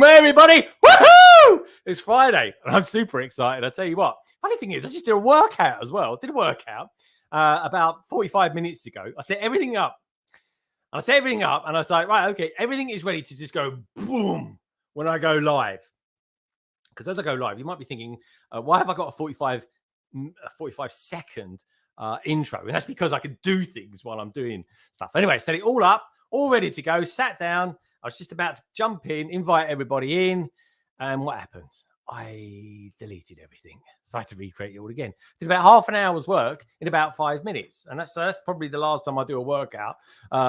Everybody, woohoo! It's Friday, and I'm super excited. I tell you what, funny thing is, I just did a workout as well. Did a workout about 45 minutes ago. I set everything up. And I was like, right, okay, everything is ready to just go boom when I go live. Because as I go live, you might be thinking, why have I got a 45 second intro? And that's because I can do things while I'm doing stuff. Anyway, set it all up, all ready to go, sat down. I was just about to jump in, invite everybody in. And what happened? I deleted everything. So I had to recreate it all again. Did about half an hour's work in about 5 minutes. And that's probably the last time I do a workout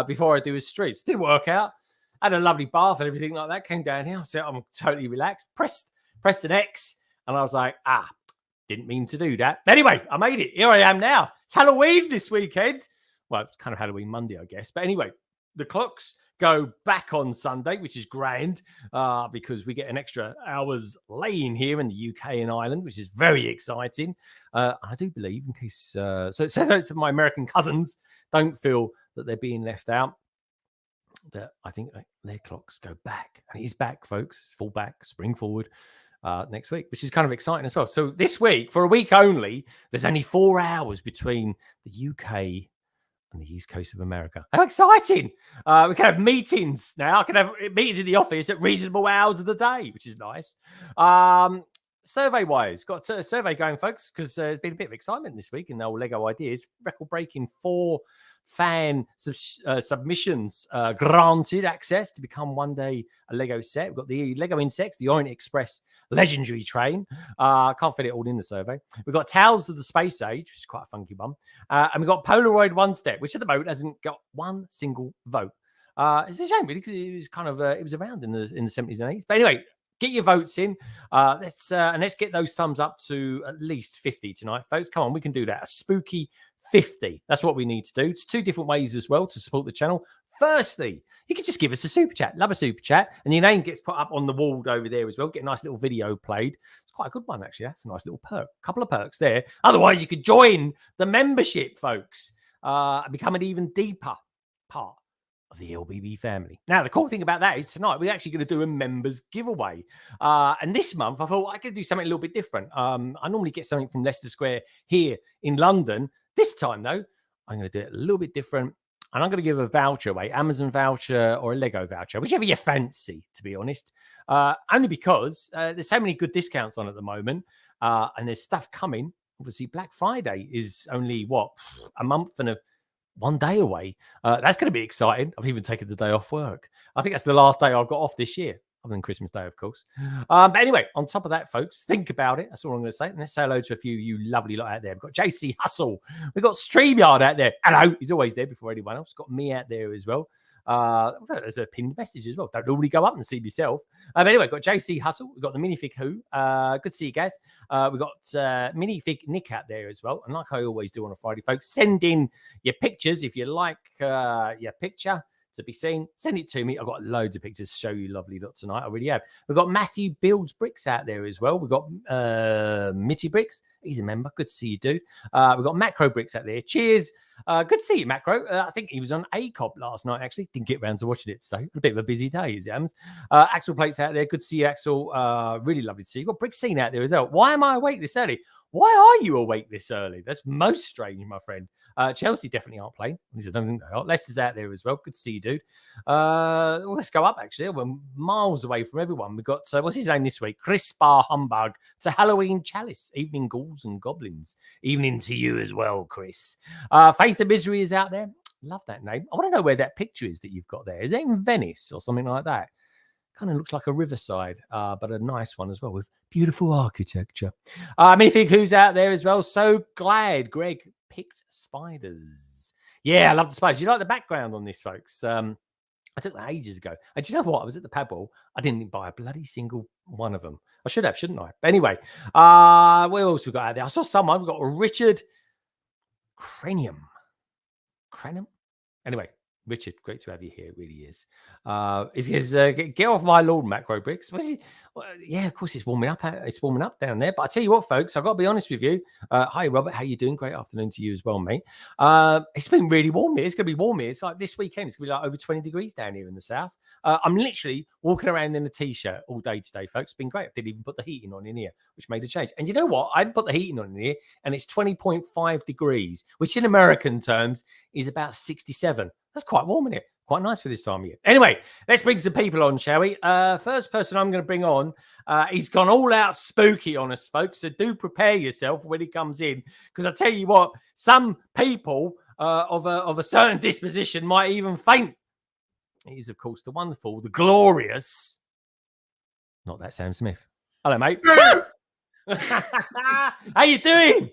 before I do a street. Did a workout, had a lovely bath and everything like that. Came down here. I said, I'm totally relaxed. Pressed an X. And I was like, didn't mean to do that. Anyway, I made it. Here I am now. It's Halloween this weekend. Well, it's kind of Halloween Monday, I guess. But anyway, the clocks go back on Sunday, which is grand because we get an extra hour's laying here in the UK and Ireland, which is very exciting. I do believe, in case so my American cousins don't feel that they're being left out, that I think their clocks go back. And it is back, folks. It's full back, spring forward next week, which is kind of exciting as well. So this week, for a week only, there's only 4 hours between the UK and the East Coast of America. How exciting! We can have meetings now. I can have meetings in the office at reasonable hours of the day, which is nice. Survey-wise, got a survey going, folks, because there's been a bit of excitement this week in the old Lego ideas. Record-breaking 4 fan submissions granted access to become one day a Lego set. We've got the Lego Insects, the Orient Express legendary train. Can't fit it all in the survey. We've got Tales of the Space Age, which is quite a funky one. And we've got Polaroid One Step, which at the moment hasn't got one single vote. It's a shame, really, because it was kind of it was around in the 70s and 80s. But anyway, get your votes in. Let's get those thumbs up to at least 50 tonight, folks. Come on, we can do that. A spooky 50. That's what we need to do. It's 2 different ways as well to support the channel. Firstly, you can just give us a super chat. Love a super chat. And your name gets put up on the wall over there as well. Get a nice little video played. It's quite a good one, actually. That's a nice little perk. Couple of perks there. Otherwise, you could join the membership, folks, and become an even deeper part of the LBB family. Now, the cool thing about that is tonight we're actually going to do a members giveaway. And this month, I thought I could do something a little bit different. I normally get something from Leicester Square here in London. This time, though, I'm going to do it a little bit different. And I'm going to give a voucher away, Amazon voucher or a Lego voucher, whichever you fancy, to be honest. Only because there's so many good discounts on at the moment. And there's stuff coming. Obviously, Black Friday is only, a month and 1 day away. That's going to be exciting. I've even taken the day off work. I think that's the last day I've got off this year, other than Christmas Day, of course. But anyway, on top of that, folks, think about it. That's all I'm going to say. And let's say hello to a few of you lovely lot out there. We've got JC Hustle. We've got StreamYard out there. Hello. He's always there before anyone else. Got me out there as well. There's a pinned message as well. Don't normally go up and see myself. But anyway, got JC Hustle. We've got the Minifig Who. Good to see you guys. We've got Minifig Nick out there as well. And like I always do on a Friday, folks, send in your pictures. If you like your picture to be seen, send it to me. I've got loads of pictures to show you lovely lot tonight. I really have. We've got Matthew Builds Bricks out there as well. We've got Mitty Bricks. He's a member. Good to see you, dude. We've got Macro Bricks out there. Cheers. Good to see you, Macro. I think he was on ACOP last night, actually. Didn't get around to watching it today. A bit of a busy day, as it happens. Axel Plates out there. Good to see you, Axel. Really lovely to see you. You've got Brick Scene out there as well. Why am I awake this early? Why are you awake this early? That's most strange, my friend. Chelsea definitely aren't playing. At least I don't think they are. Leicester's out there as well. Good to see you, dude. Well, let's go up, actually. We're miles away from everyone. We've got, what's his name this week? Chris Bar Humbug to Halloween Chalice. Evening ghouls and goblins. Evening to you as well, Chris. Faith of Misery is out there. Love that name. I want to know where that picture is that you've got there. Is it in Venice or something like that? Kind of looks like a riverside, but a nice one as well with beautiful architecture. Minifig who's out there as well. So glad Greg picked spiders. Yeah, I love the spiders. You like the background on this, folks? I took that ages ago. And do you know what? I was at the paddle. I didn't buy a bloody single one of them. I should have, shouldn't I? But anyway, what else we got out there? I saw someone. We've got Richard Cranium. Anyway, Richard, great to have you here. It really is. Get off my lawn, Macbricks. Well, yeah, of course it's warming up. It's warming up down there. But I tell you what, folks, I've got to be honest with you. Hi, Robert. How you doing? Great afternoon to you as well, mate. It's been really warm here. It's going to be warm here. It's like this weekend. It's going to be like over 20 degrees down here in the south. I'm literally walking around in a t-shirt all day today, folks. It's been great. I didn't even put the heating on in here, which made a change. And you know what? I didn't put the heating on in here, and it's 20.5 degrees, which in American terms is about 67. That's quite warm in here. Quite nice for this time of year. Anyway, let's bring some people on, shall we? First person I'm going to bring on, he's gone all out spooky on us, folks. So do prepare yourself when he comes in. Because I tell you what, some people of a certain disposition might even faint. He's, of course, the wonderful, the glorious, not that Sam Smith. Hello, mate. How you doing?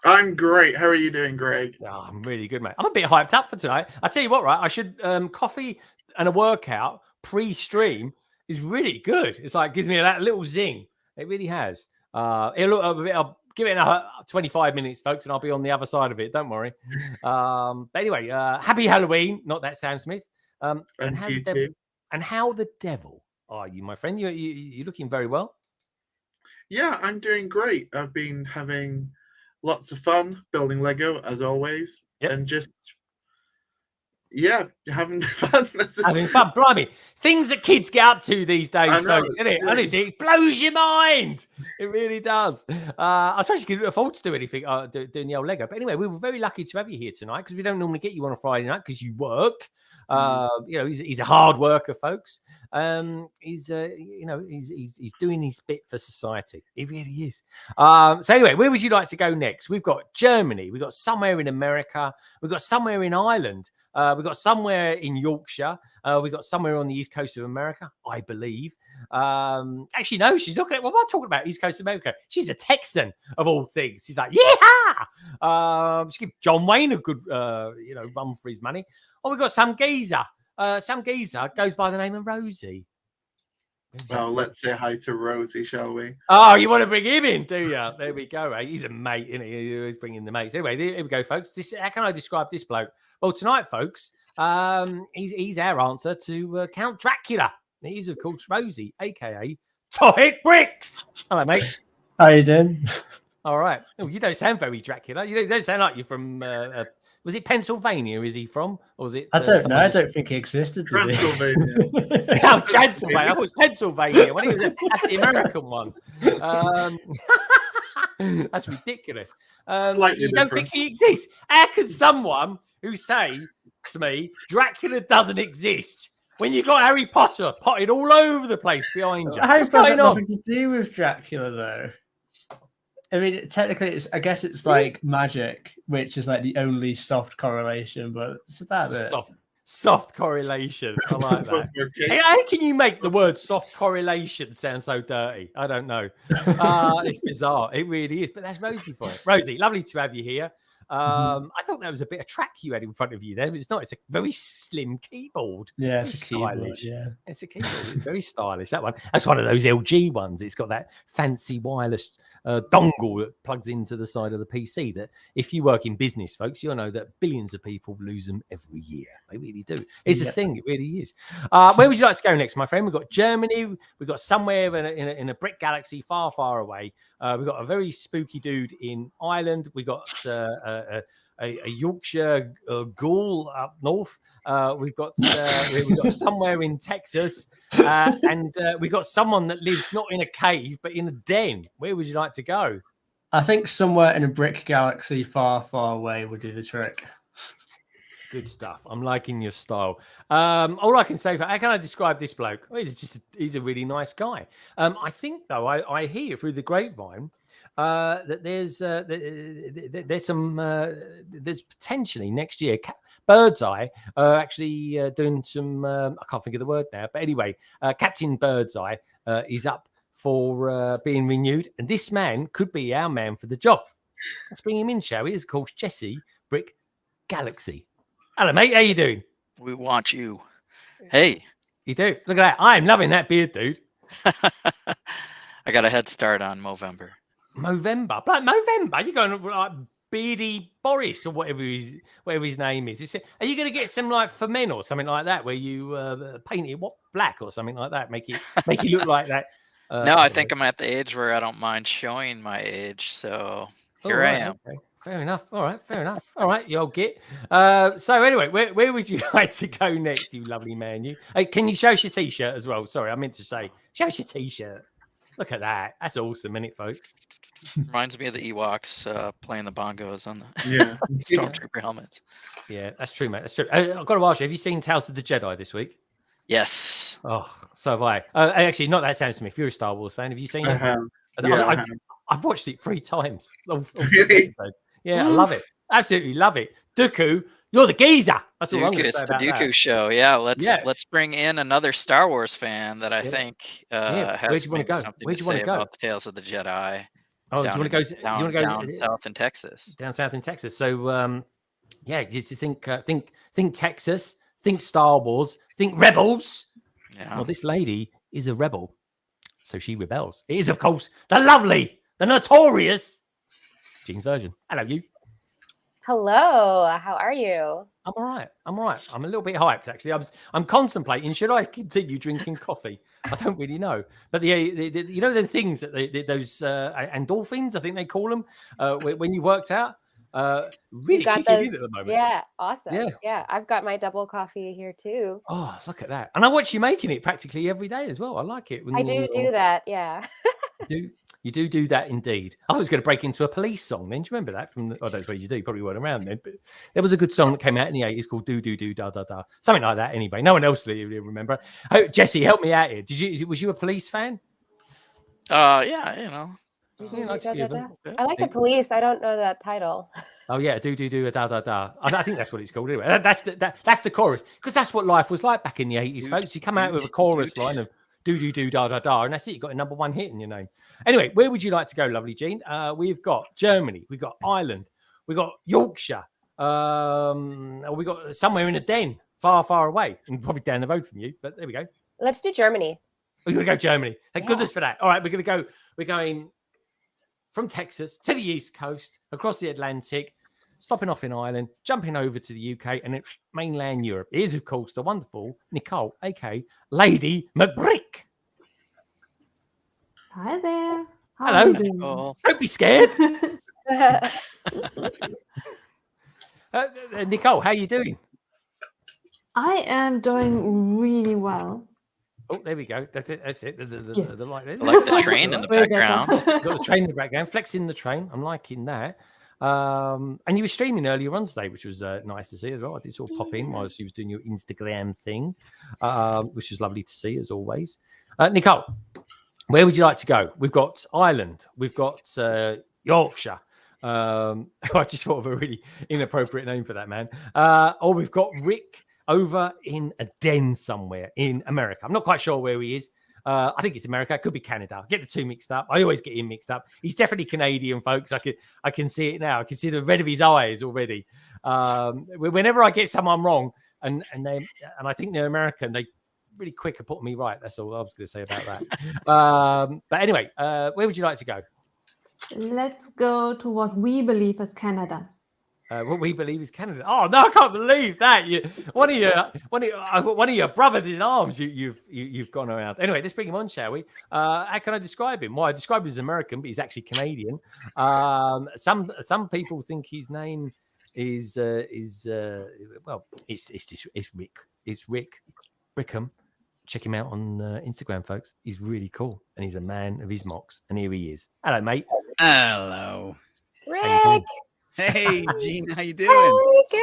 I'm great. How are you doing, Greg? Oh, I'm really good, mate. I'm a bit hyped up for tonight. I tell you what, right? I should coffee and a workout pre-stream is really good. It's like gives me that little zing. It really has. I'll give it 25 minutes, folks, and I'll be on the other side of it. Don't worry. But anyway, happy Halloween. Not that Sam Smith. And how the devil are you, my friend? You're looking very well. Yeah, I'm doing great. I've been having lots of fun building Lego as always, and just having fun. Having fun, blimey! Things that kids get up to these days, folks, isn't it? Honestly, it blows your mind. It really does. I suppose you couldn't afford to do anything doing the old Lego, but anyway, we were very lucky to have you here tonight because we don't normally get you on a Friday night because you work. He's a hard worker, folks. He's doing his bit for society. He really is. So anyway, where would you like to go next? We've got Germany. We've got somewhere in America. We've got somewhere in Ireland. We've got somewhere in Yorkshire. We've got somewhere on the East Coast of America, I believe. Actually, no, she's looking at what am I talking about? East Coast of America. She's a Texan of all things. She's like, yeah. She give John Wayne a good run for his money. Oh, we've got some geezer. Some geezer goes by the name of Rosie. Well, let's say hi to Rosie, shall we? Oh, you want to bring him in, do you? There we go. Right? He's a mate, isn't he? He's bringing the mates. Anyway, here we go, folks. How can I describe this bloke? Well, tonight, folks, he's our answer to Count Dracula. He's, of course, Rosie, a.k.a. TopicBricks. Hello, mate. How you doing? All right. Oh, you don't sound very Dracula. You don't sound like you're from... was it Pennsylvania? Is he from, or was it? I don't know. I don't think he existed. Transylvania. Oh, Transylvania. I thought it was Pennsylvania. That's the American one. That's ridiculous. You don't think he exists? How can someone who say to me Dracula doesn't exist when you got Harry Potter potted all over the place behind you? How's that nothing to do with Dracula, though? I mean, technically, I guess it's like magic, which is like the only soft correlation, but it's about it. Soft correlation. I like that. How can you make the word soft correlation sound so dirty? I don't know. It's bizarre. It really is. But that's Rosie for it. Rosie, lovely to have you here. I thought that was a bit of track you had in front of you there. It's not. It's a very slim keyboard. Yeah, it's stylish. Keyboard, yeah, it's a keyboard. It's very stylish. That one. That's one of those LG ones. It's got that fancy wireless dongle that plugs into the side of the PC. That if you work in business, folks, you'll know that billions of people lose them every year. They really do. It's a thing. It really is. Where would you like to go next, my friend? We've got Germany. We've got somewhere in a brick galaxy far, far away. We've got a very spooky dude in Ireland. We've got a Yorkshire ghoul up north. We've got somewhere in Texas, and we've got someone that lives not in a cave but in a den. Where would you like to go? I think somewhere in a brick galaxy far, far away would do the trick. Good stuff. I'm liking your style. All I can say, how can I describe this bloke? Well, he's a really nice guy. I think, though, I hear through the grapevine that there's potentially next year Birdseye actually doing some. I can't think of the word now, but anyway, Captain Birdseye is up for being renewed, and this man could be our man for the job. Let's bring him in, shall we? It's called Jesse Brick Galaxy. Hello, mate. How you doing? We want you. Hey. You do? Look at that. I'm loving that beard, dude. I got a head start on Movember. Movember? Like Movember? You're going like Beardy Boris or whatever his name is. Are you going to get some like for men or something like that where you paint it black or something like that? Make it look like that? No, I think I'm at the age where I don't mind showing my age. So here I am. Okay. Fair enough. All right. Fair enough. All right. You'll get. So anyway, where would you like to go next, you lovely man? You. Hey, can you show us your t-shirt as well? Sorry, I meant to say, show us your t-shirt. Look at that. That's awesome, isn't it, folks? Reminds me of the Ewoks playing the bongos on the Stormtrooper helmets. Yeah, that's true, mate. That's true. I've got to ask you, have you seen Tales of the Jedi this week? Yes. Oh, so have I. Actually, not that sounds to me. If you're a Star Wars fan, have you seen it? I've watched it 3 times. Really? Yeah, I love it. Absolutely love it. Dooku, you're the geezer. That's all I'm going to say about It's the Dooku that. show. Yeah, let's bring in another Star Wars fan that I think has Where'd you want to go? something to say about the Tales of the Jedi. Oh, do you want to go? Down south in Texas? Down south in Texas. So, yeah, just think Texas, think Star Wars, think rebels. Yeah. Well, this lady is a rebel, so she rebels. It is, of course, the lovely, the notorious Jeansversion. Hello, you. Hello. How are you? I'm all right. I'm a little bit hyped, actually. I'm contemplating, should I continue drinking coffee? I don't really know. But the you know the things that those endorphins, I think they call them, when you worked out, really kicking in at the moment. Yeah, awesome. Yeah, I've got my double coffee here too. Oh, look at that. And I watch you making it practically every day as well. I like it. I do that, yeah. You do that indeed. I was going to break into a police song then. Do you remember that? I don't suppose you do. You probably weren't around then. But there was a good song that came out in the 80s called Do Do Do Da Da Da. Something like that anyway. No one else will remember. Oh, Jesse, help me out here. Was you a police fan? Yeah, you know. I like the Police. I don't know that title. Oh yeah, do da da da. I think that's what it's called anyway. That's the chorus, because that's what life was like back in the 80s, folks. You come out with a chorus line of do da da da, and that's it. You got a #1 hit in your name. Anyway, where would you like to go, lovely Jean? We've got Germany, we've got Ireland, we've got Yorkshire, we got somewhere in a den, far away, and probably down the road from you. But there we go. Let's do Germany. We're gonna go Germany. Thank goodness for that. All right, we're going from Texas to the East Coast, across the Atlantic, stopping off in Ireland, jumping over to the UK, and it's mainland Europe. It is, of course, the wonderful Nicole, aka Lady Macbrick. Hi there. Hello. Nicole. Don't be scared. Nicole, how are you doing? I am doing really well. Oh, there we go. That's it. Yes. The light there. I like the train in the background. Got the train in the background, flexing the train. I'm liking that. And you were streaming earlier on today, which was nice to see as well. I did sort of pop in while you was doing your Instagram thing, which was lovely to see as always. Nicole, where would you like to go? We've got Ireland. We've got Yorkshire. I just thought of a really inappropriate name for that man. Or we've got Rick over in a den somewhere in America. I'm not quite sure where he is. I think it's America. It could be Canada. Get the two mixed up. I always get him mixed up. He's definitely Canadian, folks. I can see it now. I can see the red of his eyes already. Whenever I get someone wrong, and I think they're American, they really quick at putting me right. That's all I was going to say about that. But anyway, where would you like to go? Let's go to what we believe is Canada. What we believe is Canada. Oh no, I can't believe that. One of your brothers in arms. You've gone around. Anyway, let's bring him on, shall we? How can I describe him? Well, I describe him as American, but he's actually Canadian. Some people think his name is well, it's Rick. It's Rick Brickham. Check him out on Instagram, folks. He's really cool, and he's a man of his MOCs. And here he is. Hello, mate. Hello. Rick. Hey, Jean, how you doing? Hey,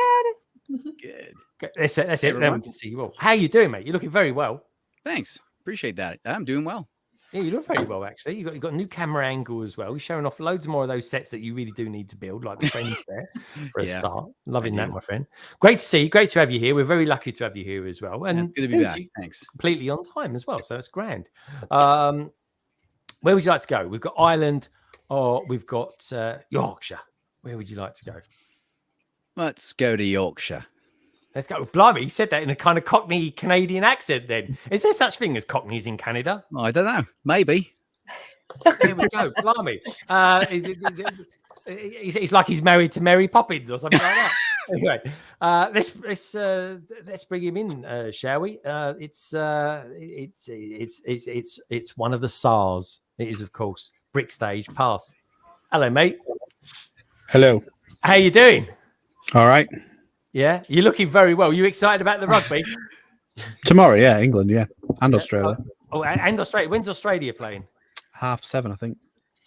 good. Good. That's it. Now we everyone. can see you all. How you doing, mate? You're looking very well. Thanks. Appreciate that. I'm doing well. Yeah, you look very well, actually. You've got a new camera angle as well. You're showing off loads more of those sets that you really do need to build, like the friends there for a start. Loving that, my friend. Great to see you. Great to have you here. We're very lucky to have you here as well. And it's good to be back. Thanks. Completely on time as well. So that's grand. Where would you like to go? We've got Ireland or we've got Yorkshire. Where would you like to go? Let's go to Yorkshire. Let's go. Blimey, he said that in a kind of Cockney Canadian accent then. Is there such thing as Cockneys in Canada? Oh, I don't know. Maybe. There we go. Blimey. It's like he's married to Mary Poppins or something like that. Anyway, let's bring him in, shall we? It's one of the SARS. It is, of course, BrickStagePass. Hello, mate. Hello. How you doing? All right. Yeah, you're looking very well. You excited about the rugby? Tomorrow, yeah, England, yeah, and Australia. Oh, and Australia. When's Australia playing? 7:30, I think.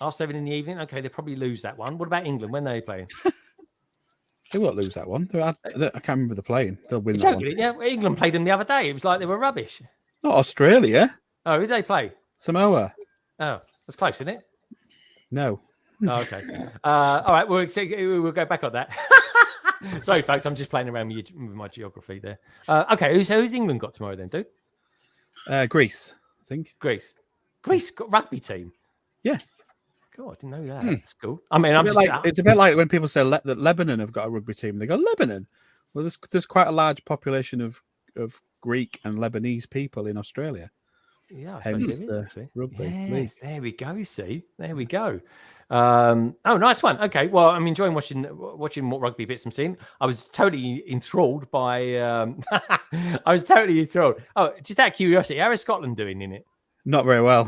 7:30 in the evening. Okay, they'll probably lose that one. What about England? When are they playing? They won't lose that one. I can't remember the playing. They'll win You're that joking, one. yeah, England played them the other day. It was like they were rubbish. Not Australia. Oh, who did they play? Samoa. Oh, that's close, isn't it? No. Oh, okay. All right, we'll go back on that. Sorry, folks, I'm just playing around with my geography there. Okay, who's England got tomorrow then, dude? Greece, I think. Greece got rugby team. Yeah. God, I didn't know that. That's cool. I mean, it's a bit like when people say that Lebanon have got a rugby team. They go, Lebanon? Well, there's quite a large population of Greek and Lebanese people in Australia. Yeah, hence the rugby league. There we go. See, there we go. Oh, nice one. Okay, well, I'm enjoying watching what rugby bits I'm seeing. I was totally enthralled by. I was totally enthralled. Oh, just out of curiosity, how is Scotland doing in it? Not very well.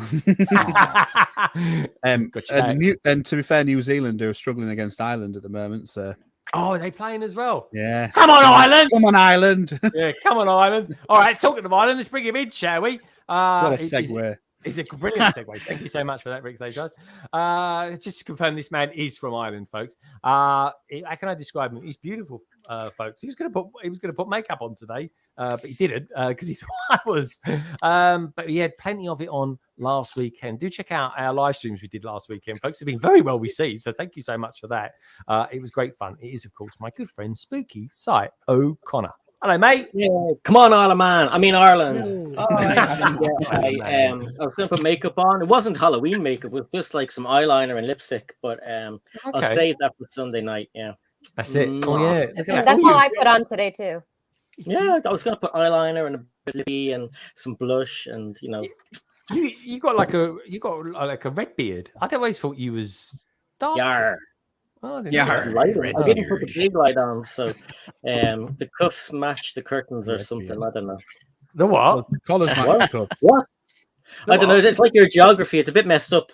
And to be fair, New Zealand are struggling against Ireland at the moment. So. Oh, are they playing as well? Yeah. Come on, Ireland! Come on, Ireland! Yeah, come on, Ireland. All right, talking of Ireland, let's bring him in, shall we? What a segue. It's a brilliant segue. Thank you so much for that, BrickStagePass. Just to confirm, this man is from Ireland, folks. How can I describe him? He's beautiful, folks. He was going to put makeup on today, but he didn't because he thought I was. But he had plenty of it on last weekend. Do check out our live streams we did last weekend, folks. They've been very well received, so thank you so much for that. It was great fun. It is, of course, my good friend Spooky Cy O'Connor. Hello, mate. Yeah, come on, Isle of Man. I mean Ireland. I was going to put makeup on. It wasn't Halloween makeup. It was just like some eyeliner and lipstick. But I'll save that for Sunday night. Yeah, that's it. Oh yeah, that's how I put on today too. Yeah, I was going to put eyeliner and a bit of lippy and some blush, and you know. You got like a red beard. I always thought you was dark. Yar. Oh, I didn't put the big light on, so the cuffs match the curtains or something. I don't know. The what? Collars What? I don't know. It's like your geography. It's a bit messed up.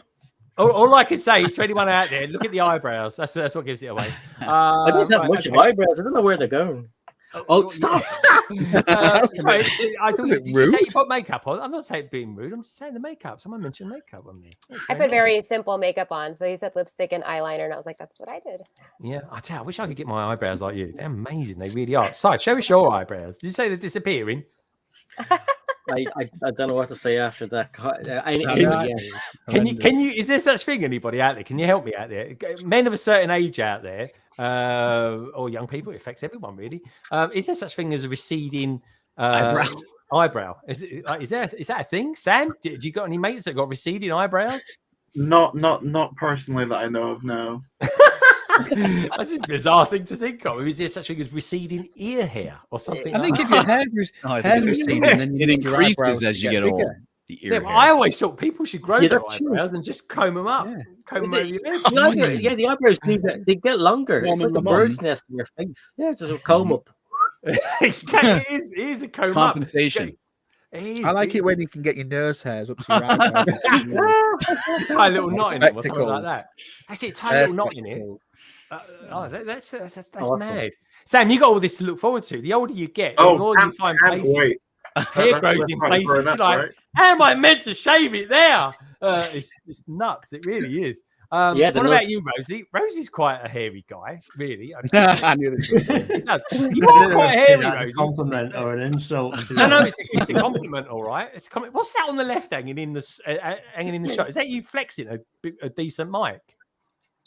All I can say to anyone out there, look at the eyebrows. That's what gives it away. I don't have much of eyebrows. I don't know where they're going. Oh, stop! Sorry, did you say you put makeup on? I'm not saying being rude. I'm just saying the makeup. Someone mentioned makeup on me. Okay. I put very simple makeup on. So he said lipstick and eyeliner, and I was like, "That's what I did." Yeah, I wish I could get my eyebrows like you. They're amazing. They really are. Si, show us your eyebrows. Did you say they're disappearing? I don't know what to say after that. Can you? Is there such thing? Anybody out there? Can you help me out there? Men of a certain age out there, or young people. It affects everyone really. Is there such thing as a receding eyebrow? Is that a thing? Sam, did you got any mates that got receding eyebrows? Not personally that I know of. No. That's a bizarre thing to think of. Is there such thing as receding ear hair or something? I think if your hair's receding, then it increases as you get older. I always thought people should grow their eyebrows and just comb them up. Comb them over your head. Yeah, the eyebrows they get longer. It's like a bird's nest in your face. Yeah, just a comb up. It is a comb compensation. I like it when you can get your nose hairs up to your eyebrows. Tie a little knot in it or something like that. Actually, tie a little knot in it. That's mad. Sam, you got all this to look forward to. The older you get, the more you find places. Hair grows in places. You're like, how am I meant to shave it there? It's nuts. It really is. Yeah, what about you, Rosie? Rosie's quite a hairy guy, really. I knew this. You are quite hairy, That's a Rosie. compliment or an insult. To No, it's a compliment, all right. It's a compliment. What's that on the left hanging in the shot? Is that you flexing a decent mic?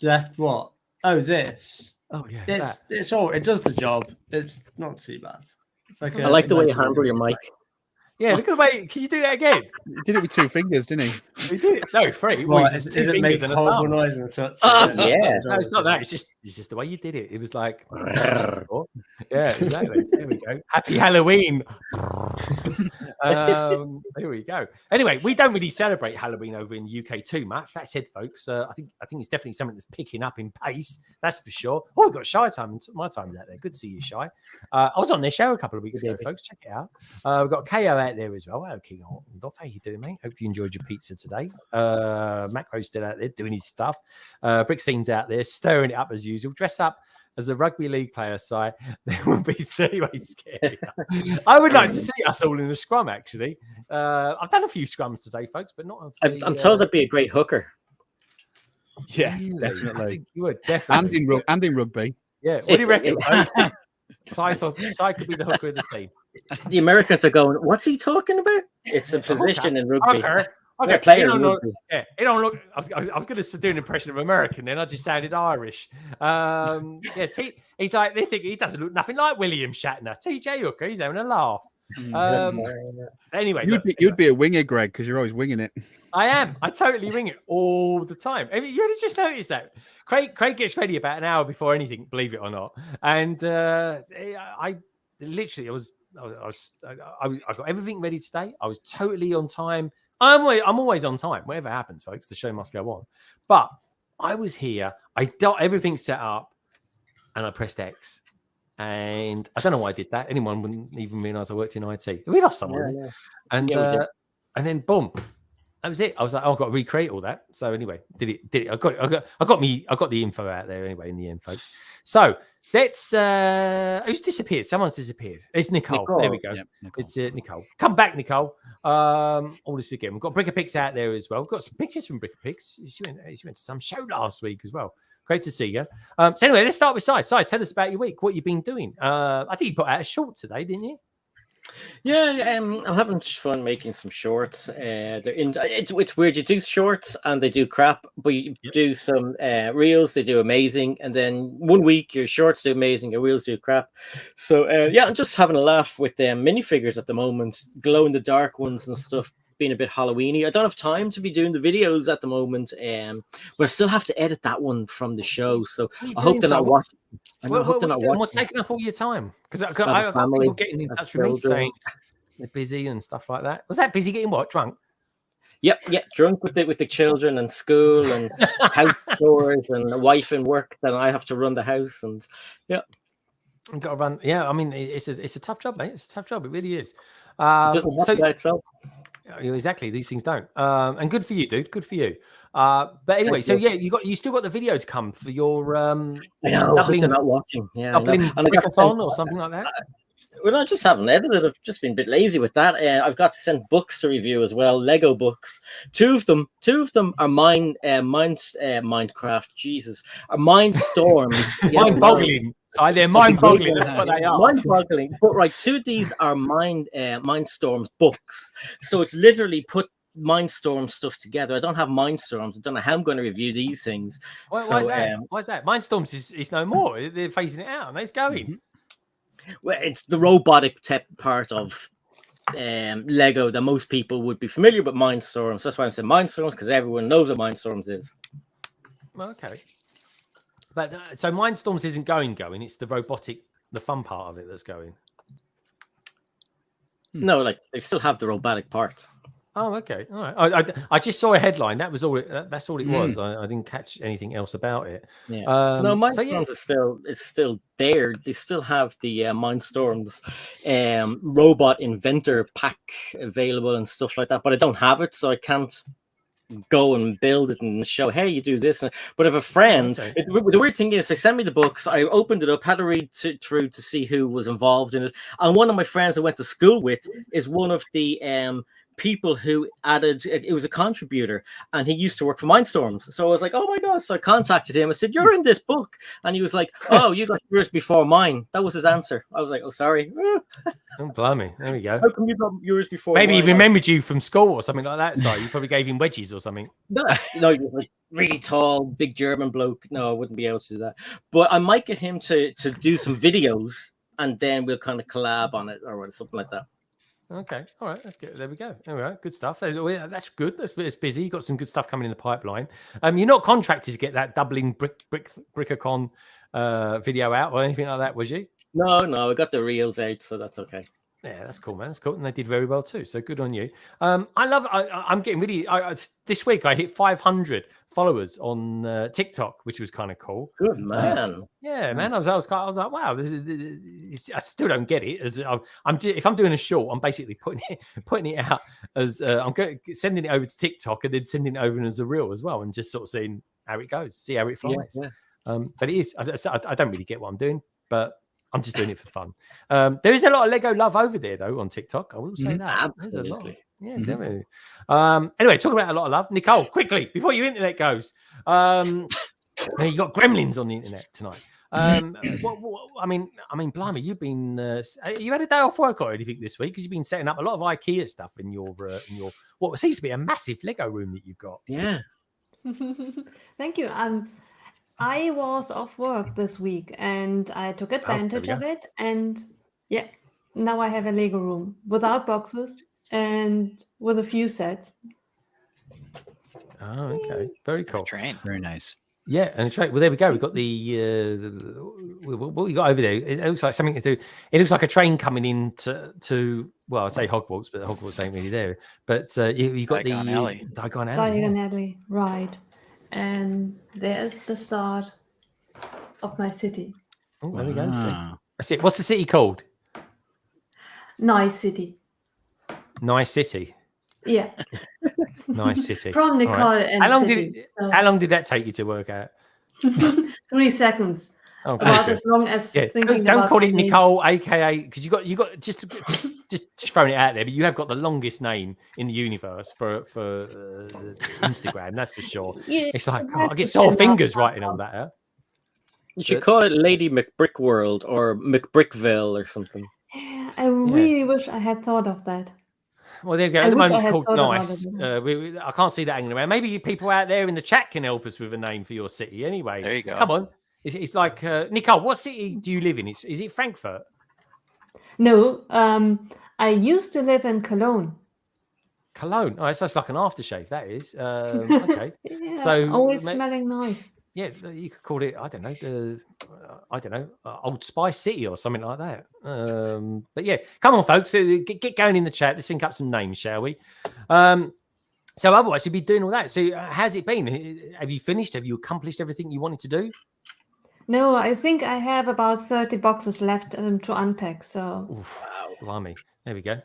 Left what? Oh, this. Oh yeah, It's all. It does the job. It's not too bad. It's like I like the way you handle your mic. Yeah, look at the way. Can you do that again? He did it with 2 fingers, didn't he? He did it. No, 3. Well, Well, is two it make fingers and a horrible thumb. noise and a touch? Yeah. No, it's not that. It's just the way you did it. It was like, yeah, exactly. There we go. Happy Halloween. There we go. Anyway, we don't really celebrate Halloween over in the UK too much. That said, folks, I think it's definitely something that's picking up in pace. That's for sure. Oh, we've got Shy time. My time is out there. Good to see you, Shy. I was on their show a couple of weeks ago, folks. Check it out. We've got KO out there as well. Hello, King Hortendorf. How you doing, mate? Hope you enjoyed your pizza today. Macro's still out there doing his stuff. Brickstein's out there stirring it up as usual. Dress up as a rugby league player, Si. There will be anyway scary. I would like to see us all in a scrum, actually. I've done a few scrums today, folks, but not. I'm told that'd be a great hooker. Yeah, Really? I definitely. think you would definitely. And in rugby. Yeah. What do you reckon? Si could be the hooker of the team. The Americans are going, what's he talking about? It's a position in rugby. Okay. Playing It don't look, rugby. yeah, it don't look. I was going to do an impression of American, then I just sounded Irish. He's like they think he doesn't look nothing like William Shatner. TJ Hooker, he's having a laugh. Anyway, You'd be a winger, Greg, because you're always winging it. I am. I totally wing it all the time. I mean, you just noticed that. Craig gets ready about an hour before anything, believe it or not. And I got everything ready today. I was totally on time. I'm always on time. Whatever happens, folks, the show must go on. But I was here. I got everything set up, and I pressed X. And I don't know why I did that. Anyone wouldn't even realize I worked in IT. We lost someone. Yeah. And then boom. That was it. I was like, oh, I've got to recreate all that. So anyway, did it. I got the info out there anyway in the end, folks. So let's who's disappeared? Someone's disappeared. It's Nicole. There we go. Yep, Nicole. It's Nicole. Come back, Nicole. All this weekend. We've got BrickStagePass out there as well. We've got some pictures from BrickStagePass. She went to some show last week as well. Great to see you. So anyway, let's start with Si. Si, tell us about your week. What you've been doing. I think you put out a short today, didn't you? Yeah, I'm having fun making some shorts. It's weird. You do shorts and they do crap, but you do some reels. They do amazing, and then 1 week your shorts do amazing, your reels do crap. So I'm just having a laugh with minifigures at the moment, glow in the dark ones and stuff. Being a bit Halloweeny. I don't have time to be doing the videos at the moment, but I still have to edit that one from the show. So I hope they're not watching. What's taking up all your time? Because I got people getting in touch with me saying they're busy and stuff like that. Was that busy getting what? Drunk? Yep, drunk with the children and school and house chores and the wife and work. Then I have to run the house and I've got to run. Yeah, I mean it's a tough job, mate. It's a tough job. It really is. It doesn't happen by itself. Exactly, these things don't. And good for you, dude. Good for you. But anyway, so yeah, you still got the video to come for your I know, they're not watching. Yeah, Dublin Brickathon or something like that. Well, I just haven't edited. I've just been a bit lazy with that. I've got to send books to review as well. Lego books. Two of them are Minecraft. Jesus, are Mindstorm. Mind-boggling. They're mind-boggling. That's what they are. Mind-boggling. But right, 2 of these are Mindstorm's books. So it's literally put Mindstorm stuff together. I don't have Mindstorms. I don't know how I'm going to review these things. Why is that? Why is that? Mindstorms is no more. They're phasing it out and it's going. Mm-hmm. Well, it's the robotic part of Lego that most people would be familiar with Mindstorms. That's why I said Mindstorms, because everyone knows what Mindstorms is. Okay. But so Mindstorms isn't going. It's the robotic, the fun part of it that's going. No, like they still have the robotic part. Oh, okay. All right. I just saw a headline. That was all. That's all it was. I didn't catch anything else about it. Yeah. No, Mindstorms is still there. They still have the Mindstorms robot inventor pack available and stuff like that. But I don't have it, so I can't go and build it and show, hey, you do this. But if a friend, the weird thing is, they sent me the books. I opened it up, had to read through to see who was involved in it. And one of my friends I went to school with is one of the people who added. It was a contributor, and he used to work for Mindstorms. So I was like, oh my gosh! So I contacted him. I said, "You're in this book," and he was like, "Oh, you got yours before mine." That was his answer. I was like, "Oh, sorry." Oh, blimey. There we go. How come you got yours before? Maybe he mine? remembered you from school or something like that. Sorry, you probably gave him wedgies or something. No, he was like really tall, big German bloke. No, I wouldn't be able to do that. But I might get him to do some videos, and then we'll kind of collab on it or something like that. Okay, all right, that's good. There we go. All right, good stuff. That's good. It's busy. You got some good stuff coming in the pipeline. You're not contracted to get that doubling Brickacon video out or anything like that, was you? No, I got the reels out, so that's okay. Yeah, that's cool, man. That's cool, and they did very well too. So good on you. I'm getting really. This week I hit 500 followers on TikTok, which was kind of cool. Good man. Yeah, man. I was like, wow. This is. I still don't get it. As if I'm doing a short, I'm basically putting it out as I'm sending it over to TikTok and then sending it over as a reel as well, and just sort of seeing how it goes, see how it flies. Yeah. But it is. I don't really get what I'm doing, but I'm just doing it for fun. There is a lot of Lego love over there, though, on TikTok. I will say that. Absolutely. Yeah, definitely. Anyway, talking about a lot of love. Nicole, quickly, before your internet goes, you got gremlins on the internet tonight. I mean, blimey, you've been you had a day off work or anything this week because you've been setting up a lot of IKEA stuff in your what seems to be a massive Lego room that you've got. Yeah. Thank you. I was off work this week and I took advantage of it. And yeah, now I have a Lego room without boxes and with a few sets. Oh, okay. Very cool. Train. Very nice. Yeah, and well, there we go. We've got what we got over there. It looks like something to do. It looks like a train coming in to well, I say Hogwarts, but Hogwarts ain't really there. But you got Diagon Alley. Diagon Alley. Diagon Alley, right. And there's the start of my city. Oh, there we go. That's it. What's the city called? Nice City. Nice City. Yeah. Nice City. From Nicole right. and How long did that take you to work out? 3 seconds. Oh, about good. as long as thinking don't about call it my name. Nicole, aka because you got just throwing it out there, but you have got the longest name in the universe for Instagram. That's for sure. Yeah, it's like I get sore fingers writing all that out. You should call it Lady McBrick World or McBrickville or something. Yeah, I really wish I had thought of that. Well, there you go. At the moment, it's called Nice. I can't see that hanging around. Maybe people out there in the chat can help us with a name for your city. Anyway, there you go. Come on. It's like Nicole. What city do you live in? Is it Frankfurt? No, I used to live in Cologne. Cologne. Oh, that's like an aftershave. That is okay. Yeah, so always smelling nice. Yeah, you could call it. I don't know. Old Spice City or something like that. But yeah, come on, folks. Get going in the chat. Let's think up some names, shall we? So otherwise, you'd be doing all that. So how's it been? Have you finished? Have you accomplished everything you wanted to do? No, I think I have about 30 boxes left to unpack. So, wow, blimey. There we go.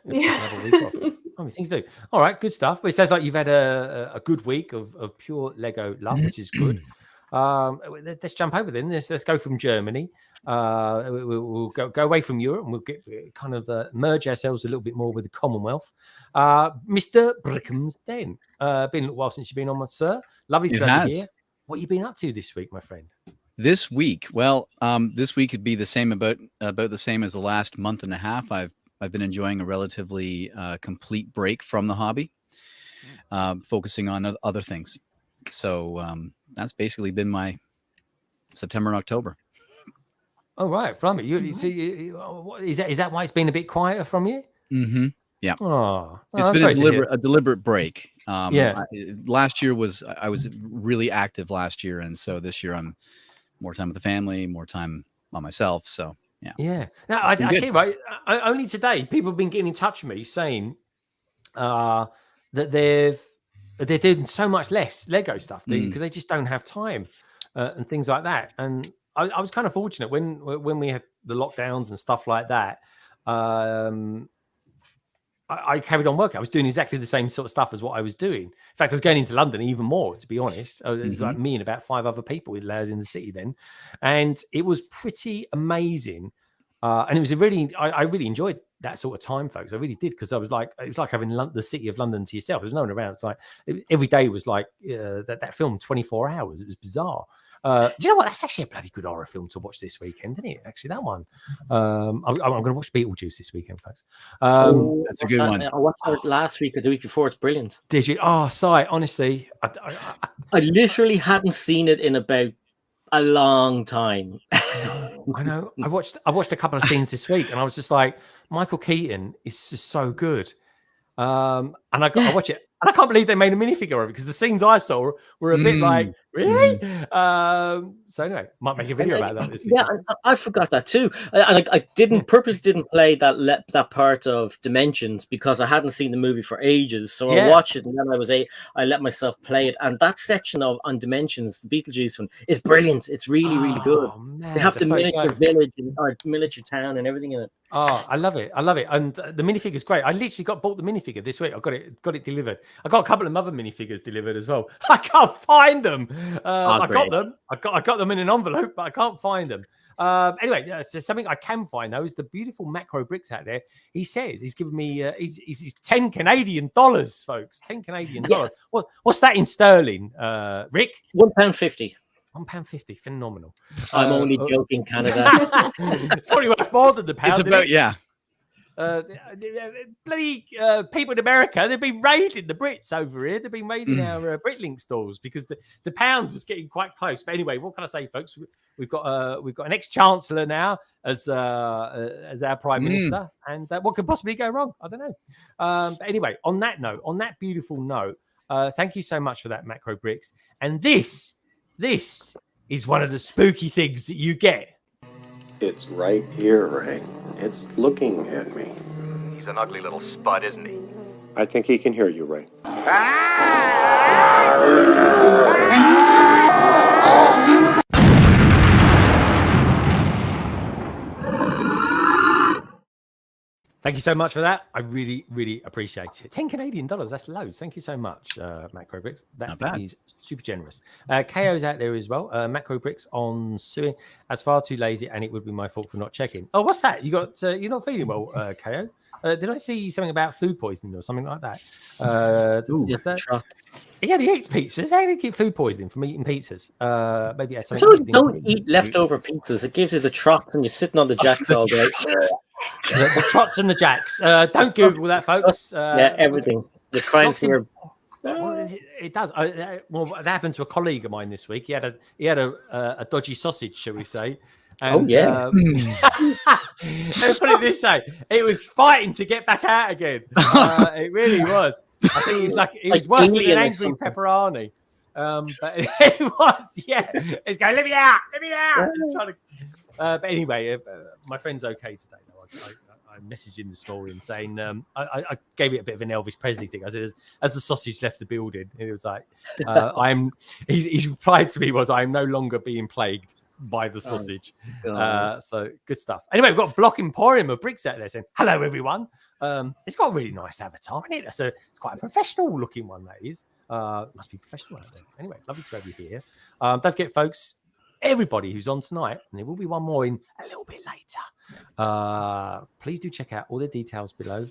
Things to do. All right, good stuff. Well, it sounds like you've had a good week of pure Lego love, which is good. Let's jump over then. Let's go from Germany. We'll go away from Europe and we'll get kind of merge ourselves a little bit more with the Commonwealth. Mr. Brickham's Den. Been a little while since you've been on, my sir. Lovely to have you here. What have you been up to this week, my friend? This week, well, this week could be the same about the same as the last month and a half. I've been enjoying a relatively complete break from the hobby, focusing on other things. So that's basically been my September and October. Oh, right. From it. Is that why it's been a bit quieter from you? Mm-hmm. Yeah. Oh, it's been a deliberate break. Yeah. Last year I was really active last year. And so this year I'm more time with the family, more time on myself. So, yeah. Yeah. Now, I see, right. Only today, people have been getting in touch with me saying that they're doing so much less Lego stuff because they just don't have time and things like that. And I was kind of fortunate when we had the lockdowns and stuff like that. I carried on working. I was doing exactly the same sort of stuff as what I was doing. In fact, I was going into London even more, to be honest. It was like me and about 5 other people with layers in the city then. And it was pretty amazing. And it was I really enjoyed that sort of time, folks. I really did, because I was like, it was like having the city of London to yourself. There's no one around. It's like every day was like that film, 24 hours. It was bizarre. Do you know what? That's actually a bloody good horror film to watch this weekend, isn't it? Actually, that one. I'm going to watch Beetlejuice this weekend, folks. That's a good one. I watched it last week or the week before. It's brilliant. Did you? Oh, sorry. Honestly, I literally hadn't seen it in about a long time. I know. I watched a couple of scenes this week, and I was just like, Michael Keaton is just so good. And I watch it, and I can't believe they made a minifigure of it, because the scenes I saw were a bit like, really? So anyway, might make a video about that this week. Yeah, I forgot that too. I purposely didn't play that part of Dimensions, because I hadn't seen the movie for ages. So I watched it, and then I let myself play it. And that section on Dimensions, the Beetlejuice one, is brilliant. It's really, really good. Man, they have the miniature village or miniature town and everything in it. Oh, I love it. I love it. And the minifigure's great. I literally bought the minifigure this week. I got it delivered. I got a couple of other minifigures delivered as well. I can't find them. I got them. I got them in an envelope, but I can't find them. Anyway, so something I can find though is the beautiful Macbricks out there. He says he's given me he's 10 Canadian dollars, folks. 10 Canadian dollars. What's that in sterling, Rick? £1.50. £1.50, phenomenal. I'm only joking, Canada. It's probably worth more than the pound. It's about bloody people in America, they've been raiding the Brits over here. They've been raiding our BritLink stores because the pound was getting quite close. But anyway, what can I say, folks? We've got an ex-chancellor now as our prime minister, and what could possibly go wrong? I don't know. But anyway, on that beautiful note, thank you so much for that, Macbricks. And this is one of the spooky things that you get. It's right here, Ray. It's looking at me. He's an ugly little spud, isn't he? I think he can hear you, Ray. Thank you so much for that. I really, really appreciate it. 10 Canadian dollars, that's loads. Thank you so much, Macbricks. That is super generous. KO's out there as well. Macbricks on suing. That's far too lazy, and it would be my fault for not checking. Oh, what's that? You're not feeling well, KO? Did I see something about food poisoning or something like that? Yeah, he eats pizzas. How do you get food poisoning from eating pizzas? Maybe that's something. Don't eat leftover pizzas. It gives you the trots, and you're sitting on the jacks all day. The trots and the jacks. Don't Google that, folks. Everything. The crime fear. It does. Well, that happened to a colleague of mine this week. He had a dodgy sausage, shall we say? And, let me put it this way: it was fighting to get back out again. It really was. I think it was worse than an angry pepperoni. But it was, it's going, let me out. It's trying to, but anyway, my friend's okay today. I messaged him this morning saying I gave it a bit of an Elvis Presley thing. I said, as the sausage left the building, and it was like, his reply to me was, I am no longer being plagued by the sausage. So good stuff. Anyway, we've got a block emporium of bricks out there saying, hello, everyone. It's got a really nice avatar in it. So it's quite a professional looking one, that is. Must be professional out there. Anyway, lovely to have you here. Don't forget, folks, everybody who's on tonight, and there will be one more in a little bit later. Please do check out all the details below.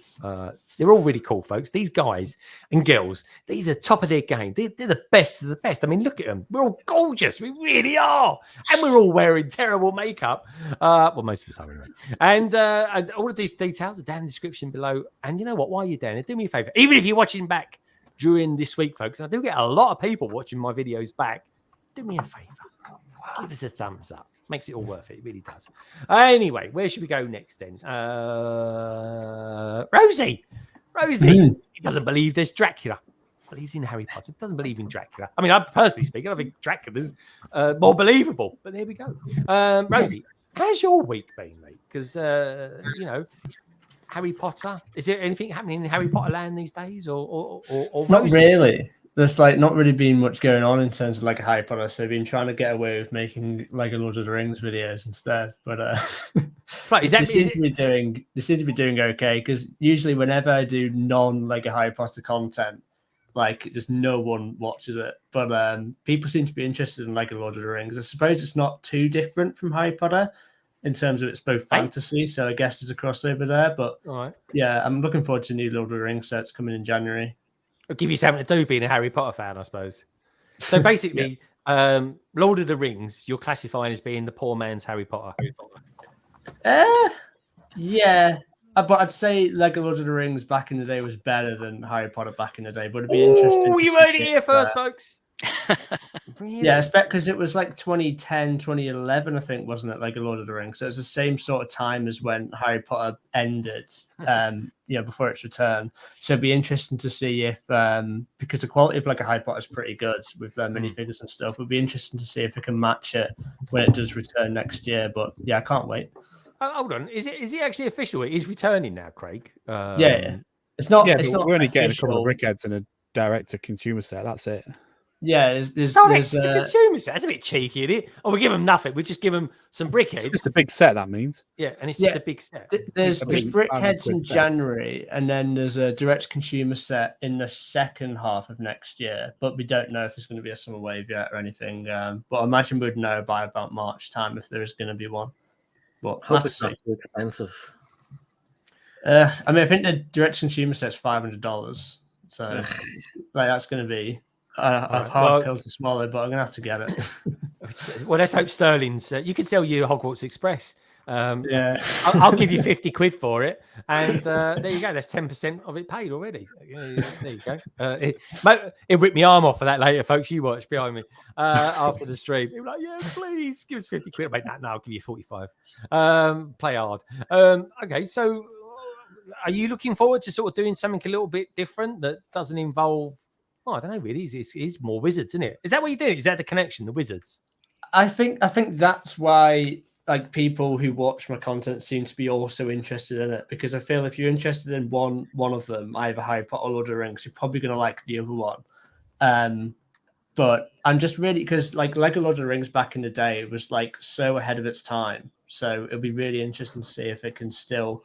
They're all really cool, folks. These guys and girls, these are top of their game. They're the best of the best. I mean, look at them. We're all gorgeous. We really are. And we're all wearing terrible makeup. Well, most of us are anyway. And all of these details are down in the description below. And you know what? While you're down there, do me a favor. Even if you're watching back during this week, folks, and I do get a lot of people watching my videos back, do me a favor. Give us a thumbs up. Makes it all worth it. It really does. Anyway, where should we go next then? Rosie. He doesn't believe there's Dracula. Believes in Harry Potter. Doesn't believe in Dracula. I mean, I personally speaking, I think Dracula's more believable. But there we go. Rosie, how's your week been, mate? Because Harry Potter. Is there anything happening in Harry Potter land these days, or not really? There's not really been much going on in terms of Harry Potter, so I've been trying to get away with making Lord of the Rings videos instead. But right, they seem to be doing okay, because usually whenever I do Harry Potter content, just no one watches it. But people seem to be interested in Lord of the Rings. I suppose it's not too different from Harry Potter, in terms of it's both fantasy, so I guess there's a crossover there. But yeah, I'm looking forward to new Lord of the Rings sets coming in January. It'll give you something to do being a Harry Potter fan, I suppose. So basically, Lord of the Rings, you're classifying as being the poor man's Harry Potter. Yeah. But I'd say Lego Lord of the Rings back in the day was better than Harry Potter back in the day. But it'd be interesting. You heard it here first, folks. Really? Yeah, because it was like 2010, 2011, I think, wasn't it? Lego Lord of the Rings. So it's the same sort of time as when Harry Potter ended, before its return. So it'd be interesting to see if, because the quality of Lego Harry Potter is pretty good with minifigures and stuff, it'd be interesting to see if it can match it when it does return next year. But yeah, I can't wait. Hold on, is it actually official? It is returning now, Craig. Yeah. It's not. Yeah, it's but not we're only getting a official. couple of brickheads and a direct-to-consumer set. That's it. Yeah, there's a consumer set. That's a bit cheeky, isn't it? Oh, we give them nothing. We just give them some brickheads. It's just a big set. That means. Yeah, and it's just a big set. There's brickheads in January, and then there's a direct consumer set in the second half of next year. But we don't know if there's going to be a summer wave yet or anything. But I imagine we'd know by about March time if there is going to be one. But hope it's not too expensive. I mean, I think the direct consumer set's $500, so like that's going to be a hard pill to swallow. But I'm going to have to get it. Well, let's hope Sterling's. You can sell you Hogwarts Express. Yeah, I'll give you 50 quid for it, and there you go. That's 10% of it paid already. There you go. It ripped my arm off for that later, folks. You watch behind me after the stream. He was like, "Yeah, please give us 50 quid." I'm like, no, I'll give you 45. Play hard. Okay, so are you looking forward to sort of doing something a little bit different that doesn't involve? Oh, I don't know. Really, it's more wizards, isn't it? Is that what you did? Is that the connection, the wizards? I think that's why. Like people who watch my content seem to be also interested in it, because I feel if you're interested in one of them, either Harry Potter or Lord of the Rings, you're probably going to like the other one. But I'm just really, because like Lego Lord of the Rings back in the day, it was like so ahead of its time. So it'll be really interesting to see if it can still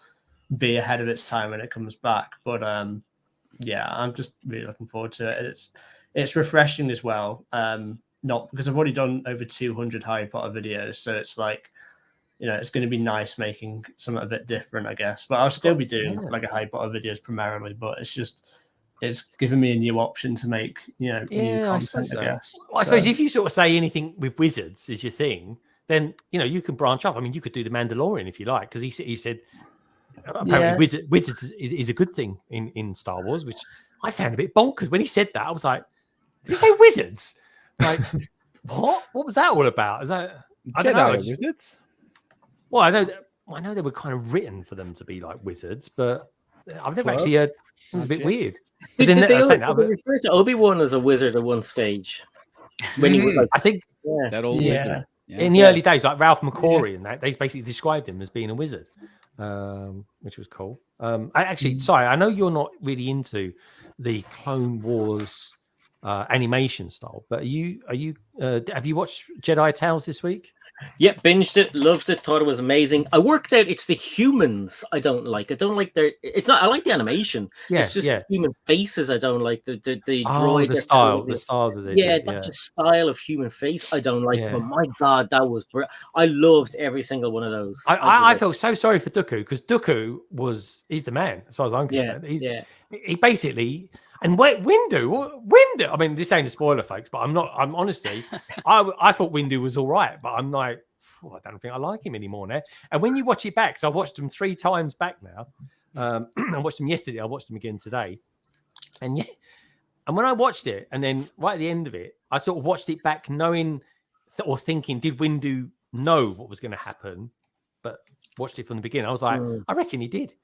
be ahead of its time when it comes back. But yeah, I'm just really looking forward to it. It's refreshing as well. Not because I've already done over 200 Harry Potter videos, so it's like, it's going to be nice making something a bit different, I guess. But I'll still be doing like a Harry Potter videos primarily. But it's given me a new option to make, new content, I guess. Well, I suppose if you sort of say anything with wizards is your thing, then you can branch off. I mean, you could do the Mandalorian if you like, because he said apparently wizards is a good thing in Star Wars, which I found a bit bonkers. When he said that, I was like, did he say wizards? Like, what? What was that all about? Is that I don't know? Wizards. Well, I know they were kind of written for them to be like wizards, but I've never actually heard. It was a bit weird. But did they refer to Obi-Wan as a wizard at one stage? When he was like, I think that old wizard. Yeah. In the early days, like Ralph McCory and that, they basically described him as being a wizard, which was cool. Sorry, I know you're not really into the Clone Wars animation style, but have you watched Jedi Tales this week? Yeah, binged it, loved it, thought it was amazing. I worked out it's the humans I don't like. I don't like it's not. I like the animation. Yeah, it's just the human faces I don't like. The droid, the style that they did. That's the style of human face I don't like. But my God, that was I loved every single one of those. I felt so sorry for Dooku, because Dooku he's the man as far as I'm concerned. He basically. And Windu. I mean, this ain't a spoiler, folks, but I'm honestly, I thought Windu was all right, but I'm like, I don't think I like him anymore now. And when you watch it back, so I watched him 3 times back now. I watched him yesterday. I watched him again today. And when I watched it, and then right at the end of it, I sort of watched it back knowing or thinking, did Windu know what was going to happen? But watched it from the beginning. I was like, I reckon he did.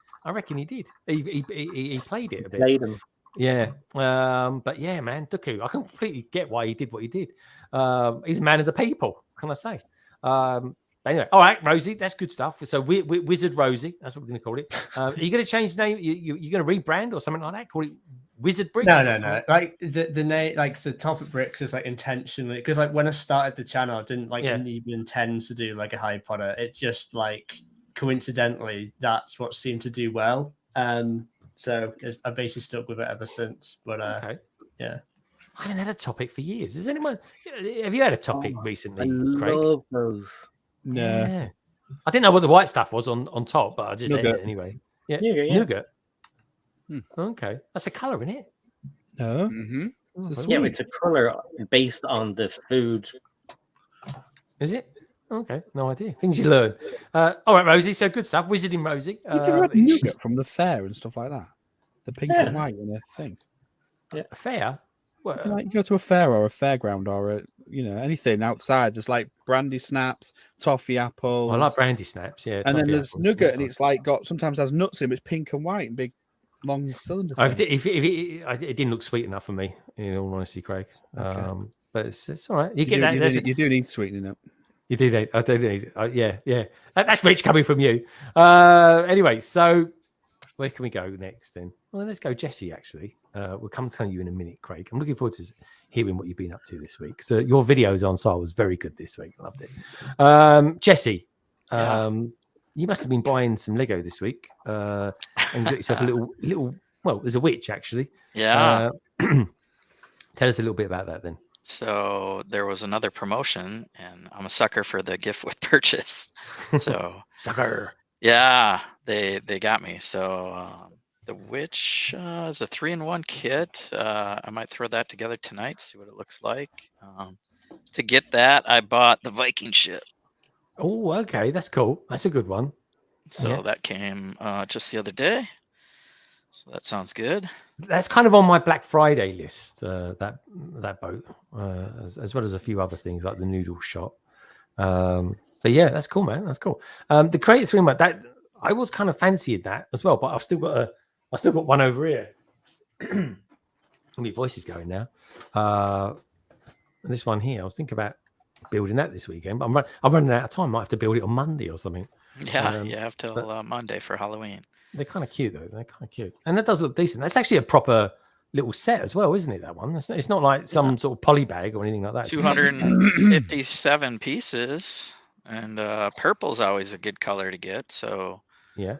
He played it a bit. Played him. Yeah, but yeah, man, Dooku. I completely get why he did what he did. He's a man of the people. What can I say? Anyway, all right, Rosie, that's good stuff. So Wizard Rosie, that's what we're going to call it. Are you going to change the name? You're going to rebrand or something like that? Call it Wizard Bricks? No. Like the name, like the TopicBricks is like intentionally, because like when I started the channel, I didn't even intend to do like a Harry Potter. It just like coincidentally that's what seemed to do well. So I basically stuck with it ever since. But yeah, I haven't had a topic for years. Have you had a topic recently, I Craig? love those. No. Yeah. I didn't know what the white stuff was on top, but I just ate Nougat. it anyway. Yeah, Nougat, yeah. nougat. Okay, that's a color in it. No. Mm-hmm. Yeah, it's a color based on the food. Is it? Okay, no idea. Things you learn. All right, Rosie. So good stuff. Wizarding Rosie. You never had nougat from the fair and stuff like that. The pink and white in a thing. Yeah, a fair. Well, Like you go to a fair or a fairground or a anything outside. There's like brandy snaps, toffee apples. I like brandy snaps. Yeah, and then toffee there's apples. nougat, and it's like sometimes has nuts in, but it's pink and white and big, long cylinder. If it didn't look sweet enough for me, in all honesty, Craig. Okay. But it's all right. You get that. You do need sweetening up. You do need. I do need. Yeah. That's rich coming from you. Anyway, so where can we go next then? Well, let's go, Jesse. Actually, we'll come tell you in a minute, Craig. I'm looking forward to hearing what you've been up to this week. So your videos on Sile was very good this week. I loved it. Jesse, you must have been buying some Lego this week, and you got yourself a little. Well, there's a witch actually. Yeah. Tell us a little bit about that then. So there was another promotion, and I'm a sucker for the gift with purchase. So sucker. Yeah, they got me. So the witch is a 3-in-1 kit. I might throw that together tonight, see what it looks like. To get that, I bought the Viking ship. Oh, okay, that's cool. That's a good one. So that came just the other day. So that sounds good. That's kind of on my Black Friday list. That boat, as well as a few other things like the noodle shop. But yeah, that's cool, man. That's cool. The Creator 3-in-1, that I was kind of fancied that as well, but I've still got one over here. My voice is going now. This one here, I was thinking about building that this weekend, but I'm running out of time. Might have to build it on Monday or something. Yeah, you have till Monday for Halloween. They're kind of cute though. They're kind of cute, and that does look decent. That's actually a proper little set as well, isn't it? That one. It's not like some sort of poly bag or anything like that. 257 pieces, and purple's always a good color to get. So yeah.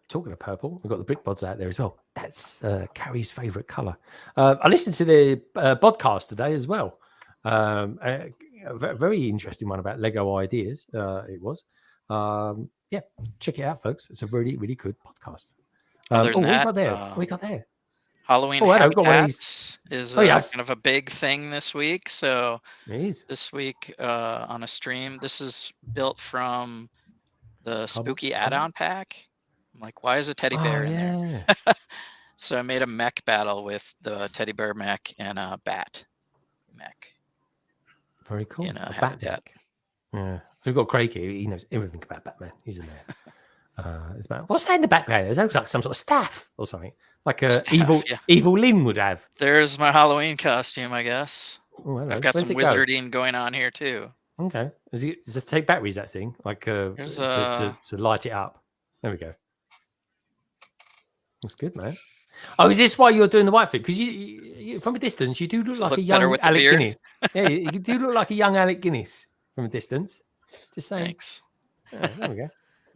Talking of purple, we've got the brick bods out there as well. That's Carrie's favourite colour. I listened to the podcast today as well. A very interesting one about Lego ideas. It was. Yeah, check it out, folks. It's a really, really good podcast. Other than that, we got there. Halloween habitats is kind of a big thing this week. So this week on a stream, this is built from the spooky add-on pack. I'm like, why is a teddy bear in there? So I made a mech battle with the teddy bear mech and a bat mech. Very cool. In a bat habitat. Yeah. So we've got Craig here. He knows everything about Batman. He's in there. What's that in the background? It looks like some sort of staff or something. Like evil Lynn would have. There's my Halloween costume, I guess. Oh, I've got some wizarding going on here too. Okay. Does it take batteries, that thing? Like to light it up? There we go. That's good, man. Oh, is this why you're doing the white thing? Because you from a distance, you do look like a young Alec Guinness. Yeah, you do look like a young Alec Guinness from a distance. Just saying. Thanks. Yeah, there we go.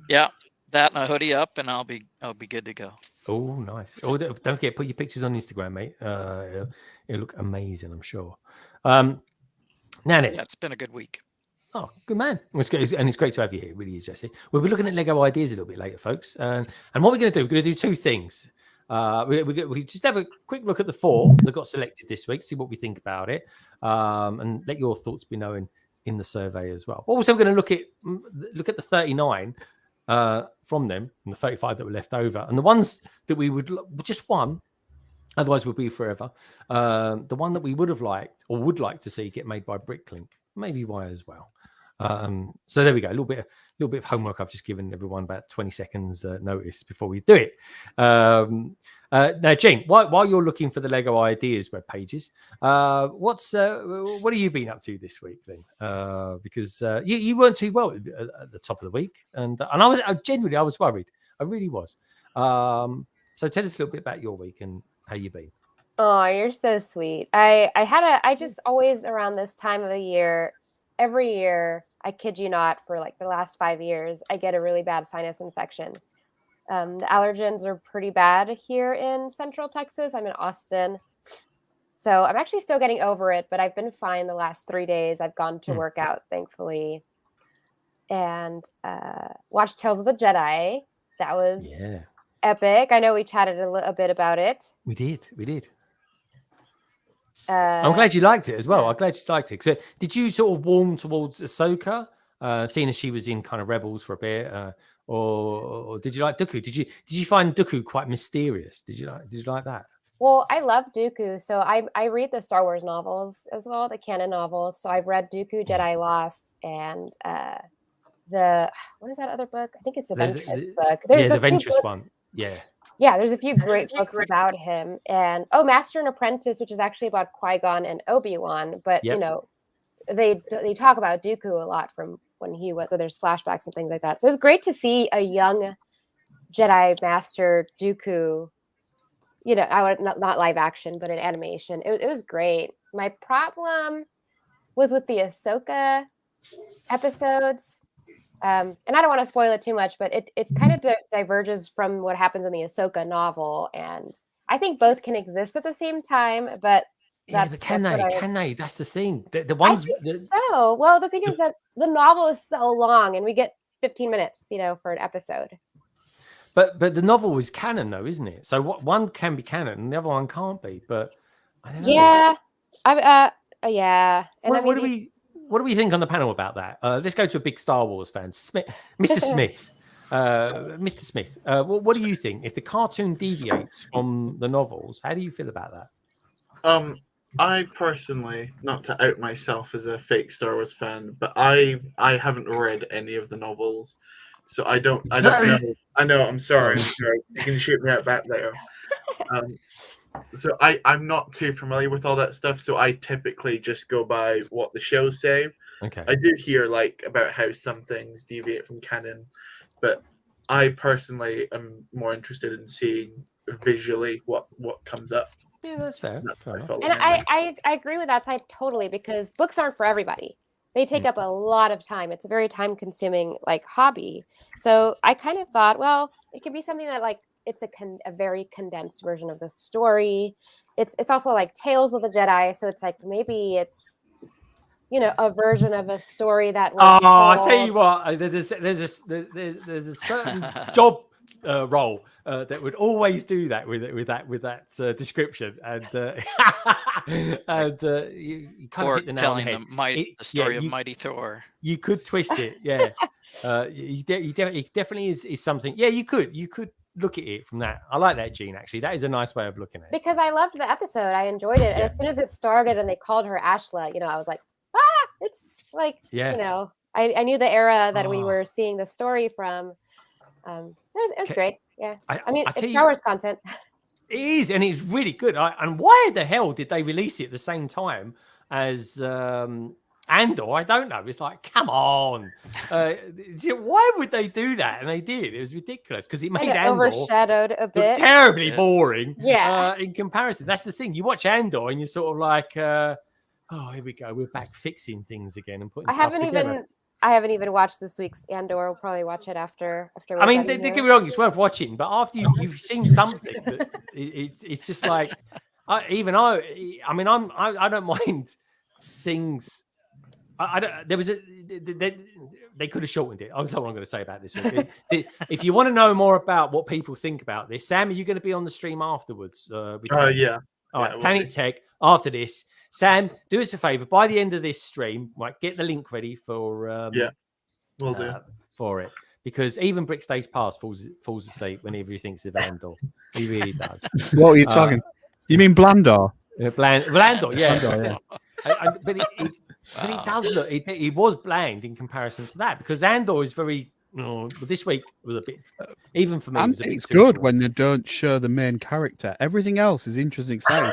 Yeah, that and a hoodie up, and I'll be good to go. Oh, nice. Oh, don't forget, put your pictures on Instagram, mate. It'll look amazing, I'm sure. Now, Nick. Yeah, it's been a good week. Oh, good man. It's great to have you here. It really is, Jesse. We'll be looking at Lego ideas a little bit later, folks. And what we're going to do, we're going to do two things. We just have a quick look at the 4 that got selected this week, see what we think about it, and let your thoughts be known in the survey as well. Also, we're going to look at the 39 from them and the 35 that were left over, and the ones that we would just one, otherwise we'll be forever. The one that we would have liked or would like to see get made by Bricklink, maybe why as well. So there we go. A little bit of homework. I've just given everyone about 20 seconds notice before we do it. Now, Jean, while you're looking for the Lego Ideas web pages, what have you been up to this week then? Because you weren't too well at the top of the week, and I was worried. I really was. So tell us a little bit about your week and how you've been. Oh, you're so sweet. I just always around this time of the year. Every year, I kid you not, for like the last 5 years, I get a really bad sinus infection. The allergens are pretty bad here in Central Texas. I'm in Austin. So I'm actually still getting over it, but I've been fine the last 3 days. I've gone to work out, thankfully. and watched Tales of the Jedi. That was epic. I know we chatted a bit about it. We did. I'm glad you liked it as well. I'm glad you liked it. So, did you sort of warm towards Ahsoka, seeing as she was in kind of Rebels for a bit, or did you like Dooku? Did you find Dooku quite mysterious? Did you like that? Well, I love Dooku, so I read the Star Wars novels as well, the canon novels. So I've read Dooku, Jedi Lost, and what is that other book? I think it's the Ventress book. There's the Ventress one. Yeah, there's a few great books about him, and Master and Apprentice, which is actually about Qui-Gon and Obi-Wan. But you know, they talk about Dooku a lot from when he was. So there's flashbacks and things like that. So it's great to see a young Jedi Master Dooku. You know, I would not live action, but in animation. It was great. My problem was with the Ahsoka episodes. And I don't want to spoil it too much, but it kind of diverges from what happens in the Ahsoka novel. And I think both can exist at the same time, but can they? That's the thing. The ones. I think so. Well, the thing is that the novel is so long, and we get 15 minutes, for an episode. But the novel is canon, though, isn't it? So one can be canon, and the other one can't be. But I don't know. Yeah. And what do we think on the panel about that? Let's go to a big Star Wars fan, Mr. Smith. Mr. Smith, what do you think? If the cartoon deviates from the novels, how do you feel about that? I personally, not to out myself as a fake Star Wars fan, but I haven't read any of the novels, so I don't know. I know. I'm sorry. You can shoot me out back there. So I'm not too familiar with all that stuff, so I typically just go by what the shows say. Okay. I do hear about how some things deviate from canon, but I personally am more interested in seeing visually what comes up. Yeah, that's fair. And I agree with that side totally, because books aren't for everybody. They take up a lot of time. It's a very time-consuming hobby. So I kind of thought, well, it could be something that it's a very condensed version of the story. It's also like Tales of the Jedi, so it's maybe it's a version of a story that. I tell you what, there's a certain job role that would always do that with that description, and you kind of hit the nail on the head. The story of Mighty Thor. You could twist it, yeah. It definitely is something. Yeah, you could look at it from that. I like that, Jean. Actually, that is a nice way of looking at it. Because I loved the episode, I enjoyed it, and as soon as it started and they called her Ashla, I was like, it's I knew the era that we were seeing the story from. It was great. Yeah, I mean, it's Star Wars content. It is, and it's really good. And why the hell did they release it at the same time as Andor? I don't know. It's come on. Why would they do that? And they did. It was ridiculous because it made Andor overshadowed a bit. Terribly boring. Yeah. In comparison, that's the thing. You watch Andor and you're sort of oh, here we go. We're back fixing things again and putting stuff together. I haven't even watched this week's Andor. We'll probably watch it after. I mean, don't get me wrong; it's worth watching. But after you've seen something, it's just I don't mind things. They could have shortened it. That's all I'm going to say about this one. If you want to know more about what people think about this, Sam, are you going to be on the stream afterwards? Yeah. All right, Planet Tech after this. Sam, do us a favor. By the end of this stream, get the link ready for we'll do for it, because even BrickStagePass falls asleep whenever he thinks of Andor. He really does. What are you talking? You mean Blandor? Blandor, yeah. Blandor, yeah. But it does look. It was bland in comparison to that, because Andor is very. This week was a bit, even for me. It's good when they don't show the main character. Everything else is interesting, exciting.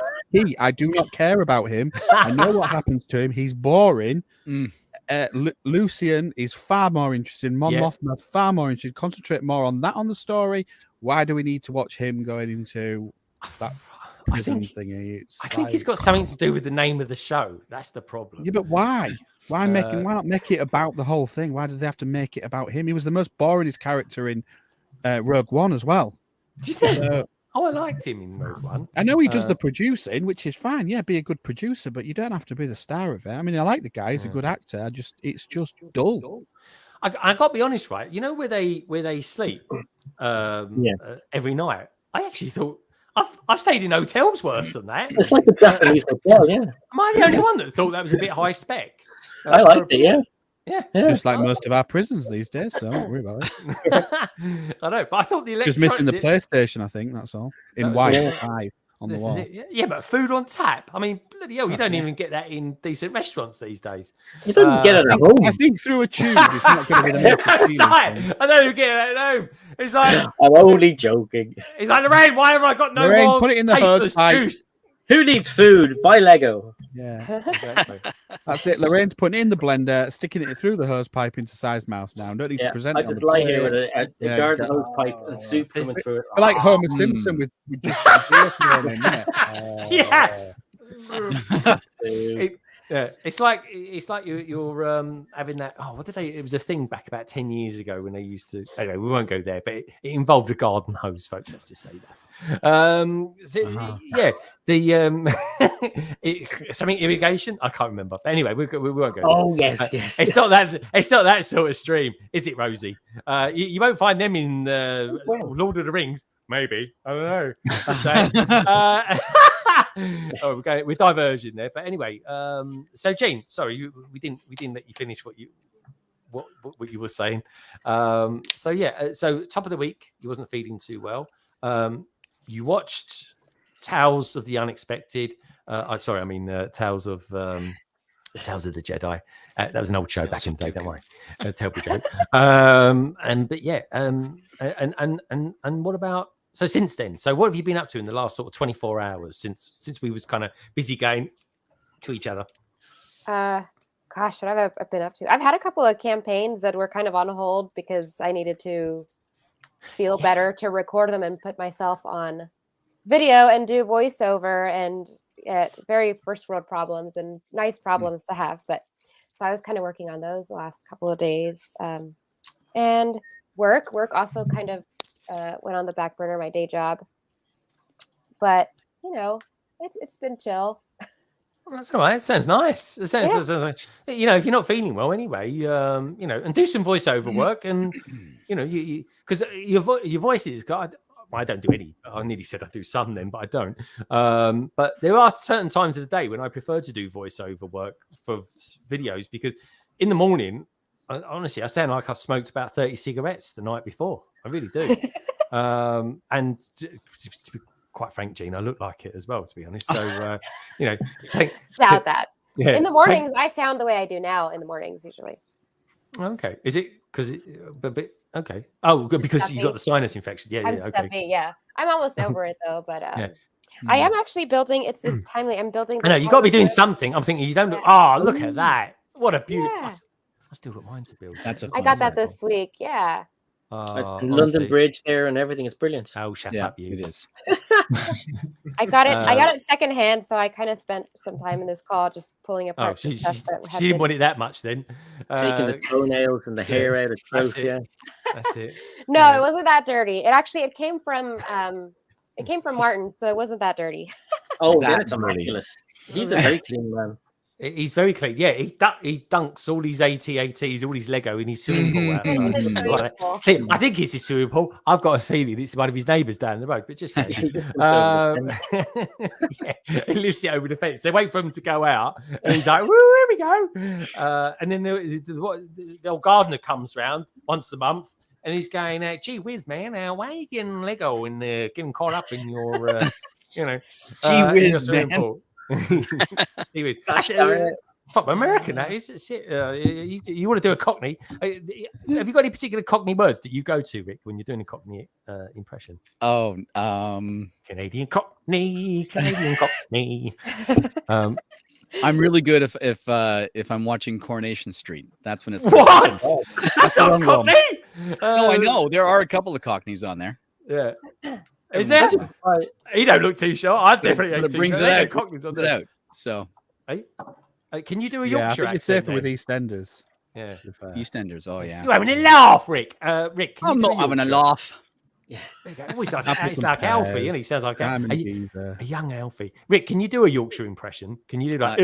I do not care about him. I know what happens to him. He's boring. Lucian is far more interesting. Mon Mothma far more interesting. Concentrate more on that on the story. Why do we need to watch him going into that? I think it's got something to do with the name of the show. That's the problem. Yeah, but why? Why not make it about the whole thing? Why did they have to make it about him? He was the most boringest character in Rogue One as well. Do you think? I liked him in Rogue One. I know he does the producing, which is fine. Yeah, be a good producer, but you don't have to be the star of it. I mean, I like the guy; he's a good actor. It's just dull. I got to be honest, right? You know where they sleep every night. I actually thought I've stayed in hotels worse than that. It's like a Japanese hotel, yeah. Am I the only one that thought that was a bit high spec? I liked it, yeah. Yeah. Just like most of our prisons these days, so don't worry about it. I know, but I thought the just missing the PlayStation, I think, that's all. In white 5 on the wall. Yeah, but food on tap. I mean, bloody hell, you don't even get that in decent restaurants these days. You don't get it at home. I think through a tube, it's not going to be I don't even get it at home. It's like I'm only joking. It's like, Lorraine, why have I got no Lorraine, more put it in the tasteless hose juice? Who needs food? Buy Lego. Yeah, exactly. That's it. Lorraine's putting it in the blender, sticking it through the hose pipe into size mouth now. Don't need to present I it. just lie here with a garden hose pipe and soup coming through it. I like Homer Simpson with just a beer thrown in, Yeah, it's like you're having that. Oh, what did they? It was a thing back about 10 years ago when they used to. Anyway, we won't go there, but it involved a garden hose, folks. Let's just say that. Yeah, something irrigation. I can't remember. But anyway, we won't go. Oh yes, yes. It's not that sort of stream, is it, Rosie? You won't find them in Lord of the Rings. Maybe, I don't know. We're diverging there, but anyway. So, Jean, sorry, we didn't let you finish what you were saying. So top of the week, you wasn't feeling too well. You watched Tales of the Unexpected. Tales of the Jedi. That was an old show back in the day. Don't worry, a terrible joke. And what about? So since then, what have you been up to in the last sort of 24 hours since we was kind of busy going to each other? Gosh, what have I been up to? I've had a couple of campaigns that were kind of on hold because I needed to feel better to record them and put myself on video and do voiceover, and very first world problems and nice problems to have. But so I was kind of working on those the last couple of days, and work also kind of went on the back burner, my day job. But it's been chill. That's all right. It sounds nice. It sounds like, if you're not feeling well anyway, and do some voiceover work, and because your voice is. I don't do any. I nearly said I do some then, but I don't. But there are certain times of the day when I prefer to do voiceover work for videos, because in the morning, honestly, I sound like I've smoked about 30 cigarettes the night before. I really do. And to be quite frank, Jean, I look like it as well, to be honest. So, doubt that. Yeah, in the mornings, I sound the way I do now in the mornings usually. Okay. Is it because okay. Oh, good, because you got the sinus infection. Yeah, I'm okay. stuffy, yeah. I'm almost over it though, but I am actually building. It's timely. I'm building. I know you got to be doing something. I'm thinking you don't look. Oh, look at that! What a beautiful. Yeah. I still got mine to build. I got that this week. Yeah. London Bridge there and everything. It's brilliant. Oh, shut up, you. It is. I got it secondhand, so I kind of spent some time in this call just pulling apart. She didn't want it that much then. Taking the toenails and the hair out of the throat. That's it. No, it wasn't that dirty. It came from Martin, so it wasn't that dirty. Oh, that's immaculate. He's a very clean man. He's very clean. Yeah, he dunks all these AT-ATs, all his Lego in his swimming pool. I think it's his swimming pool. I've got a feeling it's one of his neighbours down the road, but just saying. He lifts it over the fence. They wait for him to go out, and he's like, "Woo, here we go!" And then the old gardener comes round once a month, and he's going, "Gee whiz, man, why are you getting Lego and getting caught up in your, gee whiz, swimming man." pool?" He was American. That is. You want to do a Cockney? Have you got any particular Cockney words that you go to, Rick, when you're doing a Cockney impression? Oh, Canadian Cockney. I'm really good if I'm watching Coronation Street. That's when it's what? That's not Cockney. No, I know there are a couple of Cockneys on there. Yeah. Is there? He don't look too sure. I definitely ain't too brings sure. it out. Cockneys on there. So, can you do a Yorkshire I think accent? it's safer with EastEnders. Yeah, EastEnders. Oh yeah. You're having a laugh, Rick. Rick, I'm not having a laugh. Yeah. It's like Alfie, and he sounds like a young Alfie. Rick, can you do a Yorkshire impression? Can you do like?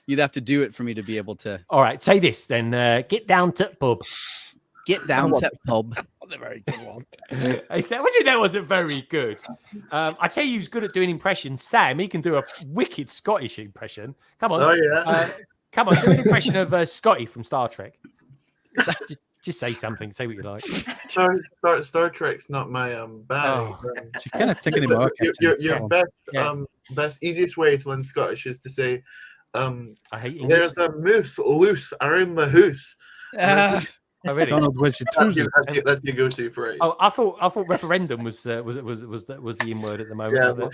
You'd have to do it for me to be able to. All right, say this then. Get down to pub. Get down to pub. Not a very good one. I said, what do you know wasn't very good? I tell you who's good at doing impressions. Sam, he can do a wicked Scottish impression. Come on. Oh, yeah. Come on, do an impression of Scotty from Star Trek. Just say something. Say what you like. Star Trek's not my bag. She's kind of taking him out. Your best, easiest way to learn Scottish is to say, I hate English. there's a moose loose around the hoose. Oh, really? Donald, where's your That's your go-to phrase. Oh, I thought referendum was the in word at the moment.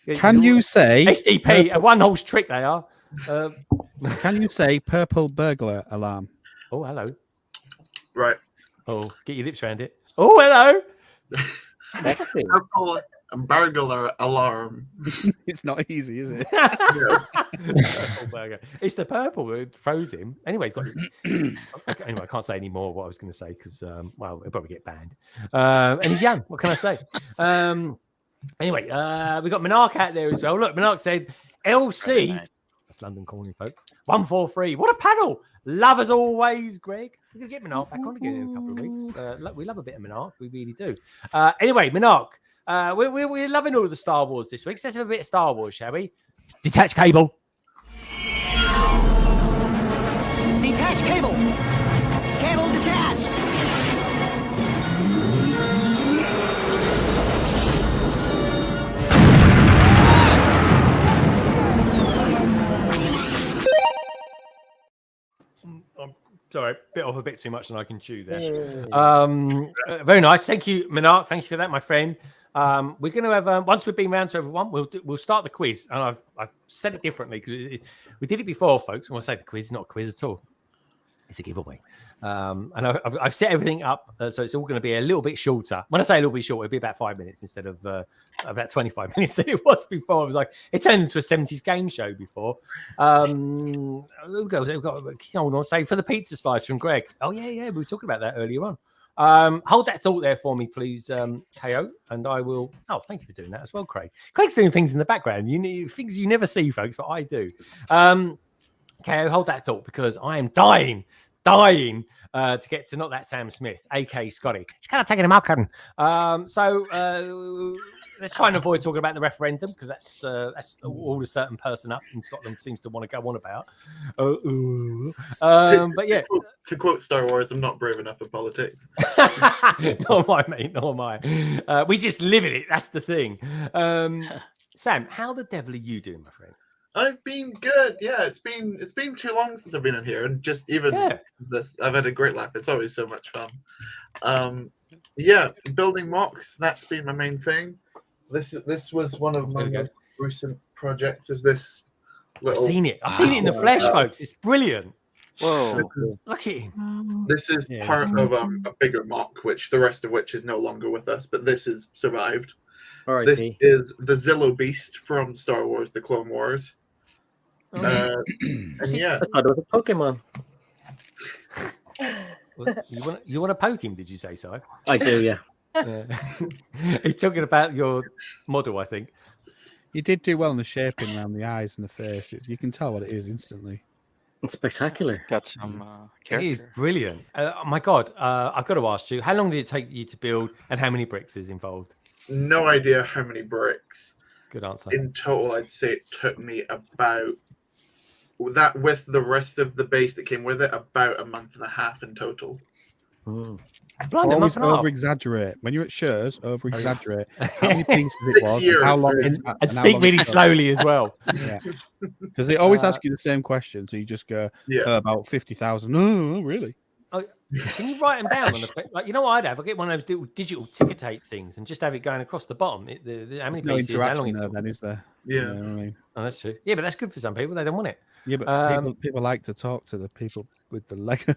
Yeah, Can you say SDP? A one-horse trick they are. Can you say purple burglar alarm? Oh, hello. Right. Oh, get your lips around it. Oh, hello. Purple burglar alarm. It's not easy, is it? Purple burger. It's the purple that throws him. Anyway, anyway, I can't say any more what I was going to say because, well, it'll probably get banned. And he's young. What can I say? Anyway, we got Monarch out there as well. Look, Monarch said LC. That's London calling, folks. 143. What a panel! Love as always, Greg. We're going to get Monarch back on again in a couple of weeks. We love a bit of Monarch. We really do. Anyway, Monarch, we're loving all of the Star Wars this week. So let's have a bit of Star Wars, shall we? Detach cable. Detach cable. Cable detached. Sorry, bit off a bit too much than I can chew there. Very nice. Thank you, Monarch. Thank you for that, my friend. We're going to have once we've been round to everyone, we'll start the quiz, and I've said it differently because we did it before, folks. When I say the quiz, it's not a quiz at all. It's a giveaway, and I've set everything up so it's all going to be a little bit shorter. When I say a little bit shorter, it'll be about 5 minutes instead of about 25 minutes that it was before. I was like, it turned into a 70s game show before. We've got hold on. Say for the pizza slice from Greg. Oh yeah, we were talking about that earlier on. Hold that thought there for me, please, KO, and I will. Oh, thank you for doing that as well, Craig. Craig's doing things in the background. You need things you never see, folks, but I do. KO, hold that thought because I am dying to get to not that Sam Smith, aka Scotty. She's kind of taking him out, Karen. So let's try and avoid talking about the referendum because that's all a certain person up in Scotland seems to want to go on about. But yeah, to quote Star Wars, I'm not brave enough for politics. Nor am I, mate. Nor am I. We just live in it. That's the thing. Sam, how the devil are you doing, my friend? I've been good. Yeah, it's been too long since I've been in here, and just even this, I've had a great laugh. It's always so much fun. Yeah, building MOCs. That's been my main thing. This was one of my most recent projects. Is this? I've seen it. I've seen it in the flesh, folks. It's brilliant. Whoa! Look at him. This is part of a bigger MOC, which the rest of which is no longer with us, but this has survived. This is the Zillow Beast from Star Wars: The Clone Wars. And yeah, I thought it was a Pokemon. You want to poke him? Did you say so? I do, yeah. He's talking about your model, I think. You did do well in the shaping around the eyes and the face. You can tell what it is instantly. It's spectacular. Got some It is brilliant. Oh my God, I've got to ask you, how long did it take you to build, and how many bricks is involved? No idea how many bricks. Good answer. In total, I'd say it took me about that with the rest of the base that came with it, about a month and a half in total. Always over-exaggerate. When you're at shows, over-exaggerate. How many pieces it was, how long and speak really slowly as well. Yeah. Because they always ask you the same question, so you just go, about 50,000. Oh, really? Oh, can you write them down on the like? You know what I'd have? I get one of those little digital ticker tape things and just have it going across the bottom. How many pieces? How long there, then is there? Yeah, you know what I mean? Oh, that's true. Yeah, but that's good for some people. They don't want it. Yeah, but people like to talk to the people with the Lego.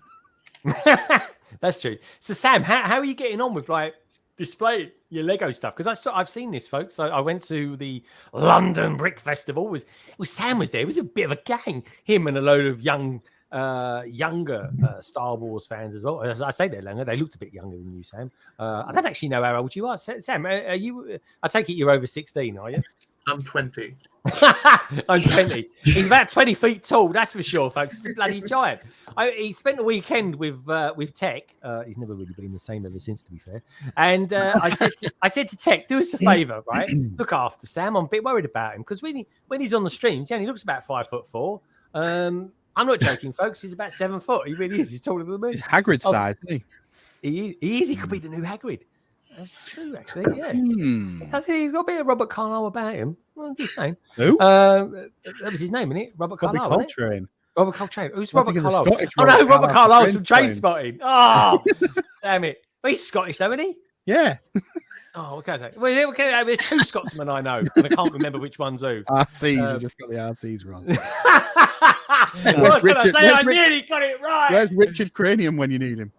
That's true. So Sam, how are you getting on with like display your Lego stuff? Because I've seen this, folks. I went to the London Brick Festival. Sam was there. It was a bit of a gang. Him and a load of younger Star Wars fans as well. As I say they're younger. They looked a bit younger than you, Sam. I don't actually know how old you are. Sam, are you? I take it you're over 16, are you? I'm 20. I'm 20. He's about 20 feet tall, that's for sure, folks. He's a bloody giant. He spent the weekend with Tech. He's never really been the same ever since, to be fair. And I said to Tech, do us a favour, right? Look after Sam. I'm a bit worried about him because when he's on the streams, he only looks about 5'4". I'm not joking, folks. He's about 7 foot. He really is. He's taller than me. He's Hagrid size, isn't he? He is. He could be the new Hagrid. That's true, actually. Yeah, he's got a bit of Robert Carlyle about him. I'm just saying. Who? That was his name, isn't it? Robert Carlyle. Coltrane. Robert Coltrane. Who's Robert Carlyle? Oh no, Robert Carlyle's from Trainspotting. Oh, damn it! But he's Scottish, though, isn't he? Yeah. Oh, what can I say? Well, there's 2 Scotsmen I know, and I can't remember which one's who. RCs, you just got the RCs wrong. What can I say? I nearly got it right. Where's Richard Cranium when you need him?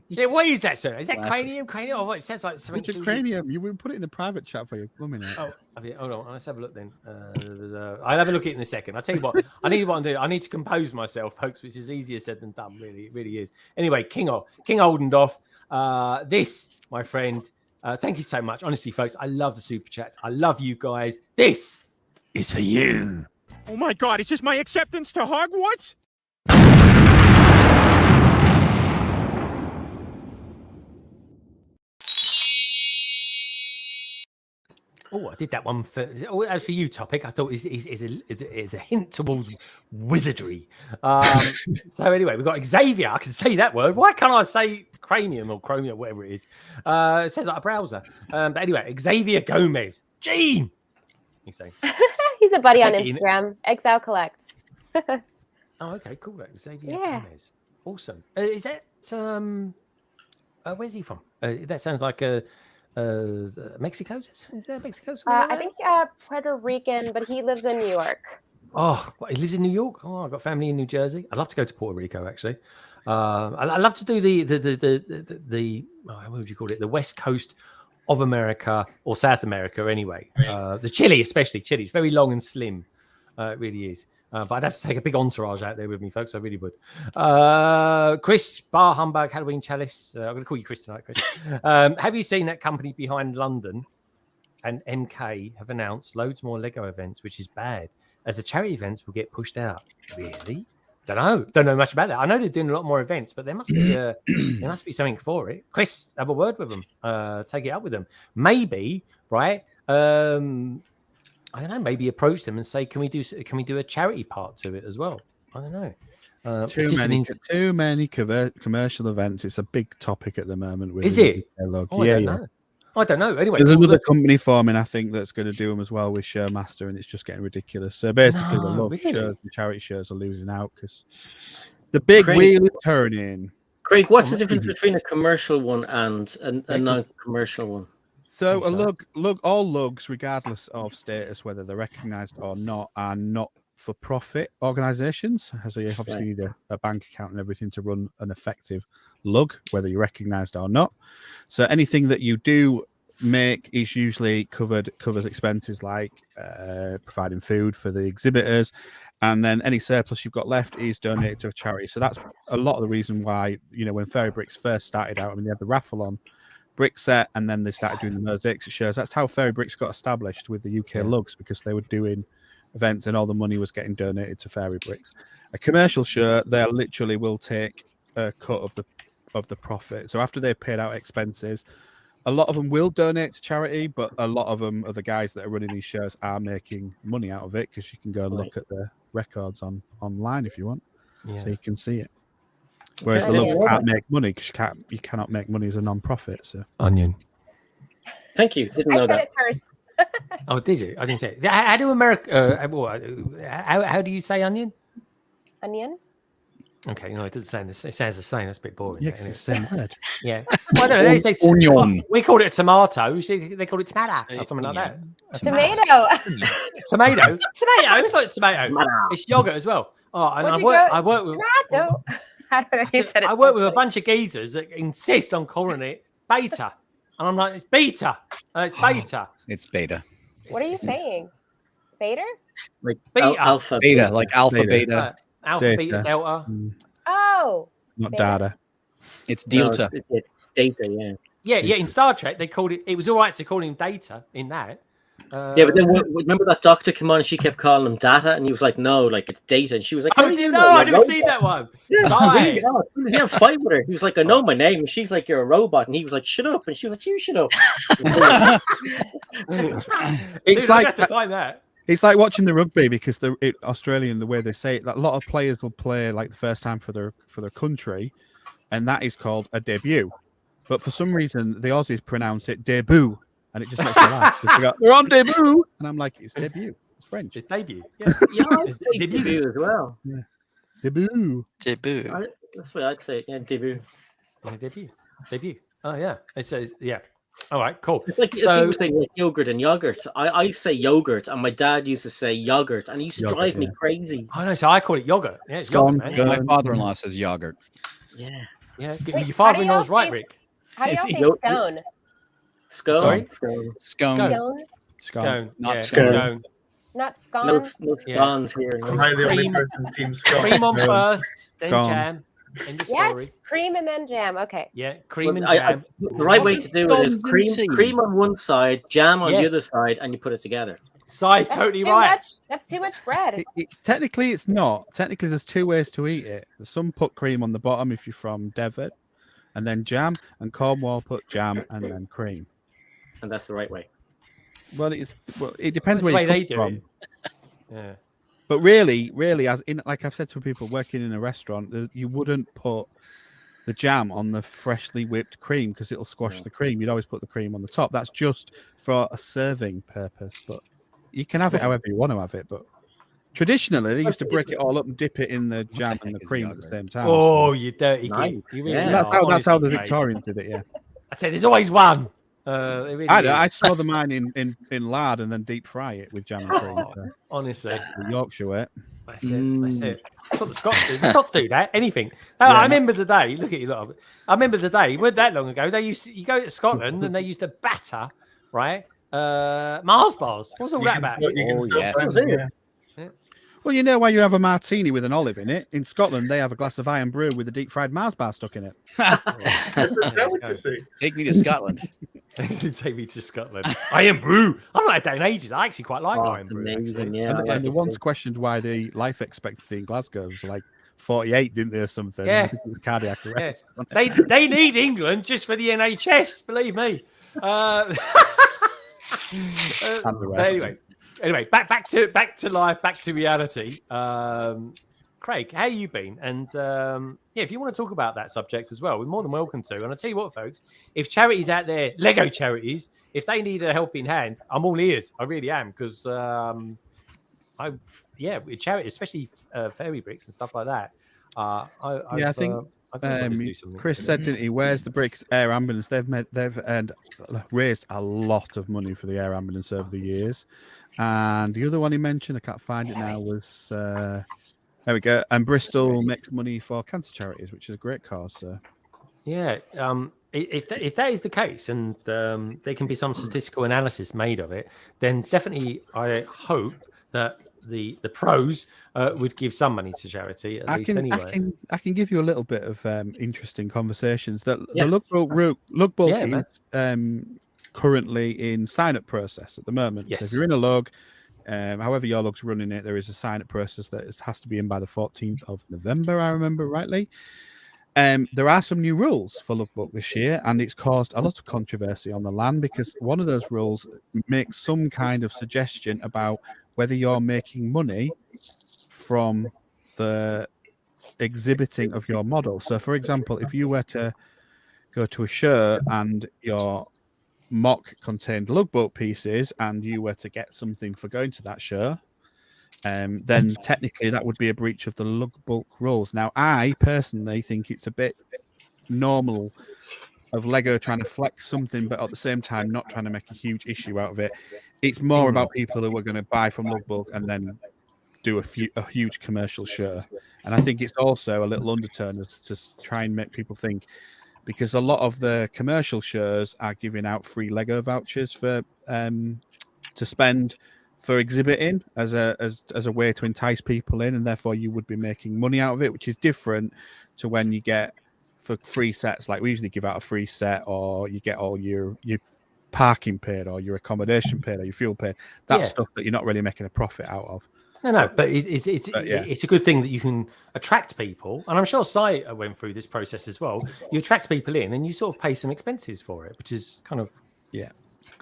Yeah, what is that, sir? Is that cranium? Cranium? Oh, it sounds like something. Richard Cranium. You would put it in the private chat for you. 1 minute. Oh, hold on. Let's have a look then. I'll have a look at it in a second. I'll tell you what. I need to do. I need to compose myself, folks, which is easier said than done. Really, it really is. Anyway, King Oldendorf. This, my friend. Thank you so much. Honestly, folks, I love the super chats. I love you guys. This is for you. Oh my God! Is this my acceptance to Hogwarts? Oh, I did that one for. Oh, as for you, Topic. I thought is a hint towards wizardry. So anyway, we've got Xavier. I can say that word. Why can't I say cranium or chromium, whatever it is? It says like a browser. But anyway, Xavier Gomez. Gene. He's saying. He's a buddy on Instagram. Exile Collects. Oh, okay, cool. Xavier Gomez. Awesome. Is that where's he from? That sounds like a. Mexico? Is that Mexico? I think Puerto Rican, but he lives in New York. Oh, he lives in New York. Oh, I've got family in New Jersey. I'd love to go to Puerto Rico, actually. I love to do the what would you call it? The West Coast of America or South America, anyway. The Chile, especially. Chile's very long and slim. It really is. But I'd have to take a big entourage out there with me, folks. I really would. Chris, Bar Humbug, Halloween Chalice. I'm going to call you Chris tonight, Chris. Have you seen that company behind London and MK have announced loads more Lego events, which is bad, as the charity events will get pushed out? Really? Don't know much about that. I know they're doing a lot more events, but there must be something for it. Chris, have a word with them. Take it up with them. Maybe, right? I don't know. Maybe approach them and say, "Can we do a charity part to it as well?" I don't know. Too many commercial events. It's a big topic at the moment. Is it? I don't know. Anyway, there's another company forming, I think, that's going to do them as well with Sharemaster, and it's just getting ridiculous. So basically, the love shows and charity shows are losing out because the big wheel is turning. Craig, what's the difference between a commercial one and a non-commercial one? So all lugs, regardless of status, whether they're recognised or not, are not for profit organisations. So you obviously need a bank account and everything to run an effective lug, whether you're recognised or not. So anything that you do make is usually covers expenses like providing food for the exhibitors, and then any surplus you've got left is donated to a charity. So that's a lot of the reason why, when FERRIX first started out, they had the raffle on brick set, and then they started doing the mosaics. It shows that's how FERRIX got established with the UK lugs, because they were doing events and all the money was getting donated to FERRIX. A commercial shirt, they literally will take a cut of the profit. So after they've paid out expenses, a lot of them will donate to charity, but a lot of them are the guys that are running these shirts are making money out of it, because you can go and look at the records online if you want, so you can see it. Whereas the local can't make money because you cannot make money as a non-profit. So Onion. Thank you. Didn't know I said that. it first. Oh, did you? I didn't say it. How do America? How do you say onion? Onion. Okay, it doesn't sound. It sounds the same. That's a bit boring. Yeah, it's the same word. Yeah. Well, I don't know. They say onion. We call it a tomato. They call it tomato or something like that. Tomato. Tomato. It's not tomato. It's yogurt as well. Oh, and I work with tomato. I work with a bunch of geezers that insist on calling it beta, and I'm like, it's beta. It's beta. It's beta. What are you saying? Beta? Like beta. Alpha beta, like alpha beta. Alpha beta delta. Oh. Not beta. data. It's delta. No, it's data, yeah. Yeah. In Star Trek, they called it. It was all right to call him Data in that, Yeah, but then remember that doctor came on and she kept calling him Data, and he was like, "No, like it's Data," and she was like, "Oh, you know, I never seen that one." Yeah, yeah, fight with her. He was like, "I know my name," and she's like, "You're a robot," and he was like, "Shut up," and she was like, "You shut up." It's Dude, I like have to find that. It's like watching the rugby because Australian, the way they say it, that a lot of players will play like the first time for their country, and that is called a debut. But for some reason, the Aussies pronounce it debut, and it just makes me laugh. They go, "They're on debut," and I'm like, "It's debut. It's French. It's debut. Yeah, I'd say debut as well. Yeah. Debut. That's what I'd say. Yeah, debut. Yeah, debut. Oh yeah, it says yeah. All right, cool. It's like you were saying, like yogurt and yogurt. I say yogurt, and my dad used to say yogurt, and he used to drive me crazy. I know, so I call it yogurt. Yeah, it's yogurt, man. My father-in-law says yogurt. Yeah. Yeah. Wait, your father-in-law's right, Rick. How do y'all say scone? Scone. Sorry? Scone. Scone. Not Yeah, scone. Not scone. No scones here. Am I the only person team Scone? Cream on first, then Scone. jam. End of Yes, story. cream and then jam. Okay. Yeah, cream and I- jam. the right way to do it is cream on one side, jam on Yeah. the other side, and you put it together. Si's That's totally too right. much. That's too much bread. Technically, it's not. Technically, there's two ways to eat it. Some put cream on the bottom if you're from Devon, and then jam, and Cornwall put jam and then cream. And that's the right way. Well, it depends That's the where way you they come do from. it. Yeah. But really, as in, like I've said to people working in a restaurant, you wouldn't put the jam on the freshly whipped cream because it'll squash the cream. You'd always put the cream on the top. That's just for a serving purpose. But you can have it however you want to have it. But traditionally, they used to break it all up and dip it in the jam and the cream at the same time. Oh, you dirty Nice. kid. You really Yeah. are, That's how the honestly, mate. Victorians did it. Yeah, I'd say there's always one. It really I is. smother mine in lard and then deep fry it with jam and cream. So, Honestly. the Yorkshire way. That's it. That's it. That's what the Scots do. The Scots do that. Anything. I remember the day. Look at you. Lot. I remember the day. It wasn't that long ago. They used you go to Scotland and they used to batter, right? Mars bars. What's all that about? Well, you know why you have a martini with an olive in it? In Scotland, they have a glass of iron brew with a deep fried Mars bar stuck in it. Take me to Scotland. Take me to Scotland. Iron brew. I've not had that in ages. I actually quite like iron brew. Amazing, actually. yeah. And they once questioned why the life expectancy in Glasgow was like 48, didn't they, or something? Yeah. I think it was cardiac arrest. They need England just for the NHS, believe me. Anyway, back to life, back to reality. Craig, how you been? And if you want to talk about that subject as well, we're more than welcome to. And I'll tell you what, folks, if charities out there, Lego charities, if they need a helping hand, I'm all ears. I really am, because with charity, especially FERRIX and stuff like that. I think Chris said, didn't he? Where's the Bricks Air Ambulance? They've raised a lot of money for the air ambulance over the years. And the other one he mentioned, I can't find it now, was there we go. And Bristol makes money for cancer charities, which is a great cause. So. Yeah. If that is the case, and there can be some statistical analysis made of it, then definitely I hope that the pros would give some money to charity at least anyway. I can give you a little bit of interesting conversations. The Lugbook is currently in sign-up process at the moment. Yes. So if you're in a lug, however your lug's running it, there is a sign-up process that has to be in by the 14th of November, I remember rightly. There are some new rules for Lugbook this year, and it's caused a lot of controversy on the land because one of those rules makes some kind of suggestion about whether you're making money from the exhibiting of your model. So, for example, if you were to go to a show and your mock contained Lugbook pieces and you were to get something for going to that show, then technically that would be a breach of the Lugbook rules. Now, I personally think it's a bit normal of Lego trying to flex something, but at the same time not trying to make a huge issue out of it. It's more about people who are going to buy from Lugbook and then do a huge commercial show. And I think it's also a little undertone to try and make people think, because a lot of the commercial shows are giving out free Lego vouchers for to spend for exhibiting as a way to entice people in, and therefore you would be making money out of it, which is different to when you get for free sets. Like we usually give out a free set, or you get all your parking paid or your accommodation paid or your fuel paid. That's stuff that you're not really making a profit out of. No, but it's a good thing that you can attract people, and I'm sure Sai went through this process as well. You attract people in, and you sort of pay some expenses for it, which is kind of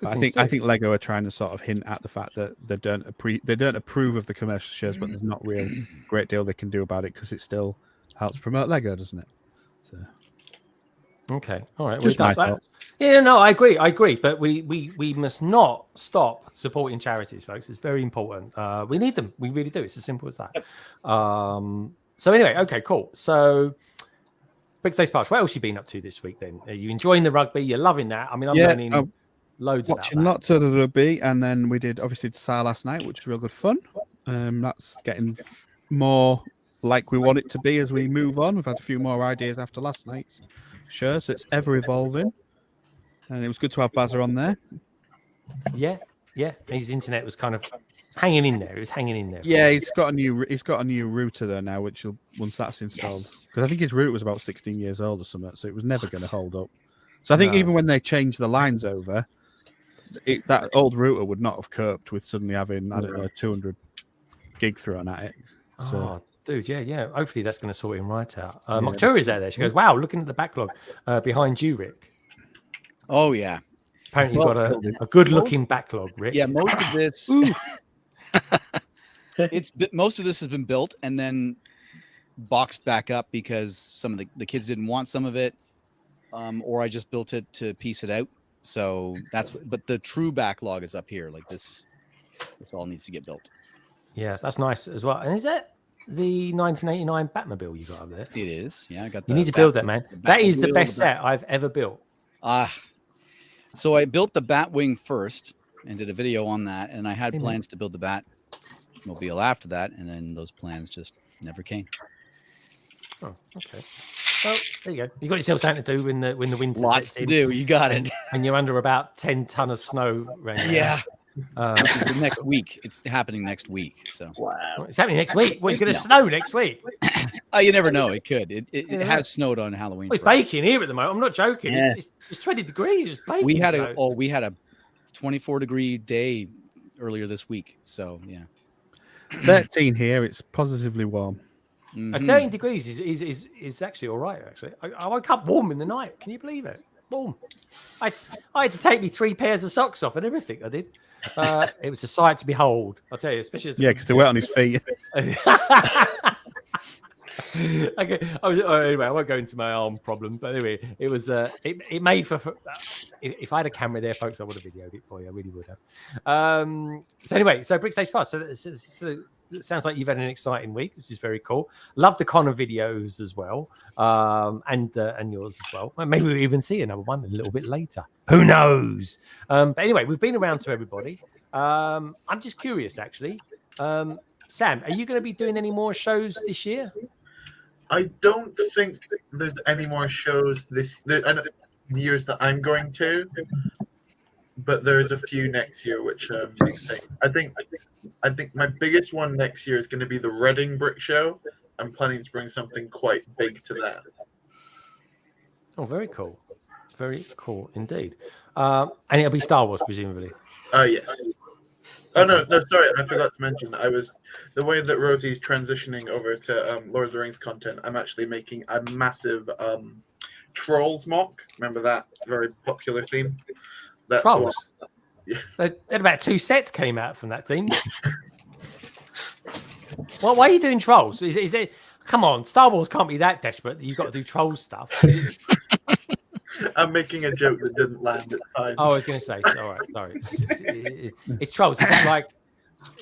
I think Lego are trying to sort of hint at the fact that they don't approve of the commercial shares, but there's not real great deal they can do about it because it still helps promote Lego, doesn't it? So. Okay, all right. Just my thoughts. Yeah, no, I agree. But we must not stop supporting charities, folks. It's very important. We need them. We really do. It's as simple as that. So anyway, okay, cool. So BrickStagePass, what else you been up to this week then? Are you enjoying the rugby? You're loving that. I mean, I'm learning loads watching about that. lots of the rugby, and then we did obviously Tsar last night, which was real good fun. That's getting more like we want it to be as we move on. We've had a few more ideas after last night's show, so it's ever evolving. And it was good to have Bazza on there. Yeah. His internet was kind of hanging in there. It was hanging in there. Yeah, he's got a new router there now, which once that's installed, because I think his router was about 16 years old or something, so it was never going to hold up. So I think even when they changed the lines over, that old router would not have coped with suddenly having 200 gig thrown at it. So. Oh, dude, yeah. Hopefully that's going to sort him right out. Mocturi's out there. She goes, "Wow, looking at the backlog behind you, Rick." Oh yeah. Apparently you've got a good-looking backlog, Rick. Yeah, most of this. Most of this has been built and then boxed back up because some of the kids didn't want some of it, or I just built it to piece it out. So but the true backlog is up here. Like this all needs to get built. Yeah, that's nice as well. And is that the 1989 Batmobile you got up there? It is. Yeah, I got. You need to build that, man. That is the best set I've ever built. So I built the Batwing first and did a video on that, and I had plans to build the Batmobile after that, and then those plans just never came. Oh, okay. Well, there you go. You got yourself something to do when the winter Lots sets to in, do. You got it. And you're under about 10 ton of snow. Yeah. Next week. It's happening next week. So wow, it's happening next week. Well, it's going to snow next week. You never know. It could. It has snowed on Halloween. Well, it's baking here at the moment. I'm not joking. Yeah. It's 20 degrees. It's baking. We had a 24-degree day earlier this week. So yeah, 13 here. It's positively warm. 13 degrees is actually all right. Actually, I woke up warm in the night. Can you believe it? Warm. I had to take me 3 pairs of socks off and everything. I did. It was a sight to behold. I'll tell you, especially because they were on his feet. Okay. Anyway, I won't go into my arm problem, but anyway, it was it made for if I had a camera there, folks, I would have videoed it for you. I really would have. So anyway, so BrickStagePass. So it sounds like you've had an exciting week. This is very cool. Love the Connor videos as well, and yours as well. Maybe we'll even see another one a little bit later. Who knows? But anyway, we've been around to everybody. I'm just curious, actually. Sam, are you going to be doing any more shows this year? I don't think there's any more shows years that I'm going to, but there's a few next year which I'm excited. I think my biggest one next year is going to be the Reading Brick Show. I'm planning to bring something quite big to that. Oh, very cool. Very cool indeed. And it'll be Star Wars, presumably. Yes. Oh no! Sorry, I forgot to mention. The way that Rosie's transitioning over to Lord of the Rings content. I'm actually making a massive Trolls mock. Remember that very popular theme? That's Trolls. Then about 2 sets came out from that theme. Well, why are you doing Trolls? Is it? Come on, Star Wars can't be that desperate that you've got to do Trolls stuff. I'm making a joke that didn't land. It's fine. Oh, I was going to say. All right, sorry. It's Trolls. Is that like?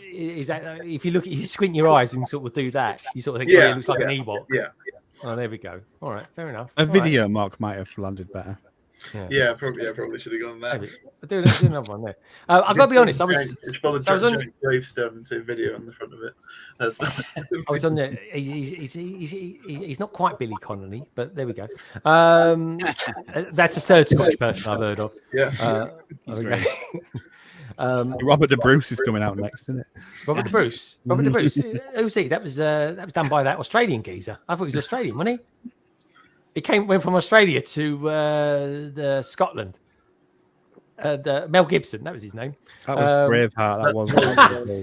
Is that if you squint your eyes and sort of do that, you sort of think, it looks like an Ewok. Yeah. Oh, there we go. All right, fair enough. A video mark might have landed better. Yeah, probably should have gone there. Do another one there. I've got to be honest. I was on gravestone and say video on the front of it. I was on there. He's not quite Billy Connolly, but there we go. That's the third Scottish person I've heard of. Yeah. Robert De Bruce is coming out next, isn't it? Robert De Bruce. Who's he? That was done by that Australian geezer. I thought he was Australian, wasn't he? He went from Australia to Scotland. Mel Gibson, that was his name. That was Braveheart. That was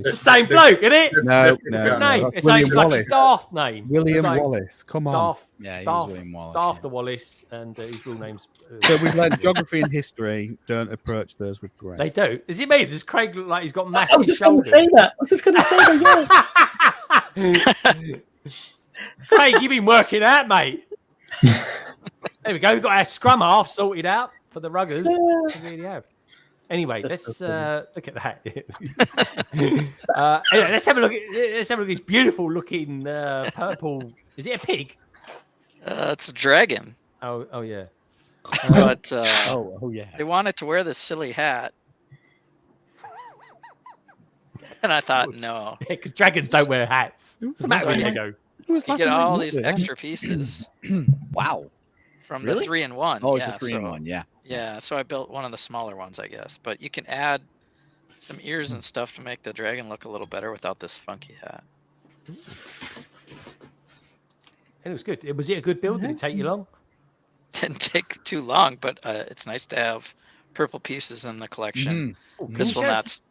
the same bloke, isn't it? No. Name. It's William like Wallace. his Darth name. William Like Wallace. Come on. Yeah, he was William Wallace. Darth the Wallace, and his real name's. So we've learned geography and history. Don't approach those with grace. They do. Does it mean does Craig look like he's got massive shoulders? I was just going to say that. Yeah. Craig, you've been working out, mate. There we go. We've got our scrum half sorted out for the ruggers. We really have. Anyway, let's look at that. Anyway, let's have a look at this beautiful looking purple. Is it a pig? It's a dragon. Oh yeah. But yeah. They wanted to wear this silly hat. And I thought, no. Because dragons don't wear hats. What's the matter with Lego? You get all these extra pieces. Wow. From Really? the 3-in-1. Oh, it's a 3-in-1, yeah. Yeah, so I built one of the smaller ones, I guess. But you can add some ears and stuff to make the dragon look a little better without this funky hat. It was good. Was it a good build? Did it take you long? Didn't take too long, but it's nice to have purple pieces in the collection. This will not.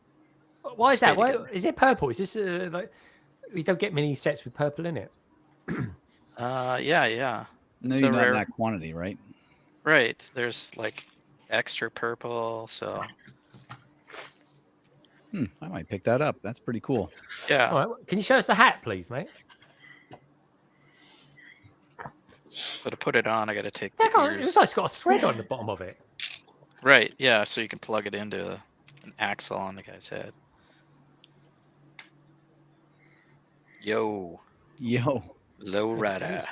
Why is that? stay Why together. is it purple? Is this like we don't get many sets with purple in it? Yeah. No, It's you're a not in rare- that quantity, right? Right. There's like extra purple, so I might pick that up. That's pretty cool. yeah. All right. Can you show us the hat, please, mate? So to put it on, I got to take It the looks ears. like it's got a thread on the bottom of it. Right. Yeah. So you can plug it into an axle on the guy's head. Yo, low rider.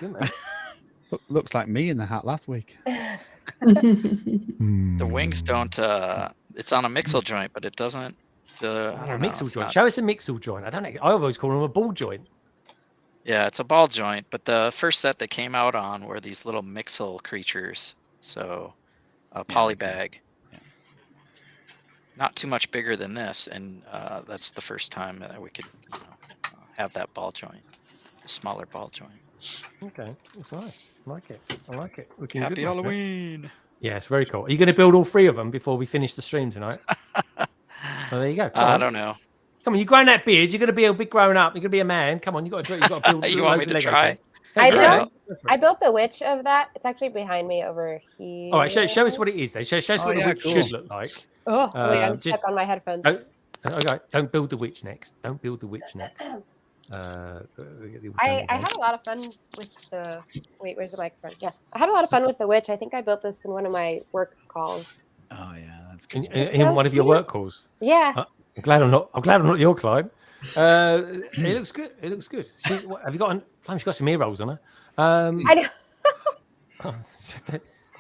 Looks like me in the hat last week. The wings don't. It's on a mixel joint, but it doesn't. I don't know, Mixel it's joint. not- Show us a mixel joint. I don't know. I always call them a ball joint. Yeah, it's a ball joint, but the first set that came out on were these little mixel creatures. So a polybag. Not too much bigger than this, and that's the first time that we could have that ball joint, a smaller ball joint. Okay, it's nice. I like it. I like it. Looking Happy good, my friend. Halloween! Yeah, it's very cool. Are you going to build all three of them before we finish the stream tonight? Well, there you go. Come I on. don't know. Come on, you're growing that beard. You're going to be a big grown up. You're going to be a man. Come on, you got to build. You want me loads to of Lego try? sets. I built the witch of that. It's actually behind me over here. All right, show us what it is then. Show us what the witch should look like. Oh, wait, I'm just- stuck on my headphones. Don't build the witch next. Don't build the witch next. I had a lot of fun with the. Wait, where's the microphone? Yeah, I had a lot of fun with the witch. I think I built this in one of my work calls. Oh yeah, that's cool. In one of your work calls. Yeah. I'm glad I'm not your client. It looks good. It looks good. Have you got? She's got some ear rolls on her. I know.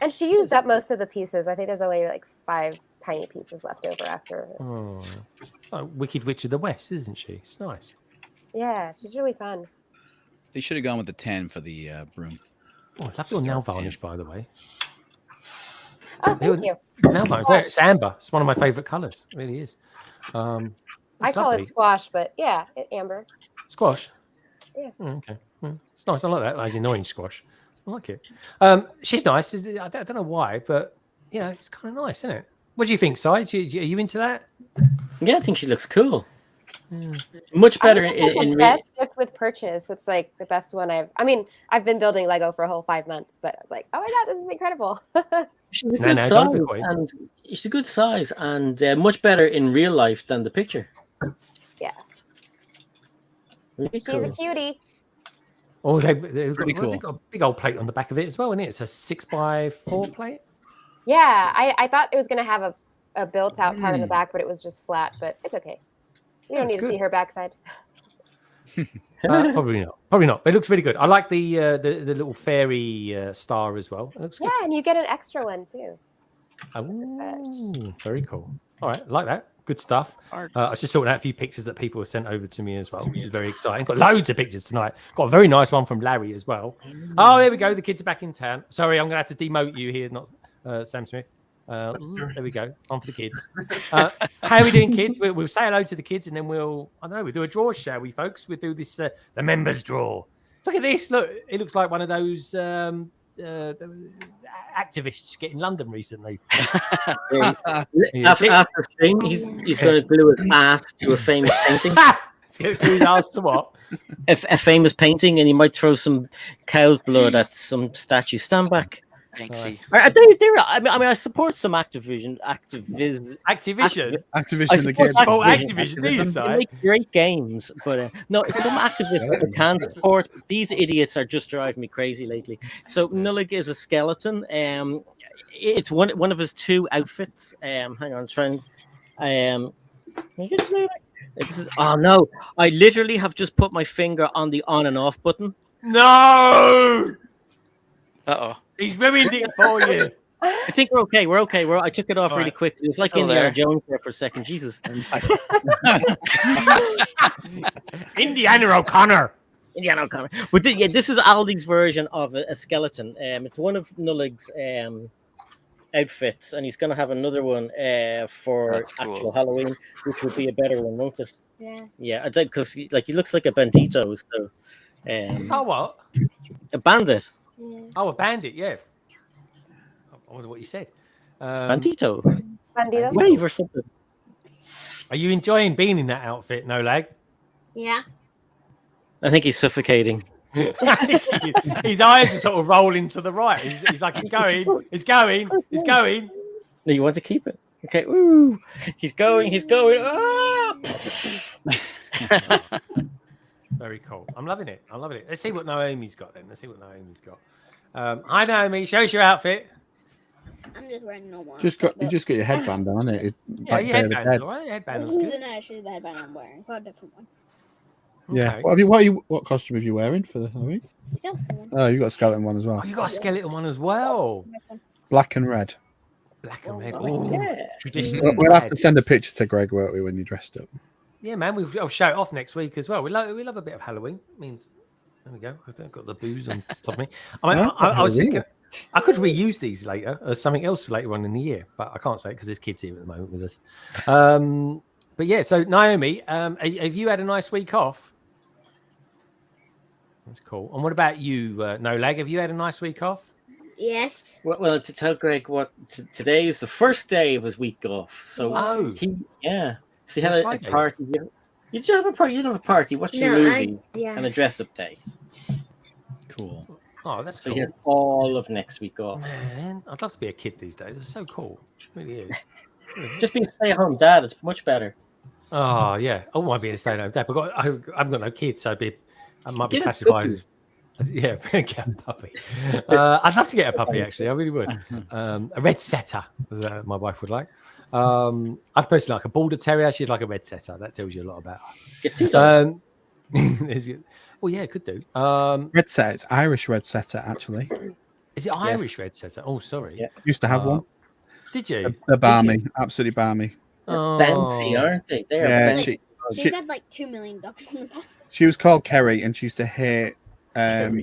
And she used up most of the pieces. I think there's only like 5 tiny pieces left over after this. Oh, Wicked Witch of the West, isn't she? It's nice. Yeah, she's really fun. They should have gone with the 10 for the broom. Oh, I love your nail varnish, by the way. Oh, thank you. Nail varnish. It's amber. It's one of my favourite colours. It really is. I call it squash, but yeah, amber. Squash? Yeah. Okay. It's nice. I like that. As in orange squash. I like it. She's nice. I don't know why, but yeah, it's kind of nice, isn't it? What do you think, Si? Are you into that? Yeah, I think she looks cool. Much better in best gift with purchase. It's like the best one I've been building Lego for a whole 5 months, but I was like, oh my god, this is incredible. She's a good size, and she's a good size, and much better in real life than the picture. Yeah, really she's cool. a cutie. Oh, they've Pretty cool. got a big old plate on the back of it as well, isn't it? It's a 6x4 plate. Yeah, I thought it was gonna have a built out part of the back, but it was just flat. But it's okay. You don't need to see her backside. Probably not. Probably not. It looks really good. I like the little fairy star as well. It looks good. Yeah, and you get an extra one too. Oh, very cool. All right, like that. Good stuff. I was just sorting out a few pictures that people have sent over to me as well, which is very exciting. Got loads of pictures tonight. Got a very nice one from Larry as well. Oh, there we go. The kids are back in town. Sorry, I'm going to have to demote you here, not Sam Smith. There we go. On for the kids. How are we doing, kids? We'll say hello to the kids, and then we'll do a draw, shall we, folks? We'll do this the members draw. Look at this. Look, it looks like one of those activists get in London recently. After stream, he's going to glue his ass to a famous painting. He's going to glue his ass to what? A famous painting, and he might throw some cow's blood at some statue. Stand back. Thanksy. I mean, I support some Activision. Activision. Activision. Activision. These they make great games, but no, some Activision can support. These idiots are just driving me crazy lately. So Nullig is a skeleton. It's one of his 2 outfits. Hang on, trying. Oh no! I literally have just put my finger on the on and off button. No! Uh-oh. He's ruined it for you. I think we're okay. I took it off really quick. It was like Indiana Jones there for a second. Jesus. Indiana O'Connor. But this is Aldi's version of a skeleton. It's one of Nullig's outfits, and he's going to have another one for actual Halloween, which would be a better one, won't it? Yeah, I think because he looks like a bandito. So, so what? A bandit. Oh, a bandit. Yeah. I wonder what you said. Bandito. Bandito. Or something. Are you enjoying being in that outfit, No Lag? Yeah. I think he's suffocating. His eyes are sort of rolling to the right. He's like, he's going. No, you want to keep it? Okay. Ooh. He's going. Ah! Very cool. I'm loving it. Let's see what Naomi's got then. Hi, Naomi. Show us your outfit. I'm just wearing normal. You just got your headband on, it? Yeah, your headband's all right. Headband's good. This isn't actually the headband I'm wearing. Got a different one. Yeah. Okay. What costume are you wearing for the Halloween? Skeleton one. Oh, you got a skeleton one as well. Oh, you got a skeleton one as well. Black and red. Black and red. Oh, traditional. We'll have to send a picture to Greg, won't we, when you're dressed up? Yeah, man. I'll show it off next week as well. We love a bit of Halloween. It means there we go. I've got the booze on top of me. I was thinking I could reuse these later as something else later on in the year, but I can't say it because there's kids here at the moment with us. But yeah, so Naomi, have you had a nice week off? That's cool. And what about you, No Lag? Have you had a nice week off? Yes. Well, to tell Greg today is the first day of his week off. So So he had a party. You did have a party. You didn't have a party. Watch your movie and a dress-up day. Cool. Oh, that's so cool. he has all of next week off. Man, I'd love to be a kid these days. It's so cool. It really is. Just being a stay-at-home dad, it's much better. Oh yeah. I wouldn't mind being a stay-at-home dad, but I haven't got no kids, so I might be classified as get a puppy. I'd love to get a puppy, actually. I really would. A red setter, as my wife would like. I'd personally like a border terrier. She'd like a red setter. That tells you a lot about us. Well, yeah, it could do. Red setter. It's Irish red setter, actually. Is it Irish red setter? Oh, sorry. Yeah. Used to have one. Did you? They're balmy. Absolutely balmy. Fancy, aren't they? They are fancy. She's had like 2 million ducks in the past. She was called Kerry, and she used to hate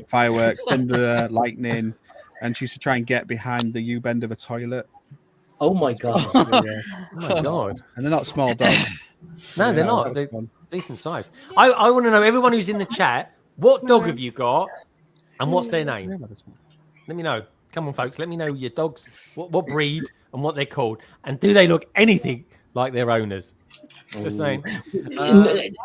fireworks, thunder, lightning, and she used to try and get behind the U-bend of a toilet. Oh my god! Oh my god! And they're not small dogs. No, they're not. They're decent size. I want to know, everyone who's in the chat, what dog have you got, and what's their name? Let me know. Come on, folks. Let me know your dogs, what breed, and what they're called, and do they look anything like their owners? Just saying.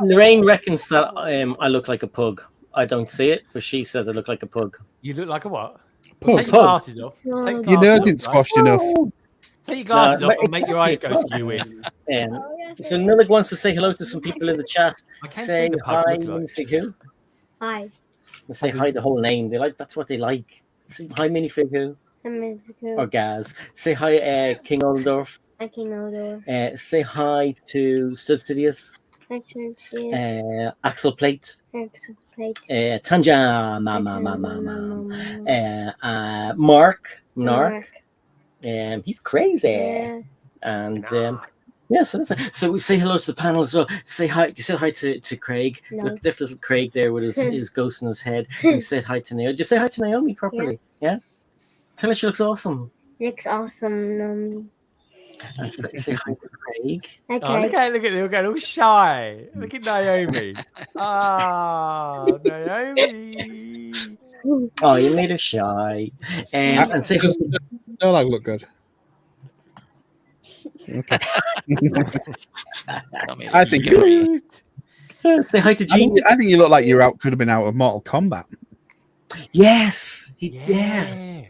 Lorraine reckons that I look like a pug. I don't see it, but she says I look like a pug. You look like a what? Pug. Take your glasses off. Your nose didn't squashed enough. Take your glasses off and make your eyes go skew in. So Nullig wants to say hello to some people in the chat. Say hi, Minifig who? Hi. Say hi the whole name. They like, that's what they like. Say hi, Minifig who? Or Gaz. Say hi, King Oldorf. Hi, King Oldorf. Say hi to Studstidius. Axel Plate. Tanja, Mark. He's crazy. Yeah. And so we say hello to the panel as well. Say hi. You said hi to Craig. No. Look, there's little Craig there with his ghost in his head. You said hi to Naomi. Just say hi to Naomi properly. Yeah. Tell her she looks awesome. Looks awesome, Naomi. Say hi to Craig. Hi, Craig. Oh, look at they're getting all shy. Look at Naomi. Ah, Naomi. Oh, you made her shy. And say, no, that look good. Okay. I think say hi to Jean. I think you look like could have been out of Mortal Kombat. Yes. I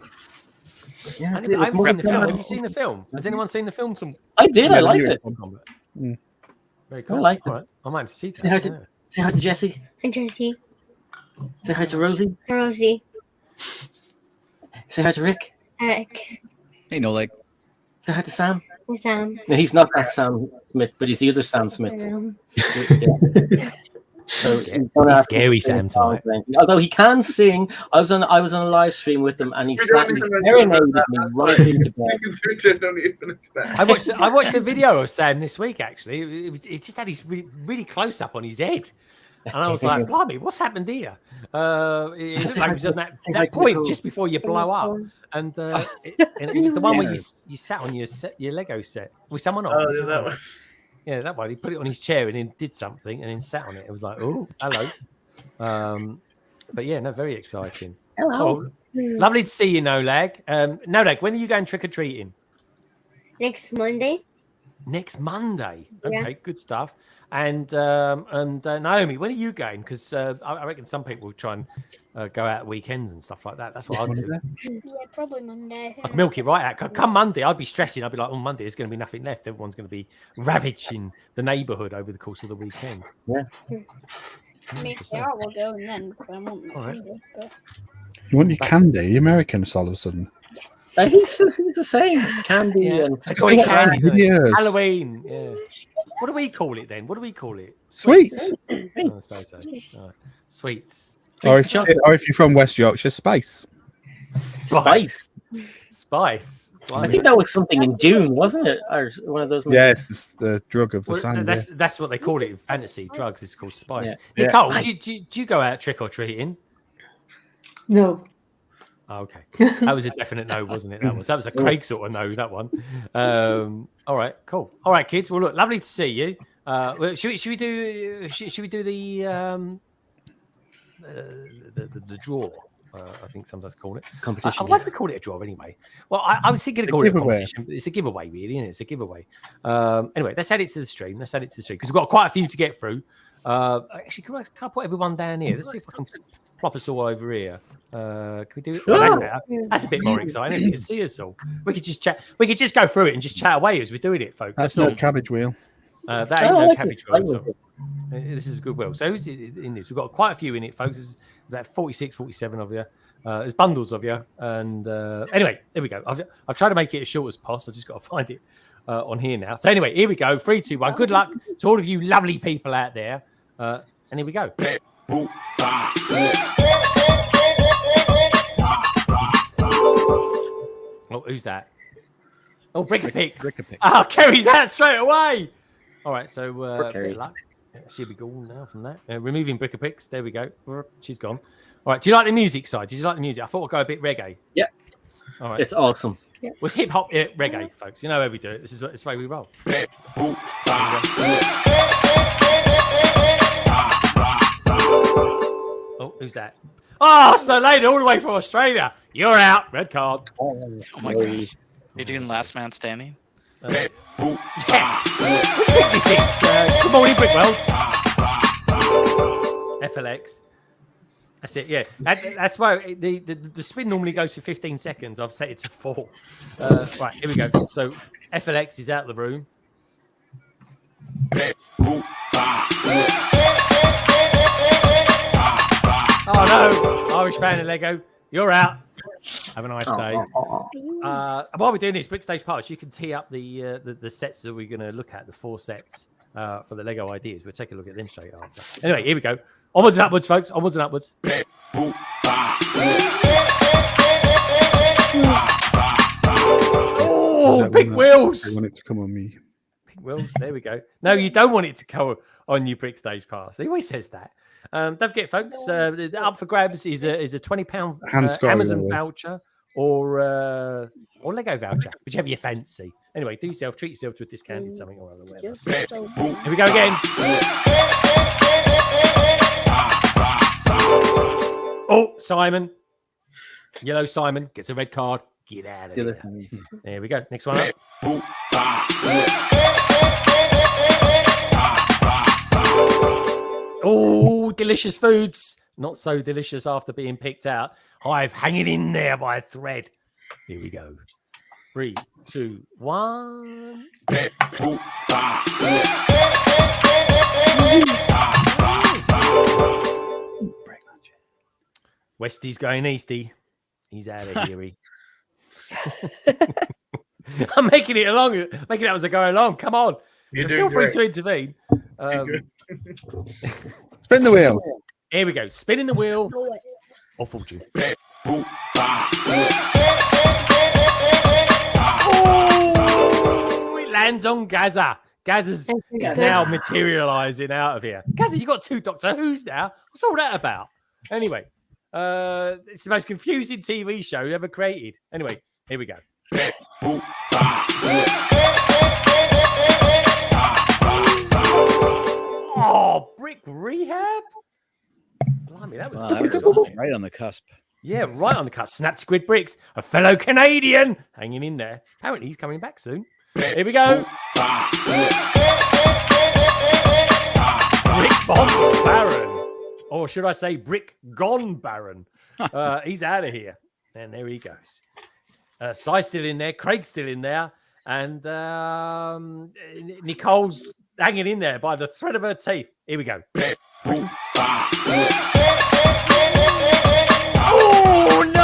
haven't seen the film. Have you seen the film? Has anyone seen the film? I did. I liked it. Very cool. I liked it. All right. I might have to see that. Say hi to Jessie. Hi, Jessie. Say hi to Rosie. Hi, Rosie. Say hi to Rick. Rick. Hey, no leg. Say hi to Sam. Hi, Sam. No, he's not that Sam Smith, but he's the other Sam Smith. So he's scary Sam tonight. Although he can sing, I was on a live stream with him, and he serenaded me right into bed. I watched a video of Sam this week. Actually, it just had his really close up on his head, and I was like, "Blimey, what's happened here?" It looked like he was on that point just before you blow up, and it was the one where you sat on your Lego set with someone else. Oh, that one. Yeah, that one. He put it on his chair and then did something and then sat on it. It was like, oh, hello. But yeah, no, very exciting. Hello. Oh, lovely to see you, No Lag. No Lag, when are you going trick or treating? Next Monday. Next Monday. Yeah. Okay, good stuff. And Naomi, when are you going? Because I reckon some people will try and go out weekends and stuff like that. That's what I'd do. Yeah, probably Monday. I'd milk it right out. Come Monday, I'd be stressing. I'd be like, on Monday, there's going to be nothing left. Everyone's going to be ravaging the neighbourhood over the course of the weekend. Yeah. Maybe I will go and then because I want my candy. You want your candy? You're American all of a sudden. Yes. I think it's the same. Candy and Halloween. Yeah. What do we call it then? What do we call it? Sweets. I suppose so. Sweets. Or if you're from West Yorkshire, spice. Spice. I think that was something in Dune, wasn't it? Or one of those. Yes, it's the drug of the sand. That's what they call it in fantasy drugs. It's called spice. Yeah. Nicole, do you go out trick or treating? No. Oh, okay, that was a definite no, wasn't it? That was a Craig sort of no. That one. All right, cool. All right, kids. Well, look, lovely to see you. Should we do the draw? I think sometimes call it competition. I'd like to call it a draw anyway. Well, I was thinking of calling it a competition, but it's a giveaway, really, isn't it? It's a giveaway. Anyway, let's add it to the stream. Because we've got quite a few to get through. Actually, can I put everyone down here? Let's see if I can plop us all over here. Can we do it? Oh, that's better. That's a bit more exciting. You can see us all. We could just chat. We could just go through it and just chat away as we're doing it, folks. That's no cabbage wheel. That ain't no cabbage wheel. This is Goodwill. So who's in this? We've got quite a few in it, folks. There's about 46, 47 of you. There's bundles of you. And anyway, there we go. I've tried to make it as short as possible. I've just got to find it on here now. So anyway, here we go. 3, 2, 1. Good luck to all of you lovely people out there. And here we go. Oh, who's that? Oh, BrickStagePass. Oh, Kerry's out straight away. All right, so bit of luck. She'll be gone now from that. Removing BrickStagePass. There we go. She's gone. All right. Do you like the music side? Did you like the music? I thought we'd go a bit reggae. Yeah. All right. It's awesome. Well, it's hip hop reggae, folks. You know how we do it. This is the way we roll. Oh, who's that? Oh, Snow Lady, all the way from Australia. You're out. Red card. Oh my gosh. You're doing last man standing? Yeah. Which week this is? Good morning, Brickwell. FLX. That's it, yeah. That's why the spin normally goes for 15 seconds. I've set it to 4. Right, here we go. So FLX is out of the room. Oh no, Irish fan of Lego, you're out. Have a nice day. While we're doing this, BrickStagePass, you can tee up the sets that we're going to look at, the 4 sets for the Lego ideas. We'll take a look at them straight after. Anyway, here we go. Onwards and upwards, folks. Onwards and upwards. Oh, big wheels. I want it to come on me. Big wheels. There we go. No, you don't want it to go on your BrickStagePass. He always says that. Don't forget, folks, up for grabs is a £20 Amazon voucher or Lego voucher, whichever you fancy. Anyway, treat yourself to a discounted something or other. Here we go again. Oh, Simon, Yellow Simon gets a red card. Get out of here. There we go. Next one up. Oh, delicious foods. Not so delicious after being picked out. Hive hanging in there by a thread. Here we go. 3, 2, 1. Westy's going easty. He's out of here. I'm making it along. Making it as I go along. Come on. Feel free to intervene. Spin the wheel. Here we go. Spinning the wheel. Or fortune. Oh, it lands on Gaza. Gaza's now materializing out of here. Gaza, you got 2 Doctor Who's now. What's all that about? Anyway, it's the most confusing TV show ever created. Anyway, here we go. Oh, Brick Rehab? Blimey, that was right on the cusp. Yeah, right on the cusp. Snap Squid Bricks, a fellow Canadian, hanging in there. Apparently, he's coming back soon. Here we go. Brick Bomb Baron. Or should I say Brick Gone Baron? He's out of here. And there he goes. Sai's still in there. Craig's still in there. And Nicole's hanging in there by the thread of her teeth. Here we go. Oh, no!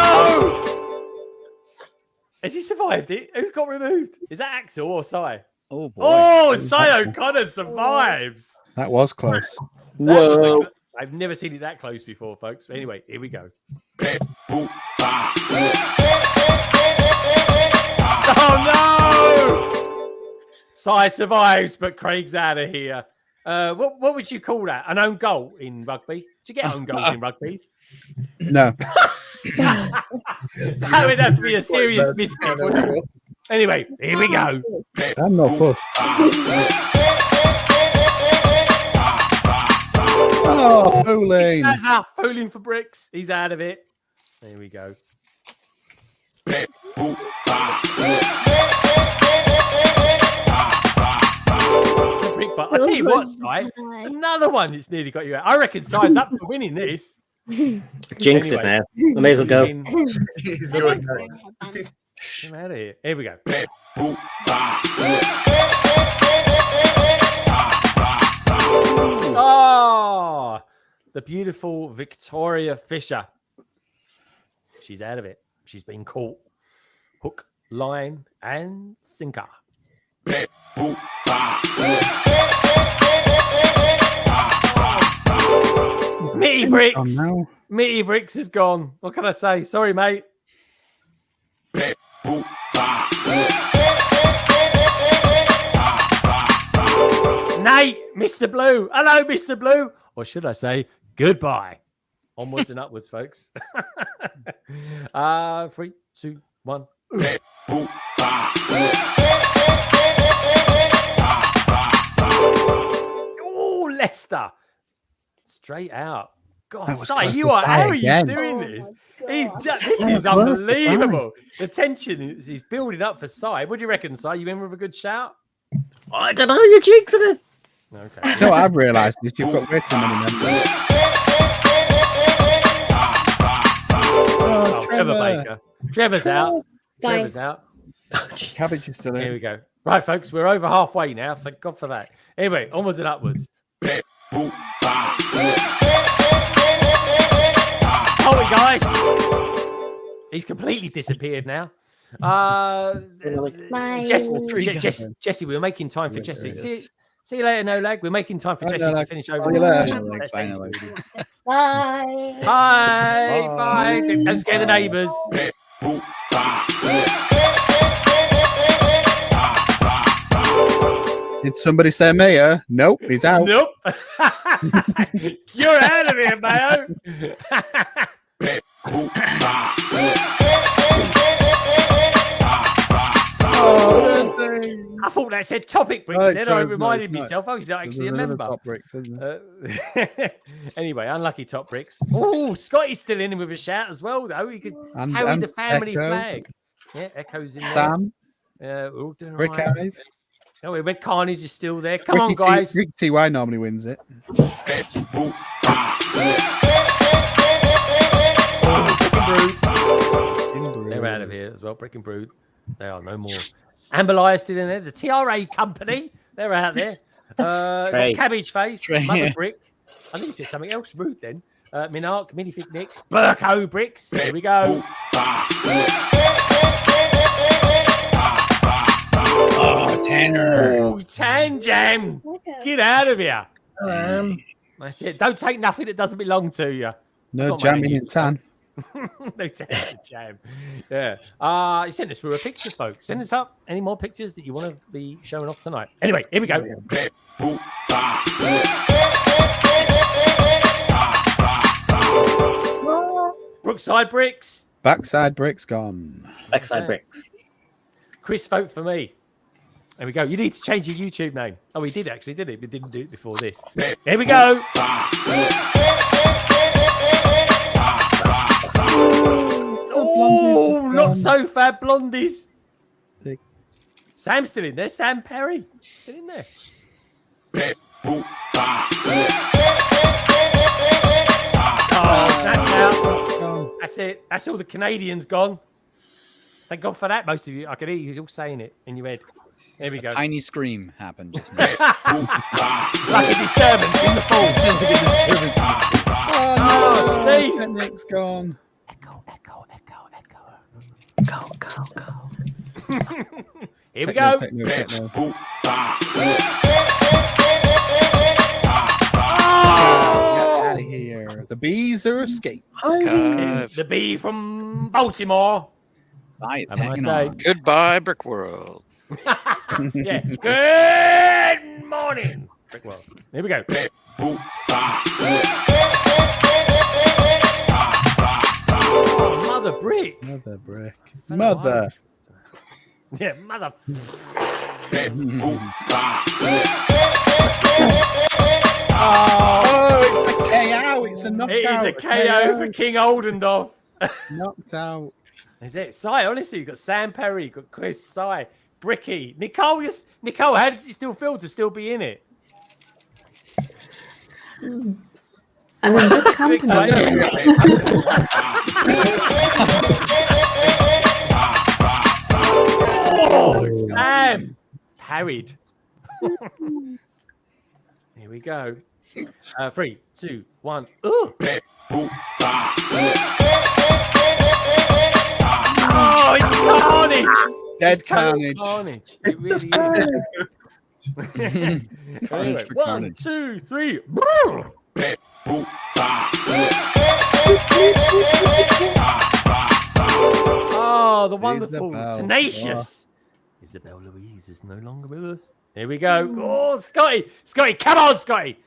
Has he survived it? Who got removed? Is that Axel or Sai? Oh, boy. Oh, Sai O'Connor survives. That was close. Whoa. I've never seen it that close before, folks. But anyway, here we go. Oh, no! Sai survives, but Craig's out of here. What would you call that? An own goal in rugby? Did you get own goals in rugby? No. That would have to be a serious miscut, wouldn't it? Anyway, here we go. I'm not fussed. Oh, fooling. Fooling for Bricks. He's out of it. There we go. But I tell you what, Si, another one that's nearly got you out. I reckon Si's up for winning this. Jinxed it, man. I may as well go. He's going I'm out of here. Here we go. Oh, the beautiful Victoria Fisher. She's out of it. She's been caught. Hook, line, and sinker. Mitty Bricks. Oh, no. Mitty Bricks is gone. What can I say? Sorry, mate. Nate, Mr. Blue. Hello, Mr. Blue. Or should I say, goodbye. Onwards and upwards, folks. 3, 2, 1. Oh, Leicester. Straight out. God, Si, you are. How are you doing this? This is unbelievable. The tension is building up for Si. What do you reckon, Si? You in with a good shout? I don't know. You're jinxing it. Okay. You know what I've realised is you've got way too many members. Oh, Trevor Baker. Trevor's out. Trevor's out. Cabbage is still in. Here we go. Right, folks, we're over halfway now. Thank God for that. Anyway, onwards and upwards. Oh, guys. He's completely disappeared now. Jesse, we're making time for Jesse. See you later, no lag. We're making time for Jesse to finish over. Bye. Bye. Bye. Don't scare the neighbours. Did somebody say Mayor? Nope, he's out. Nope. You're out of here, Mayo. I thought that said Topic Bricks. Oh, then sorry, I reminded no, myself, oh, he's not actually a member. Top Bricks, isn't there? Anyway, unlucky Top Bricks. Oh, Scotty's still in with a shout as well, though. He could carry the family Echo. flag. Yeah, Echo's in there. Sam. We're all doing Rick all right. Ive. Oh, Red Carnage is still there. Come on, guys. Rick TY normally wins it. They're out of here as well. Brick and Brood. They are no more. Amberlier still in there. The TRA company. They're out there. Got Cabbage Face. Mother Brick. I think he said something else rude then. Minark, Minifig Nick, Burko Bricks. Here we go. Oh, Tanner. Oh, Tan Jam. Get out of here. That's it. Don't take nothing that doesn't belong to you. No jamming in tan. No jam. Yeah. You sent us through a picture, folks. Send us up any more pictures that you want to be showing off tonight. Anyway, here we go. Brookside Bricks. Backside Bricks gone. Backside Bricks. Chris, vote for me. There we go. You need to change your YouTube name. Oh, we did actually, did it? We didn't do it before this. Here we go. Oh, not so fab blondies. Sam's still in there. Sam Perry still in there. Oh, that's out. That's it. That's all the Canadians gone. Thank God for that, most of you. I can hear you all saying it in your head. There we go. Tiny scream happened just now. Like a disturbance in the fall. Oh, no. Steve. Nick's gone. Echo. Go. Here we go. Techno. Oh! Get out of here. The bees are escaped. The bee from Baltimore. Have a nice day. Goodbye, Brick World. Yeah. Good morning, Brick World. Here we go. Oh, Mother Brick. Mother Brick. Mother. Yeah, mother. Oh, it's a KO. It's a knockout. It is a KO for King Oldendorf. Knocked out. Is it? Cy, honestly, you've got Sam Perry, you've got Chris, Cy, Bricky. Nicole, Nicole, how does it still feel to still be in it? I'm in good company. Oh, Sam parried. Here we go. 3, 2, 1. Ooh. Oh, it's carnage! Dead carnage. It really is. Anyway, 1, 2, 3. Oh, the wonderful, tenacious Isabel Louise is no longer with us. Here we go. Oh, Scotty, come on, Scotty.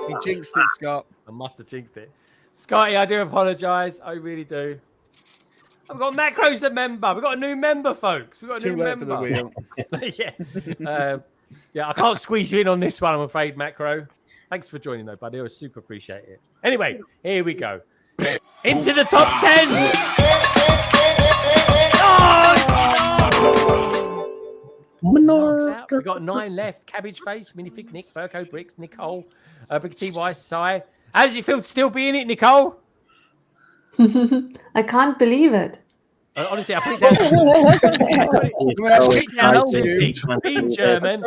You jinxed it, Scott. I must have jinxed it. Scotty, I do apologise. I really do. I've got Macro's a member. We've got a new member, folks. We've got a new member. For the wheel. Yeah, I can't squeeze you in on this one, I'm afraid, Macro. Thanks for joining, though, buddy. I super appreciate it. Anyway, here we go. Into the top 10. Oh, we've got 9 left. Cabbage Face, Minifig Nick, Burko Bricks, Nicole, Brick TY, Cy. How does it feel to still be in it, Nicole? I can't believe it. Honestly, I put it down to being German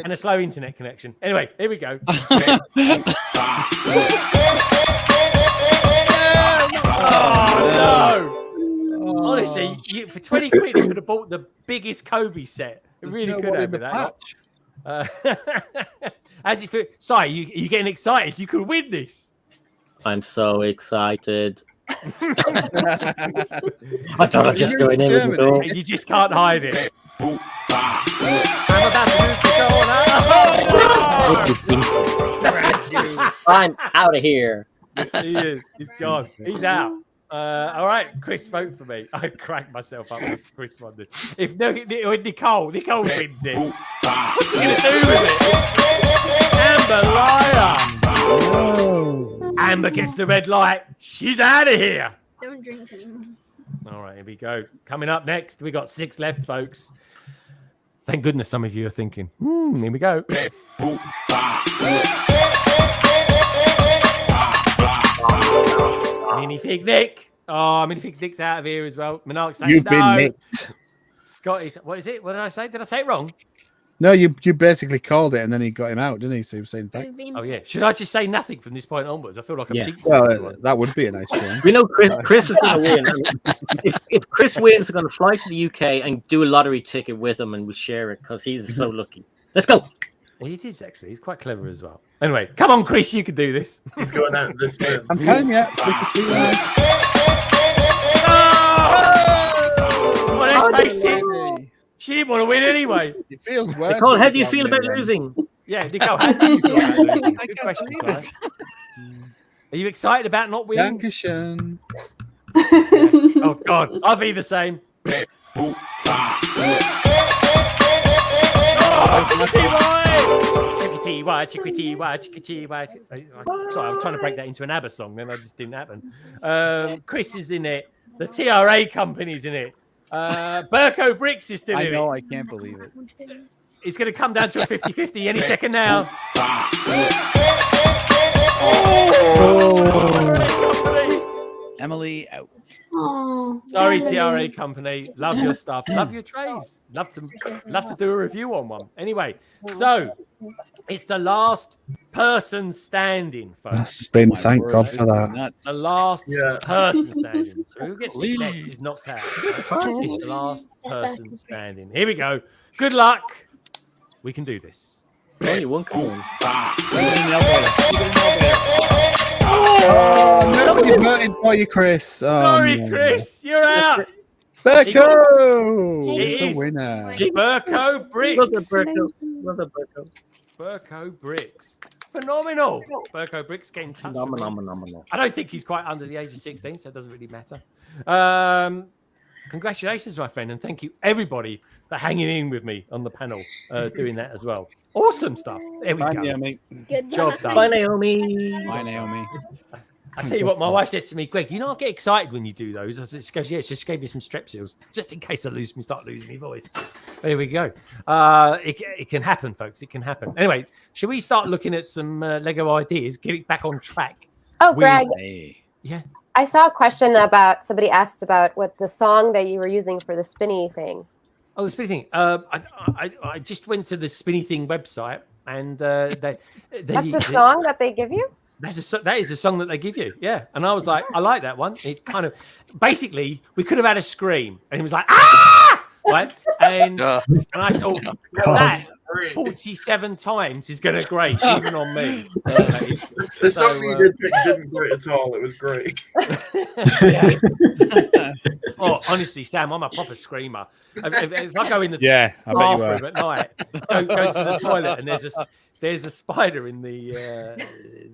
and a slow internet connection. Anyway, here we go. Oh, no. Honestly, for 20 quid, you could have bought the biggest Kobe set. It really could have been that. As if it, sorry, you getting excited? You could win this. I'm so excited. I thought I'd just go in with the door. You just can't hide it. I'm about to lose the goal now. I'm out of here. He is. He's gone. He's out. All right, Chris, vote for me. I cracked myself up with Chris Rondon. If Nicole wins it, what's he going to do with it? Amber liar. Oh. Amber gets the red light. She's out of here. Don't drink anymore. All right, here we go. Coming up next, we got 6 left, folks. Thank goodness some of you are thinking, here we go. Minifig Nick. Oh, Minifig Nick's out of here as well. Monarch saying You've no. been nicked. Scotty, what is it? What did I say? Did I say it wrong? No, you basically called it and then he got him out, didn't he? So he was saying thanks. Oh, yeah. Should I just say nothing from this point onwards? I feel like I'm cheating. Well, that would be a nice thing. We know Chris is going to win. I mean, if Chris wins, we're going to fly to the UK and do a lottery ticket with him and we'll share it because he's so lucky. Let's go. It is actually. He's quite clever as well. Anyway, come on, Chris. You can do this. He's going out this time. I'm telling you. She didn't want to win anyway. It feels worse. Nicole, how do you feel about losing? Yeah, Nicole, how do you feel about losing? Good question, guys. Are you excited about not winning? Dankeschön. Oh, God. I'll be the same. Chickity why. Sorry, I was trying to break that into an ABBA song, then I just didn't happen. Chris is in it. The TRA company's in it. Burko Bricks is still in it. I know, I can't believe it. It's going to come down to a 50-50 any second now. Emily out. Sorry, TRA company. Love your stuff. Love your trays. Love to do a review on one. Anyway, so it's the last person standing, folks. Spin. Thank God for that. The last person standing. So who gets picked next is knocked out. It's the last person standing. Here we go. Good luck. We can do this. Only one come Oh, no, you voted for you, Chris. Sorry, Chris. You're out. Burko It is is the winner. Burko Bricks. Burko. Burko Bricks. Phenomenal. Burko Bricks getting touched. Phenomenal. I don't think he's quite under the age of 16, so it doesn't really matter. Congratulations, my friend, and thank you, everybody, for hanging in with me on the panel, doing that as well. Awesome stuff. There we go. Naomi. Good Job done. Bye, Naomi. Bye, Naomi. I tell you what, my wife said to me, Greg, you know, I get excited when you do those. I said, she goes, yeah, she just gave me some Strepsils, just in case I start losing my voice. There we go. It can happen, folks. It can happen. Anyway, should we start looking at some Lego ideas, get it back on track? Oh, Greg. Yeah. I saw a question about, somebody asked about what the song that you were using for the spinny thing. Oh, the spinny thing. I just went to the spinny thing website, and that's the song that they give you? That is a song that they give you, yeah. And I was like, I like that one. It kind of, basically, we could have had a scream, and it was like, ah, right? And I thought that 47 times is going to grate, even on me. The song you did pick didn't grate at all. It was great. Oh, honestly, Sam, I'm a proper screamer. If I go in the I bet you bathroom at night, go to the toilet, and there's a spider in the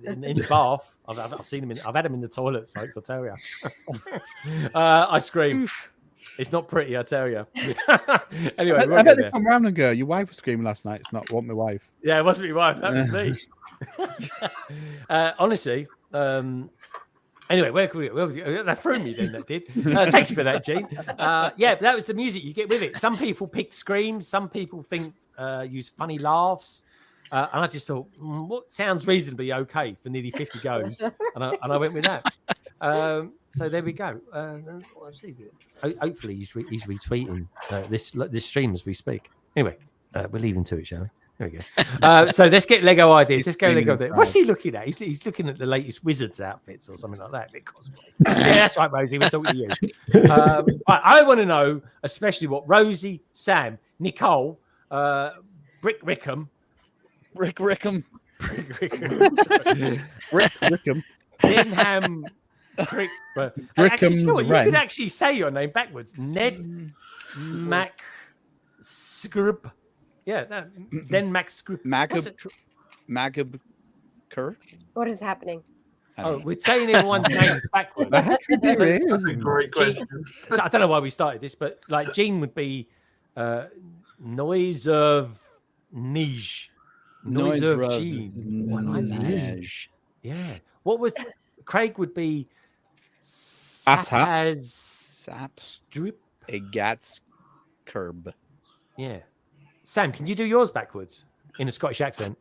in the bath. I've seen him. I've had him in the toilets, folks. I tell you. I scream. It's not pretty, I tell you. Anyway, I bet they come round and go, your wife was screaming last night. It's not my wife. Yeah, it wasn't my wife. That was me. Honestly. Anyway, where was it? That threw me then, that did. Thank you for that, Gene. Yeah, but that was the music you get with it. Some people pick screams. Some people use funny laughs. And I just thought, what sounds reasonably okay for nearly 50 goes? And I went with that. So there we go. Hopefully he's retweeting this stream as we speak. Anyway, we're leaving to it, shall we? There we go. So let's get Lego ideas. Let's go Lego. What's he looking at? He's looking at the latest Wizards outfits or something like that. Yeah, that's right, Rosie. We're talking to you. I want to know, especially what Rosie, Sam, Nicole, Brickham, Denham, you could actually say your name backwards. Ned Macbrick. Yeah, Den Macbrick. Macbrick. What is happening? Oh, we're saying everyone's names backwards. Great question. So I don't know why we started this, but like Jean would be noise of Nij. Noise of Jean. Yeah. What was Craig would be Sap strip a Gats curb. Yeah. Sam, can you do yours backwards in a Scottish accent?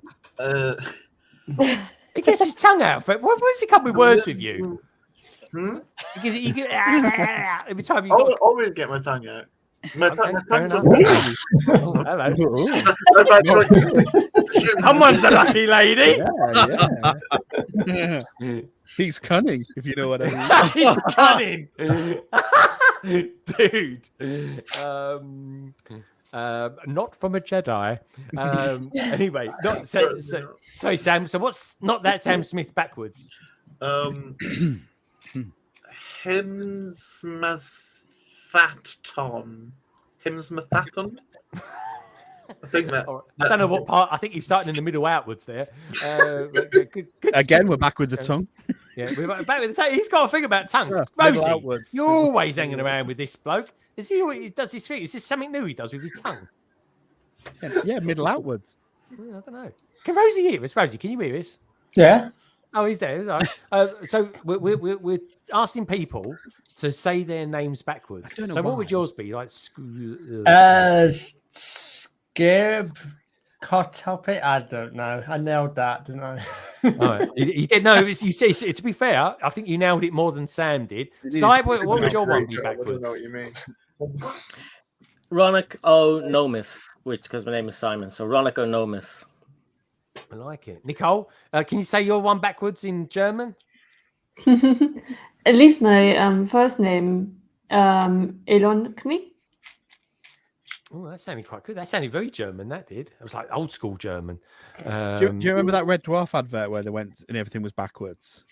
He gets his tongue out. What does he come with words with you? You get every time you always get my tongue out. My tongue's Someone's a lucky lady. Yeah. He's cunning, if you know what I mean. He's cunning. Dude. Not from a Jedi. Anyway, sorry, Sam. So what's not that Sam Smith backwards? Hymsmathaton. Hymsmathaton? I think that. I don't know what part. I think you're starting in the middle outwards there. Good Again, we're back with the tongue. Yeah, we're back with the tongue. He's got a thing about tongues. Yeah, Rosie, you're always hanging around with this bloke. Is he does this thing? Is this something new he does with his tongue? Yeah, middle outwards. I don't know. Can Rosie hear us? Rosie, can you hear us? Yeah. Oh, he's there. He's all right. So we're asking people to say their names backwards. So what would yours be? Like Scab Topic? I don't know. I nailed that, didn't I? Right. You did know. You say to be fair, I think you nailed it more than Sam did. So what would your one be backwards? I don't know what you mean. Ronick O'Nomis, because my name is Simon. So Ronick O'Nomis. I like it. Nicole, can you say your one backwards in German? At least my first name, Elon Kmi. Oh, that sounded quite good. That sounded very German. That did. It was like old school German. Do you remember that Red Dwarf advert where they went and everything was backwards?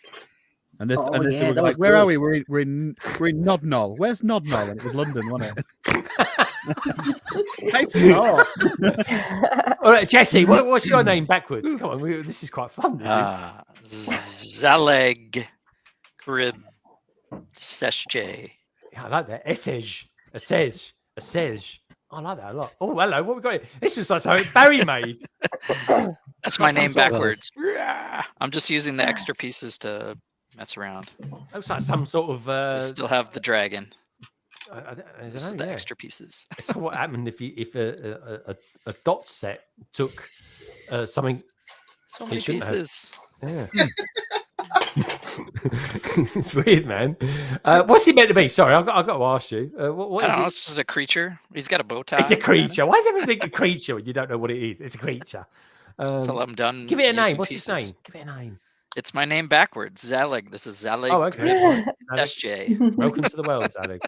And they were like, "Where are we? We're in Nodnall. Where's Nodnall?" And it was London, wasn't it? It's not. All right, Jesse, what's your name backwards? Come on, this is quite fun. Zaleg Grib Sesje. Yeah, I like that. Essej. I like that a lot. Oh, hello. What we got here? This is like something Barry made. That's my name backwards. I'm just using the extra pieces to mess around. Looks like some sort of. I still have the dragon. I don't This is know, the yeah. extra pieces. It's what happened if a dot set took something. So many pieces. Yeah. It's weird, man. What's he meant to be? Sorry, I've got to ask you. What I is don't know. it? This is a creature. He's got a bow tie. It's a creature. Why is everything a creature when you don't know what it is? It's a creature. Until I'm done. Give it a name. using What's his pieces. name? Give it a name. It's my name backwards. Zaleg. This is Zaleg. Oh, okay. SJ. Welcome to the world, Zalig.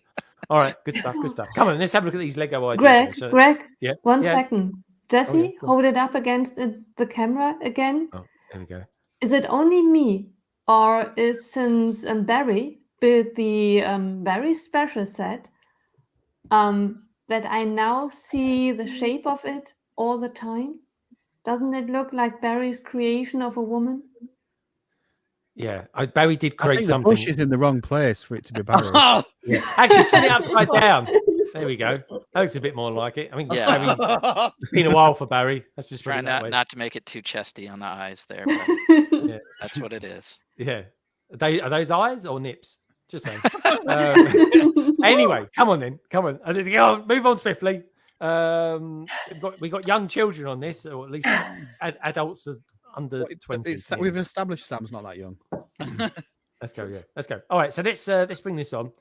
All right, good stuff. Come on, let's have a look at these Lego ideas. Greg, yeah, one yeah. second. Jesse, hold it up against the camera again. Oh, there we go. Is it only me, or is since Barry built the very special set, that I now see the shape of it all the time? Doesn't it look like Barry's creation of a woman? Yeah, Barry did I create think something. the bush is in the wrong place for it to be Barry. Yeah. Actually, turn it upside down. There we go. That looks a bit more like it. I mean, Yeah. Barry, it's been a while for Barry. Let's just Try put it that way. not to make it too chesty on the eyes there. But Yeah. that's what it is. Yeah. Are those eyes or nips? Just saying. Anyway, come on then. Come on. Move on swiftly. We got young children on this, or at least adults under 20. We've established Sam's not that young. Let's go. Yeah, let's go. All right, so let's bring this on,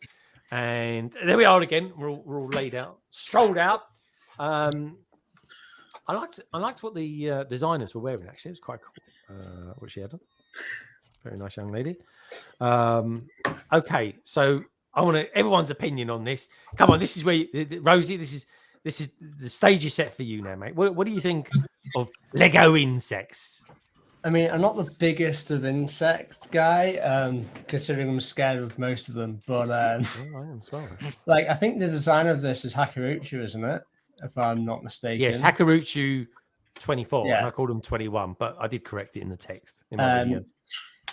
and there we are again. We're all laid out, strolled out. I liked what the designers were wearing. Actually, it was quite cool. What she had on. Very nice young lady. Okay, so I want everyone's opinion on this. Come on, this is where Rosie. This is the stage is set for you now, mate. What do you think of Lego insects? I mean, I'm not the biggest of insect guy, considering I'm scared of most of them. But I am as well. Like, I think the designer of this is Hakuruchu, isn't it? If I'm not mistaken. Yes, Hakuruchu 24. Yeah. And I called him 21, but I did correct it in the text. In my video.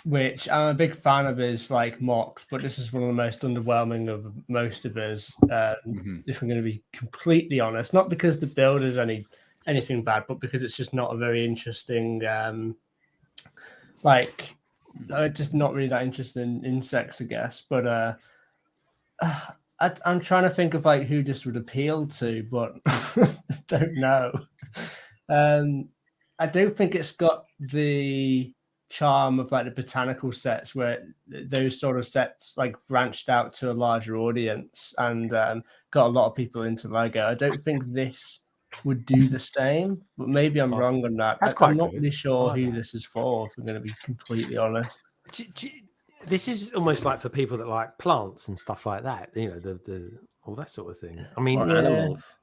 which I'm a big fan of his like MOCs, but this is one of the most underwhelming of most of his. If I'm going to be completely honest, not because the build is anything bad, but because it's just not a very interesting. Just not really that interested in insects, I guess. But I'm trying to think of like who this would appeal to, but I don't know. I do think it's got the charm of like the botanical sets where those sort of sets like branched out to a larger audience and got a lot of people into Lego. I don't think this would do the same, but maybe I'm wrong on that. I'm not really sure who this is for, if I'm going to be completely honest. This is almost like for people that like plants and stuff like that, you know, the all that sort of thing. I mean, animals.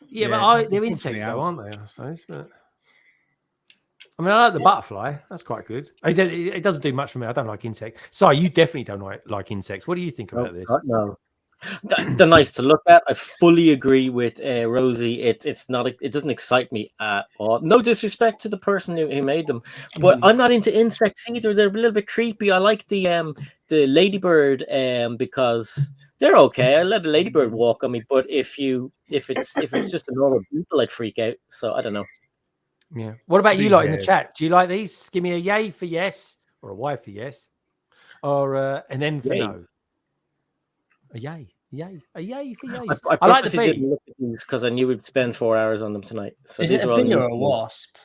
Yeah, but they're insects though, aren't they? I suppose. But I mean, I like the butterfly. That's quite good. It doesn't do much for me. I don't like insects. Sorry, you definitely don't like insects. What do you think about this? No. They're nice to look at. I fully agree with Rosie. It doesn't excite me at all. No disrespect to the person who made them, but I'm not into insects either. They're a little bit creepy. I like the ladybird because they're okay. I let a ladybird walk on me, but if it's just a normal beetle, I'd freak out. So I don't know. Yeah. What about you lot in the chat? Do you like these? Give me a yay for yes, or a Y for yes, or an N for no. A yay for yays. I like the didn't look at these because I knew we'd spend 4 hours on them tonight. So is it a bee or a wasp?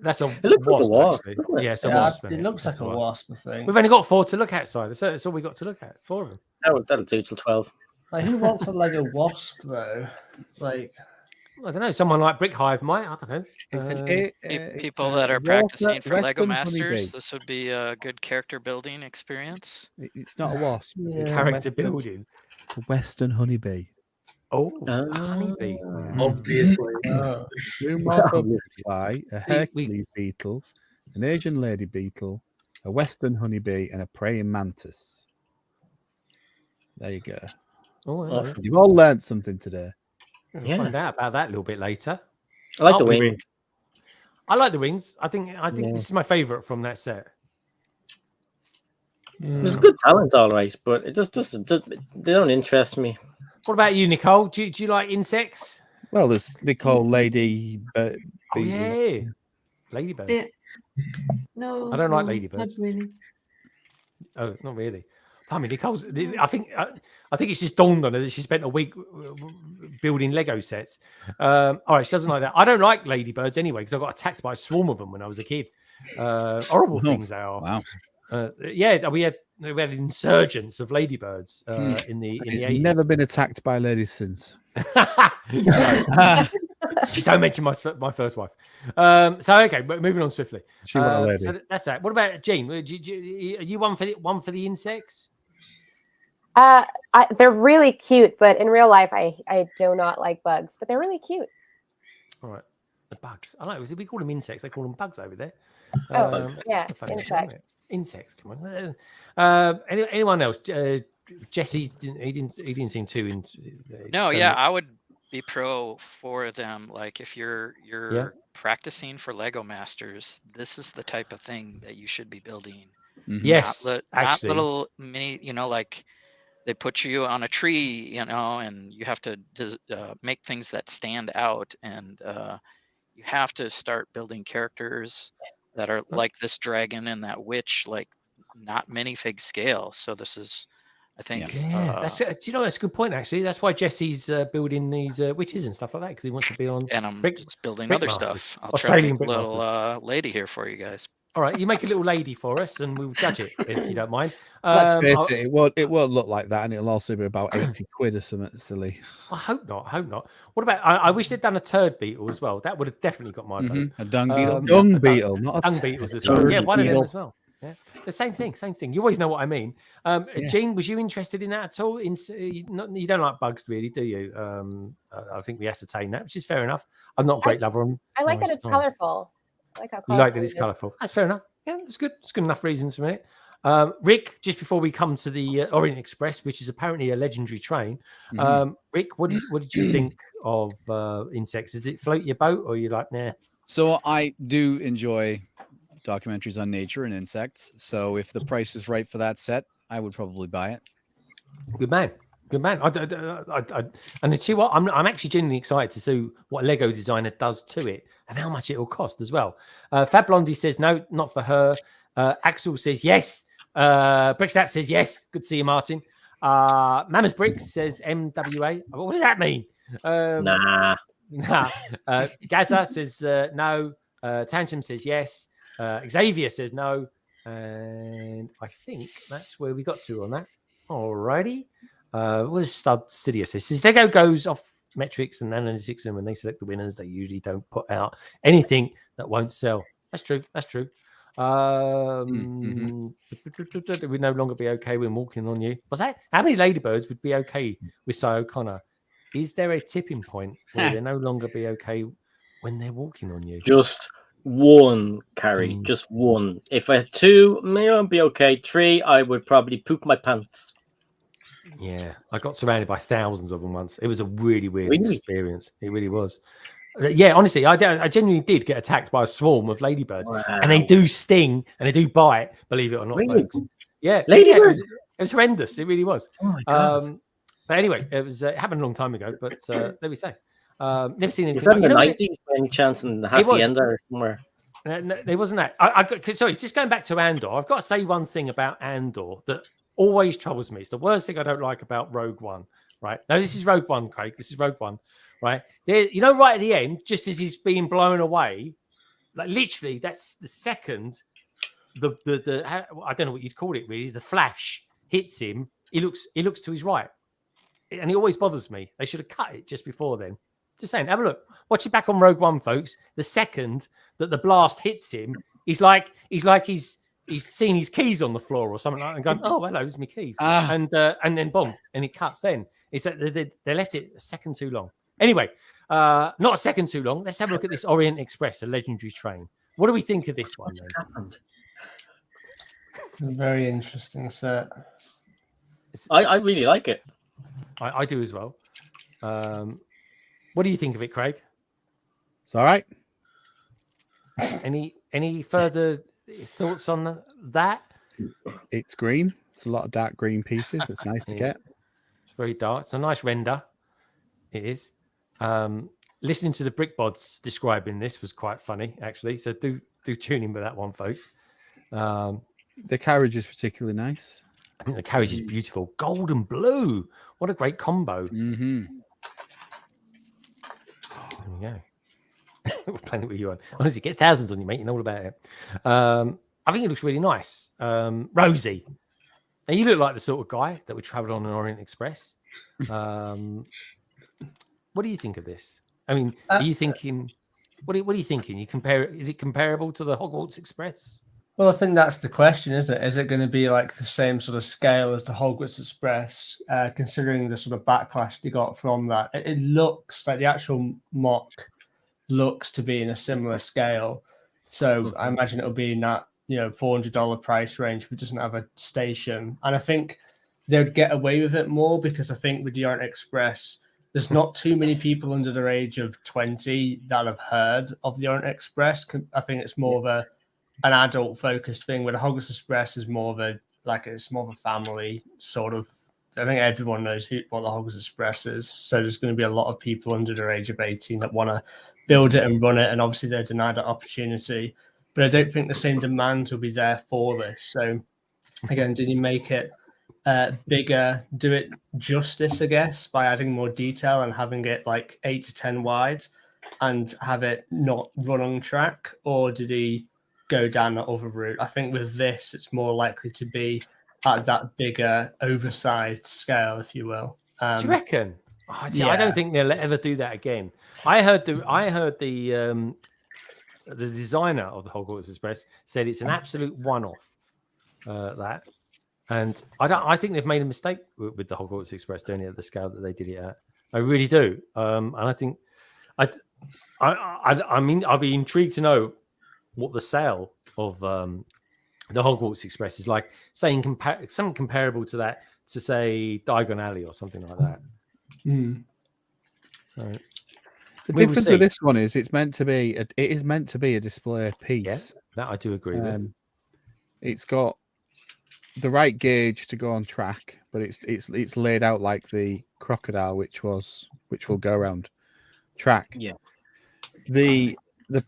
That's a it looks wasp, like a wasp. Actually. Yeah, it's a wasp. It looks like a wasp, I think. We've only got 4 to look at, Si. That's all we got to look at. 4 of them. That'll do till 12. Like, who wants a Lego wasp though? Like, I don't know. Someone like Brick Hive might. I don't know. People that are practicing for Lego Masters, this would be a good character building experience. It's not a wasp. Character building. A Western honeybee. Oh, a honeybee. Obviously. Blue morpho butterfly, a Hercules beetle, an Asian lady beetle, a Western honeybee, and a praying mantis. There you go. Oh, awesome. You've all learned something today. We'll find out about that a little bit later. I like the wings. I like the wings. I think this is my favorite from that set. There's good talent, all right, but it just they don't interest me. What about you, Nicole? Do you like insects? Well, there's Nicole Lady. Yeah, ladybird. Yeah. No, I don't like ladybirds. Not really. Oh, not really. I mean, Nicole's. I think it's just dawned on her that she spent a week building Lego sets. All right, she doesn't like that. I don't like ladybirds anyway because I got attacked by a swarm of them when I was a kid. Horrible things they are. Wow. Yeah, we had insurgents of ladybirds in the 80s. Never been attacked by ladies since. Just don't mention my first wife. So okay, but moving on swiftly. She was a lady. So that's that. What about Jean? Are you one for the insects? They're really cute, but in real life, I do not like bugs, but they're really cute. All right, the bugs. I like. We call them insects. They call them bugs over there. Yeah, insects. Insects. Come on. Anyone else? Jesse, he didn't seem too. No, yeah, I would be pro for them. Like if you're practicing for Lego Masters, this is the type of thing that you should be building. Mm-hmm. Yes, not little mini. Like they put you on a tree, and you have to make things that stand out, and you have to start building characters that are like this dragon and that witch, like not minifig scale. So this is, I think, that's that's a good point actually. That's why Jesse's building these witches and stuff like that because he wants to be on. And I'm just building other stuff. I'll Australian try a little lady here for you guys. All right, you make a little lady for us, and we'll judge it if you don't mind. Let's face it, it won't look like that, and it'll also be about 80 quid or something silly. I hope not. What about? I wish they'd done a turd beetle as well. That would have definitely got my vote. A dung beetle. Dung beetle, not a dung beetle as well. Yeah, one of them as well. Yeah, the same thing. You always know what I mean. Jean, was you interested in that at all? You don't like bugs, really, do you? I think we ascertained that, which is fair enough. I'm not a great lover of them. I like that it's colorful. I like how colorful you like that it's colourful. That's fair enough. Yeah, that's good. It's good enough reasons for me. Rick, just before we come to the Orient Express, which is apparently a legendary train. Rick, what did you think of insects? Does it float your boat, or are you like, nah? So I do enjoy documentaries on nature and insects. So if the price is right for that set, I would probably buy it. Good man. Good man. And see what I'm actually genuinely excited to see what a Lego designer does to it and how much it will cost as well. Fab Blondie says no, not for her. Axel says yes. BrickStagePass says yes. Good to see you, Martin. Macbrick says MWA. What does that mean? Nah. Gaza says no. Tantrum says yes. Xavier says no. And I think that's where we got to on that. Alrighty. What does Studio say? Says Lego goes off metrics and analytics, and when they select the winners, they usually don't put out anything that won't sell. That's true. That's true. It would no longer be okay when walking on you. What's that? How many ladybirds would be okay with Cy O'Connor? Is there a tipping point where they no longer be okay when they're walking on you? Just one, Carrie. Just one. If I had two, maybe I'd be okay. 3, I would probably poop my pants. Yeah, I got surrounded by thousands of them once. It was a really weird experience. It really was. Yeah, honestly, I genuinely did get attacked by a swarm of ladybirds, and they do sting and they do bite. Believe it or not, folks. Yeah, ladybirds. It was horrendous. It really was. Oh my God. But anyway, it happened a long time ago. But there we say, never seen anything. Is that in the 90s by any chance in the Hacienda or somewhere? No, it wasn't that. Sorry, just going back to Andor. I've got to say one thing about Andor that always troubles me. It's the worst thing I don't like about Rogue One. Right? No, this is Rogue One, Craig. This is Rogue One. Right there, right at the end, just as he's being blown away, like literally, that's the second the I don't know what you'd call it really. The flash hits him. He looks to his right, and it always bothers me. They should have cut it just before then. Just saying, have a look. Watch it back on Rogue One, folks. The second that the blast hits him, he's seen his keys on the floor or something like that, and going, "Oh, hello, there's my keys," and then boom, and it cuts. Then it's that they left it a second too long. Anyway, not a second too long. Let's have a look at this Orient Express, a legendary train. What do we think of this one? Very interesting set. I really like it. I do as well. What do you think of it, Craig? It's all right. Any further thoughts on that? It's green. It's a lot of dark green pieces. It's nice to get. It's very dark. It's a nice render. It is. Listening to the BrickBods describing this was quite funny, actually. So do tune in with that one, folks. The carriage is particularly nice. I think the carriage is beautiful. Gold and blue. What a great combo. Mm-hmm. There we go. What planet were you on? Honestly, get thousands on you, mate. You know all about it. I think it looks really nice. Rosie. Now, you look like the sort of guy that would travel on an Orient Express. What do you think of this? I mean, are you thinking? What are you thinking? Is it comparable to the Hogwarts Express? Well, I think that's the question, isn't it? Is it going to be like the same sort of scale as the Hogwarts Express, considering the sort of backlash they got from that? It looks like the actual mock looks to be in a similar scale. So I imagine it'll be in that, $400 price range if it doesn't have a station. And I think they'd get away with it more because I think with the Orient Express, there's not too many people under the age of 20 that have heard of the Orient Express. I think it's more of an adult focused thing, where the Hogwarts Express is more of a family sort of. I think everyone knows what the Hogwarts Express is. So there's going to be a lot of people under the age of 18 that want to build it and run it, and obviously they're denied that opportunity. But I don't think the same demand will be there for this. So again, did he make it bigger, do it justice, I guess, by adding more detail and having it like 8 to 10 wide and have it not run on track, or did he go down that other route? I think with this, it's more likely to be at that bigger, oversized scale, if you will. Do you reckon? I don't think they'll ever do that again. I heard the designer of the Hogwarts Express said it's an absolute one-off. That. And I think they've made a mistake with the Hogwarts Express doing it at the scale that they did it at. I really do. And I think, I mean, I'll be intrigued to know what the sale of the Hogwarts Express is like. Saying something comparable to that, to say Diagon Alley or something like that. Mm. So the difference with this one is it is meant to be a display piece. Yeah, That I do agree with. It's got the right gauge to go on track, but it's laid out like the crocodile, which will go around track. Yeah. The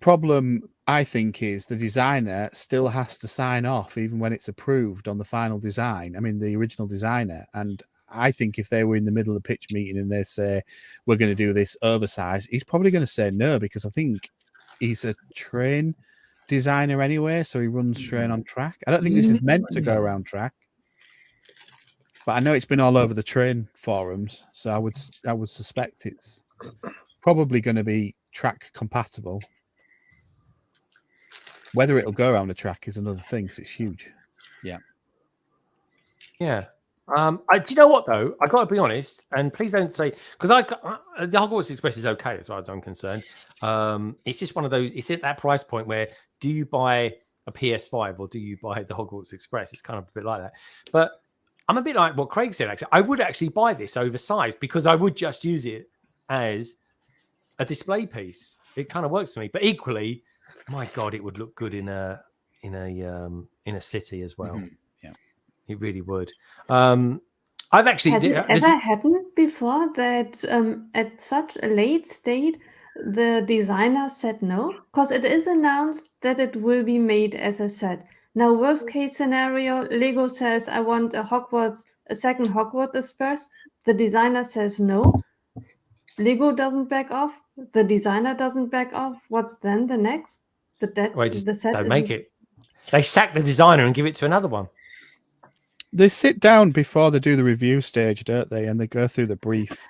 problem, I think, is the designer still has to sign off even when it's approved on the final design. I mean, the original designer. And I think if they were in the middle of the pitch meeting and they say, we're going to do this oversized, he's probably going to say no, because I think he's a train designer anyway, so he runs train on track. I don't think this is meant to go around track. But I know it's been all over the train forums, so I would suspect it's probably going to be track compatible. Whether it'll go around the track is another thing, because it's huge. Yeah. Yeah. Do you know what though? I got to be honest, and please don't say, because the Hogwarts Express is okay as far as I'm concerned. It's just one of those. It's at that price point where do you buy a PS5 or do you buy the Hogwarts Express? It's kind of a bit like that. But I'm a bit like what Craig said. Actually, I would actually buy this oversized because I would just use it as a display piece. It kind of works for me. But equally, my God, it would look good in a city as well. Mm-hmm. Yeah, it really would. I've actually has it ever happened before that at such a late state the designer said no? Because it is announced that it will be made, as I said. Now, worst case scenario, Lego says I want a second Hogwarts Express. The designer says no. Lego doesn't back off. The designer doesn't back off. What's then the next? The set don't make it. They sack the designer and give it to another one. They sit down before they do the review stage, don't they? And they go through the brief.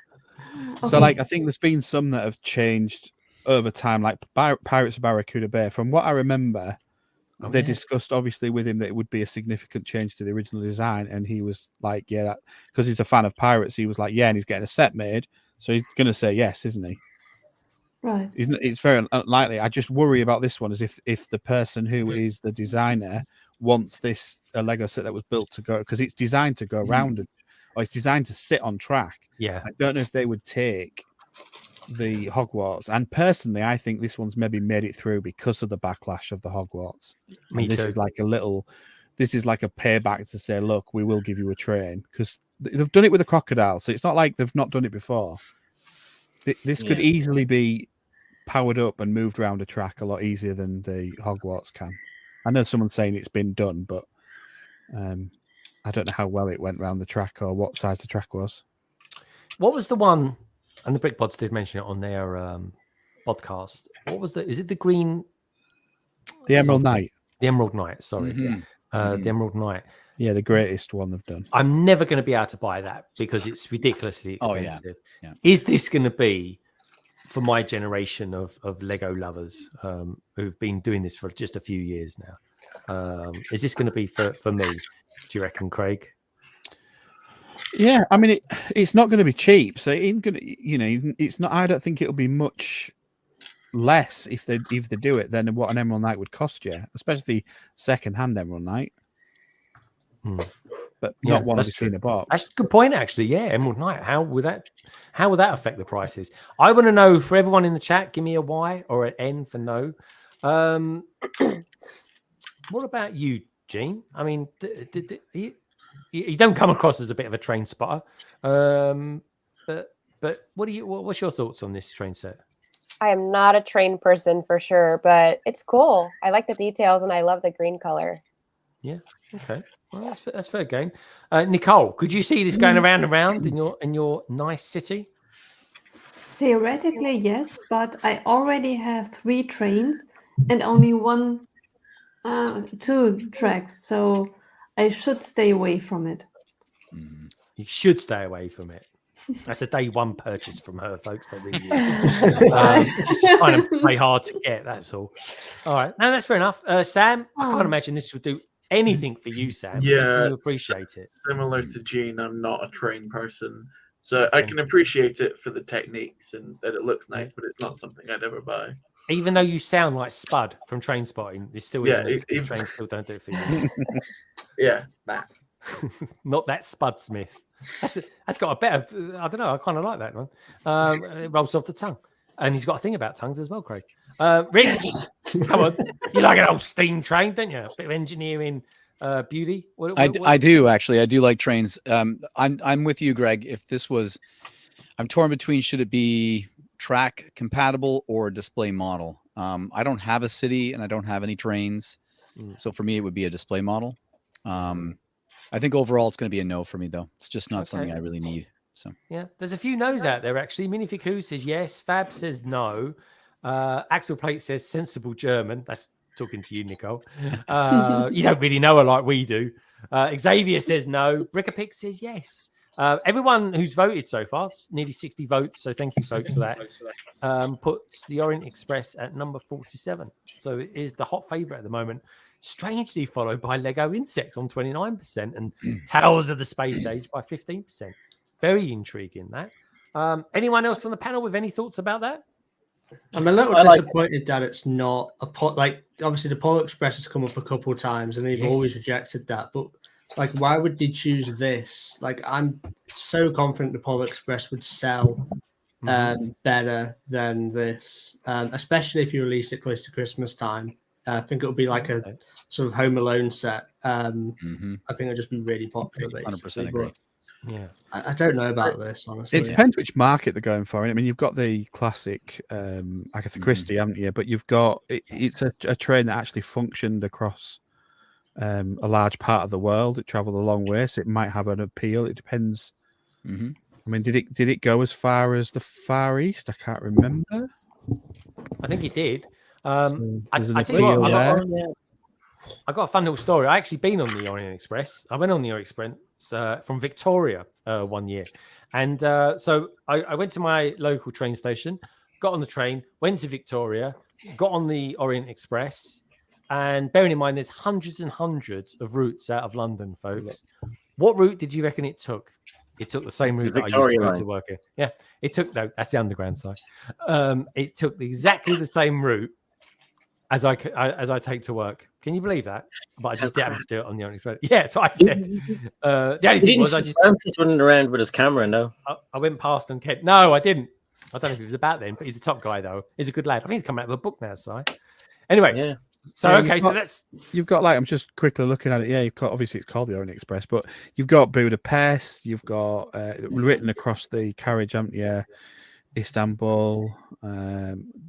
Okay. So, like, I think there's been some that have changed over time, like Pirates of Barracuda Bay. From what I remember, they discussed obviously with him that it would be a significant change to the original design, and he was like, "Yeah," because he's a fan of pirates. He was like, "Yeah," and he's getting a set made, so he's going to say yes, isn't he? Right. It's very unlikely. I just worry about this one, as if the person who is the designer wants this a Lego set that was built to go, because it's designed to go round and, or it's designed to sit on track. Yeah, I don't know if they would take the Hogwarts, and personally, I think this one's maybe made it through because of the backlash of the Hogwarts. Me this too. is like a payback to say, look, we will give you a train, because they've done it with a crocodile, so it's not like they've not done it before. This could easily be powered up and moved around a track a lot easier than the Hogwarts can. I know someone's saying it's been done, but I don't know how well it went round the track or what size the track was. What was the one? And the Brick Pods did mention it on their podcast. What was is it the green? The Emerald Knight. The Emerald Knight, sorry. The Emerald Knight. Yeah, the greatest one they've done. I'm never going to be able to buy that because it's ridiculously expensive. Oh, yeah. Is this going to be for my generation of Lego lovers who've been doing this for just a few years now? Is this going to be for me? Do you reckon, Craig? Yeah, I mean, it's not going to be cheap, so it ain't going to, it's not. I don't think it'll be much less if they do it than what an Emerald Knight would cost you, especially second-hand Emerald Knight. But not one that's in a box. That's a good point, actually. Yeah, Emerald Knight. How would that affect the prices? I want to know, for everyone in the chat, give me a Y or an N for no. What about you, Gene? I mean, you don't come across as a bit of a train spotter, but what's your thoughts on this train set? I am not a train person for sure, but it's cool. I like the details and I love the green color. Yeah. Okay. Well, that's fair game. Nicole, could you see this going around and around in your nice city? Theoretically, yes, but I already have 3 trains and only 2 tracks, so I should stay away from it. You should stay away from it. That's a day one purchase from her, folks. That really is. She's just trying to play hard to get. That's all. All right. No, that's fair enough. Sam, I can't imagine this would do anything for you, Sam. Yeah, you appreciate it. Similar to Gene, I'm not a train person, so I can appreciate it for the techniques and that it looks nice, but it's not something I'd ever buy. Even though you sound like Spud from Train Spotting, this still isn't. Train still don't do it for you. Yeah, that. Not that Spud Smith. That's got a better. I don't know. I kind of like that one. It rolls off the tongue, and he's got a thing about tongues as well, Craig. Rick, Come on, you like an old steam train, don't you? A bit of engineering beauty. I do actually. I do like trains. I'm with you, Greg. If this was, I'm torn between should it be track compatible or display model. I don't have a city and I don't have any trains, so for me it would be a display model. I think overall it's going to be a no for me though. It's just not something I really need. So yeah, there's a few no's out there actually. Minifig Who says yes. Fab says no. Axel Plate says sensible German. That's talking to you, Nicole. You don't really know her like we do. Xavier says no. Brickapick says yes. Everyone who's voted so far, nearly 60 votes. So thank you, folks, for that. Puts the Orient Express at number 47. So it is the hot favorite at the moment. Strangely followed by Lego Insect on 29% and Tales of the Space Age by 15%. Very intriguing that. Anyone else on the panel with any thoughts about that? I'm a little disappointed that it's not a pot. Like, obviously, the Polar Express has come up a couple of times, and they've always rejected that. But like, why would they choose this? Like, I'm so confident the Polar Express would sell better than this, especially if you release it close to Christmas time. I think it would be like a sort of Home Alone set. I think it'd just be really popular. 100% agree. Yeah, I don't know about this, honestly. It depends which market they're going for. I mean, you've got the classic Agatha Christie, haven't you? But you've got it's a train that actually functioned across a large part of the world. It travelled a long way, so it might have an appeal. It depends. I mean, did it go as far as the Far East? I can't remember. I think it did. I tell you what, I got a fun little story. I actually been on the Orient Express. I went on the Orient Express from Victoria one year. And so I went to my local train station, got on the train, went to Victoria, got on the Orient Express. And bearing in mind, there's hundreds and hundreds of routes out of London, folks. What route did you reckon it took? It took the same route that I used to go to work in. Yeah, it took, no, that's the underground side. It took exactly the same route as I take to work. Can you believe that? But I just happened to do it on the Orient Express. Yeah, that's what I said. The only thing was I just running around with his camera. No, I went past and kept. No, I didn't. I don't know if he was about then, but he's a top guy though. He's a good lad. I think he's coming out with a book now. So anyway, yeah. So okay, so that's you've got like I'm just quickly looking at it. Yeah, you've got obviously it's called the Orient Express, but you've got Budapest. You've got written across the carriage, haven't you? Istanbul,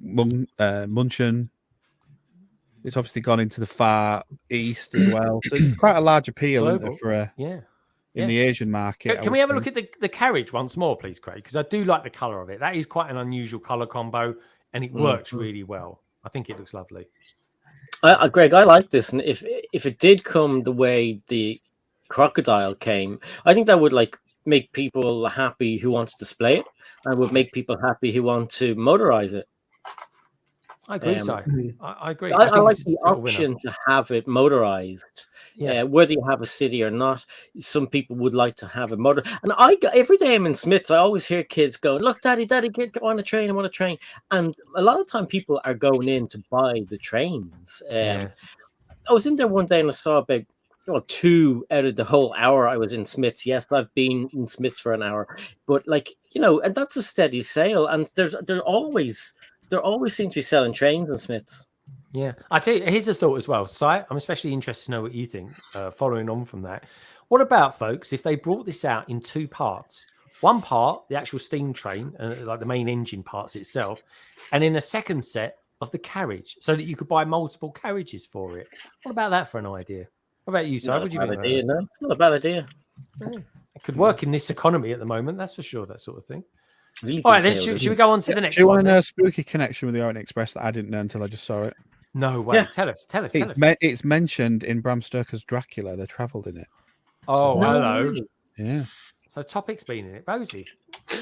Munchen. It's obviously gone into the Far East as well, so it's quite a large appeal for in the Asian market. Can we have a look at the carriage once more, please, Craig? Because I do like the color of it. That is quite an unusual color combo, and it works really well. I think it looks lovely. Greg, I like this, and if it did come the way the crocodile came, I think that would like make people happy who want to display it, and would make people happy who want to motorize it. I agree, Si. I agree. I like the option to have it motorized. Whether you have a city or not, some people would like to have a motor. And every day I'm in Smith's, I always hear kids going, "Look, Daddy, get on a train. I want a train." And a lot of time, people are going in to buy the trains. I was in there one day and I saw about 2 out of the whole hour I was in Smith's. Yes, I've been in Smith's for an hour, but and that's a steady sale. And there always seems to be selling trains in Smith's. Yeah, I tell you, here's a thought as well. Si, I'm especially interested to know what you think. Following on from that, what about folks if they brought this out in 2 parts? One part, the actual steam train, like the main engine parts itself, and in a second set of the carriage, so that you could buy multiple carriages for it. What about that for an idea? What about you, Si? What do you think? No, it's not a bad idea. It could work in this economy at the moment, that's for sure. That sort of thing. Really all right, then should we go on to the next one? Do you want to know a spooky connection with the Orient Express that I didn't know until I just saw it? No way. Yeah. Tell us. It's mentioned in Bram Stoker's Dracula. They travelled in it. Oh, so, hello. Really? Yeah. So Topic's been in it. Rosie,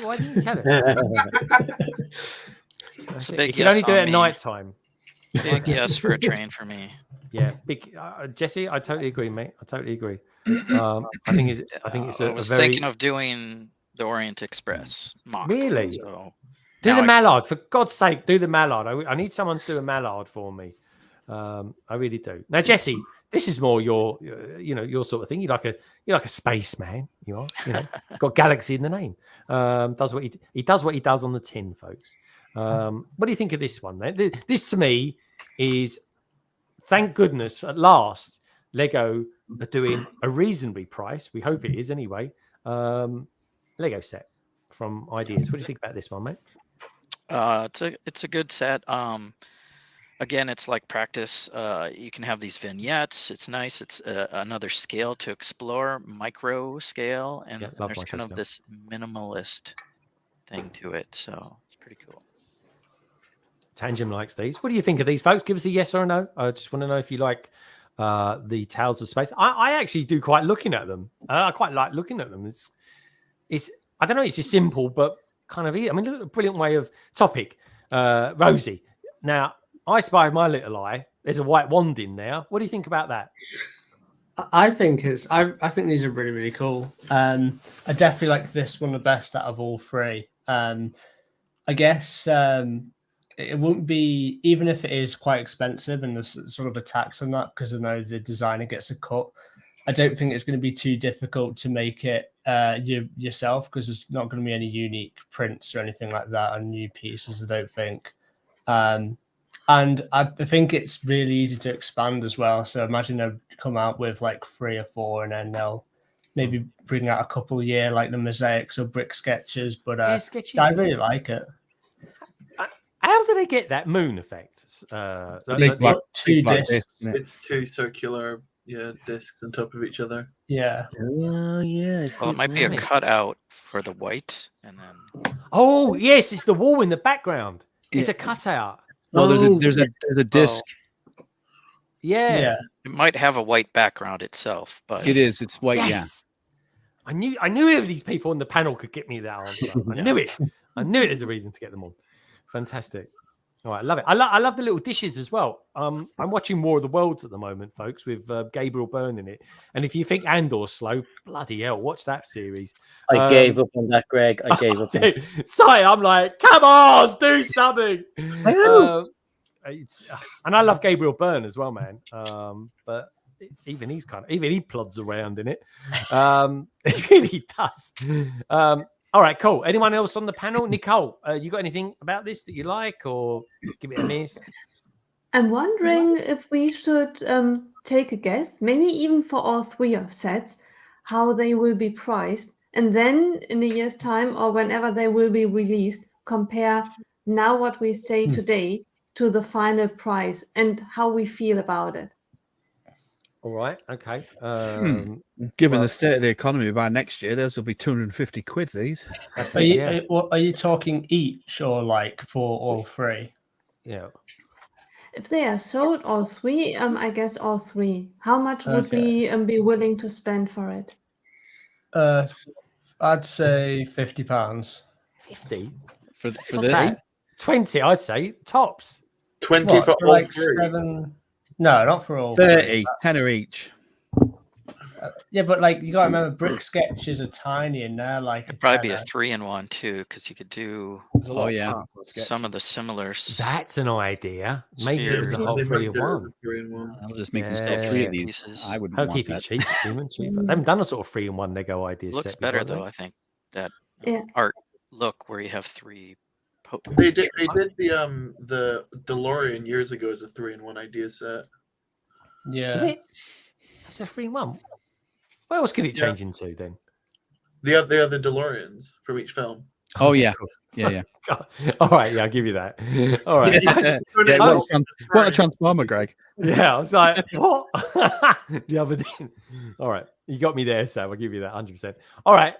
why didn't you tell us? It's a big you can only do it at night time. Big yes for a train for me. Yeah, big Jesse. I totally agree, mate. I totally agree. I think it's I was thinking of doing the Orient Express mock. Really? So do the Mallard, for God's sake. Do the Mallard. I need someone to do a Mallard for me. I really do. Now, Jesse, this is more your sort of thing. You're like a spaceman. Got galaxy in the name. Does what he does what he does on the tin, folks. What do you think of this one? Then this to me, is, thank goodness, at last, Lego are doing a reasonably price. We hope it is anyway. Lego set from Ideas. What do you think about this one, mate? It's a good set. Again, it's like practice. You can have these vignettes. It's nice. It's another scale to explore, micro scale, and there's kind of this minimalist thing to it. So it's pretty cool. Tangent likes these. What do you think of these, folks? Give us a yes or a no. I just want to know if you like the Tales of Space. I actually do quite looking at them. I quite like looking at them. It's I don't know. It's just simple, but kind of. I mean, look at a brilliant way of topic. Rosie. Now, I spy with my little eye. There's a white wand in there. What do you think about that? I think these are really, really cool. I definitely like this one the best out of all three. I guess it wouldn't be, even if it is quite expensive and there's sort of a tax on that, because I know the designer gets a cut. I don't think it's going to be too difficult to make it yourself, because there's not going to be any unique prints or anything like that on new pieces, I don't think. And I think it's really easy to expand as well. So imagine they'll come out with like 3 or 4, and then they'll maybe bring out a couple a year, like the mosaics or brick sketches. But sketches. I really like it. How do they get that moon effect? Two discs. It's 2 circular discs on top of each other. Yeah. Oh, yeah. Well, it might be a cutout for the white, and then. Oh yes, it's the wall in the background. It's a cutout. No, there's a disc. Yeah. It might have a white background itself, but it is. It's white. Yes. Yeah. I knew these people on the panel could get me that answer. I knew it. I knew it. There's a reason to get them on. Fantastic. All right, I love it. I love the little dishes as well. I'm watching War of the Worlds at the moment, folks, with Gabriel Byrne in it. And if you think Andor's slow, bloody hell, watch that series. I gave up on that, Greg. I gave up. Sorry, I'm like, come on, do something. And I love Gabriel Byrne as well, man. But even he plods around in it. He really does. All right, cool. Anyone else on the panel? Nicole, you got anything about this that you like, or give it a miss? I'm wondering if we should take a guess, maybe even for all 3 sets, how they will be priced, and then in a year's time or whenever they will be released, compare now what we say today to the final price and how we feel about it. All right. Okay. Given the state of the economy, by next year, those will be 250 quid. These. Are you talking each or like for all 3? Yeah. If they are sold all 3, I guess all 3. How much would we be willing to spend for it? I'd say £50. 50 for this. 20, I'd say tops. 20 for all like 3. 7. No, not for all. 30, 10 each. Yeah, but like you got to remember, brick sketches are tiny in there. Like it'd probably be a 3-in-1 too, because you could do. Oh yeah, some of the similar. That's an idea. Maybe it was a whole 3-in-1. I'll just make this 3 of these. I wouldn't want keep that. It cheap. They haven't done a sort of 3-in-1 Lego idea. Looks set better before, though. I think that Yeah. art look where you have 3. They did the DeLorean years ago as a 3-in-1 idea set. Yeah. Is it? It's a 3-in-1. What else could it change into then? The other DeLoreans from each film. Oh yeah, yeah. All right, yeah, I'll give you that. All right. What a transformer, Greg. Yeah, I was like, what? The other thing. All right, you got me there, Sam. I'll give you that 100%. All right.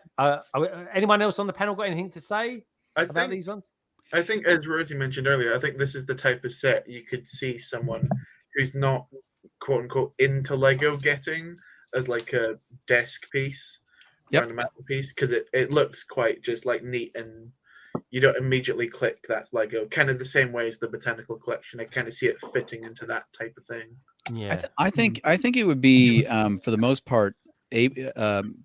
Anyone else on the panel got anything to say about these ones? I think, as Rosie mentioned earlier, I think this is the type of set you could see someone who's not quote unquote into Lego getting as like a desk piece around a mantelpiece, because it looks quite just like neat, and you don't immediately click that's Lego. Kind of the same way as the botanical collection. I kind of see it fitting into that type of thing. Yeah, I think it would be for the most part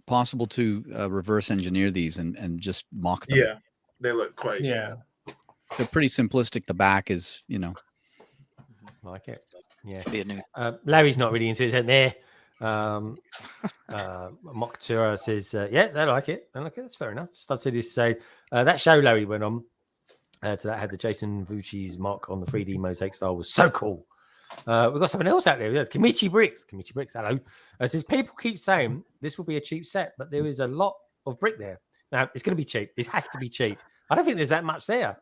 possible to reverse engineer these and just mock them. Yeah, they look quite. Yeah, they're pretty simplistic. The back is, like it. Yeah, be a new. Larry's not really into it, isn't there? Moktura says, yeah, they like it. That's fair enough. Stud City say that show Larry went on, so that had the Jason Vucci's mock on the 3D mosaic style was so cool. We've got something else out there. TopicBricks, hello. It says, people keep saying this will be a cheap set, but there is a lot of brick there. Now, it's going to be cheap. It has to be cheap. I don't think there's that much there,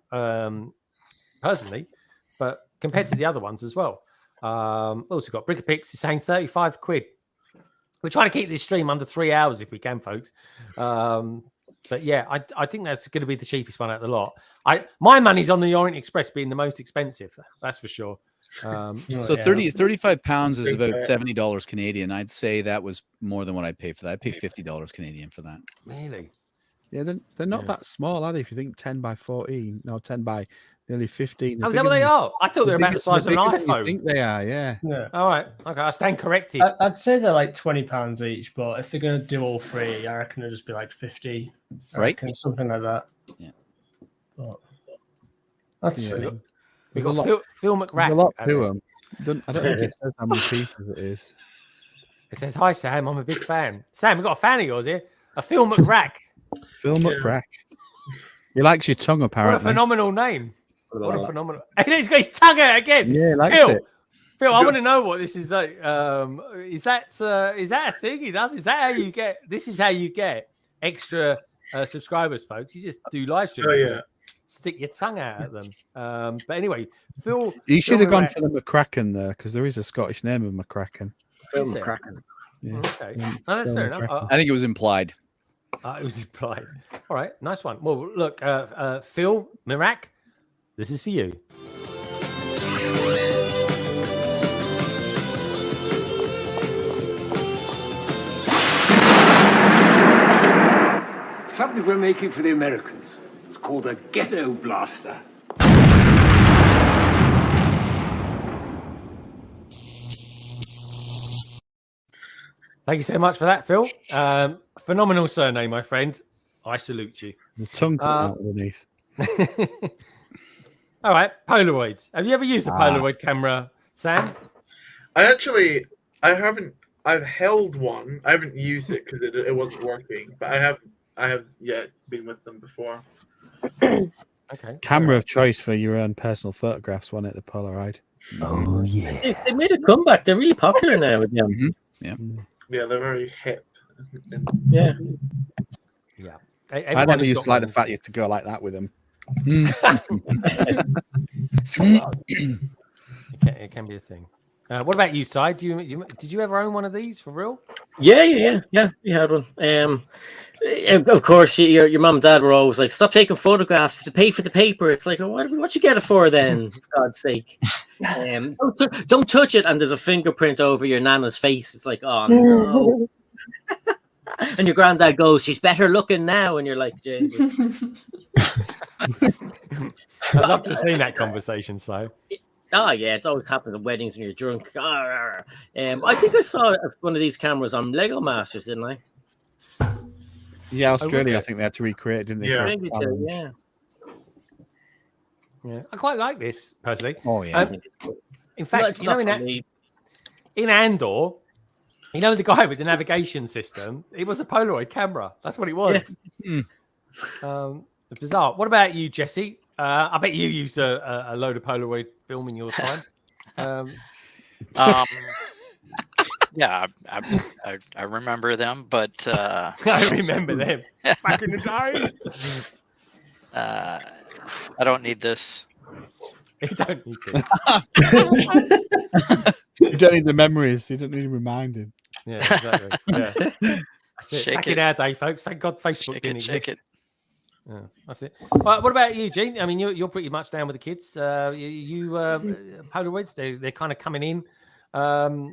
personally, but compared to the other ones as well. Also got BrickPix is saying 35 quid. We're trying to keep this stream under 3 hours if we can, folks. But yeah, I think that's going to be the cheapest one out of the lot. My money's on the Orient Express being the most expensive. That's for sure. So 35 pounds is about $70 Canadian. I'd say that was more than what I'd pay for that. I'd pay $50 Canadian for that. Really? Yeah, they're not that small, are they? If you think 10 by 14, no, 10 by nearly 15. How is that what they are? I thought they were about the size of an iPhone. I think they are, yeah. All right. Okay, I stand corrected. I'd say they're like £20 each, but if they're going to do all three, I reckon it'll just be like 50. Right. Something like that. Yeah. But that's We got Phil McRack. There's a lot to them. I don't think it says how many pieces it is. It says, hi, Sam. I'm a big fan. Sam, we've got a fan of yours here. A Phil McRack. Phil McRack. He likes your tongue, apparently. What a phenomenal name. What a phenomenal. He's got his tongue out again. Yeah, he likes Phil, it. Phil, I want to know what this is like. Is that a thing he does? Is that how you get? This is how you get extra subscribers, folks. You just do live streams. Oh yeah. Stick your tongue out at them. But anyway, Phil. You should have gone for the McCracken there, because there is a Scottish name of McCracken. Phil McCracken. Yeah. Okay. No, that's fair enough. I think it was implied. It was implied. All right, nice one. Well, look, Phil Mirac, this is for you. Something we're making for the Americans. It's called a ghetto blaster. Thank you so much for that, Phil. Phenomenal surname, my friend. I salute you. The tongue cut out underneath. All right, Polaroids. Have you ever used a Polaroid camera, Sam? I've held one. I haven't used it because it wasn't working, but I have been with them before. Okay. Camera of choice for your own personal photographs, wasn't it? The Polaroid. Oh yeah. They made a comeback. They're really popular now with them. Mm-hmm. Yeah. Yeah, they're very hip. Yeah. Yeah. I never used to like the fact you had to go like that with them. It can be a thing. What about you, Si? Did you ever own one of these for real? Yeah. We had one. Of course, your mom and dad were always like, "Stop taking photographs to pay for the paper." It's like, what you get it for then? For God's sake, don't touch it. And there's a fingerprint over your nana's face. It's like, oh no. And your granddad goes, "She's better looking now," and you're like, Jesus. I'd love to have seen that conversation, Si. Oh yeah, it's always happened at weddings when you're drunk. I think I saw one of these cameras on Lego Masters, didn't I? Yeah, Australia. I think they had to recreate it, didn't they? Yeah. Yeah, I quite like this personally. Oh yeah. In fact, in Andor, you know the guy with the navigation system. It was a Polaroid camera. That's what it was. Yeah. Bizarre. What about you, Jesse? I bet you used a load of Polaroid film in your time. Yeah, I remember them, but I remember them back in the day. I don't need this. You don't need to. You don't need the memories. You don't need reminding. Yeah, exactly. Yeah. That's it. Shake Back it. in our day, folks. Thank God Facebook didn't Shake exist. Yeah, that's it. What about you, Gene? I mean, you're pretty much down with the kids. Polaroids, they're kind of coming in. Does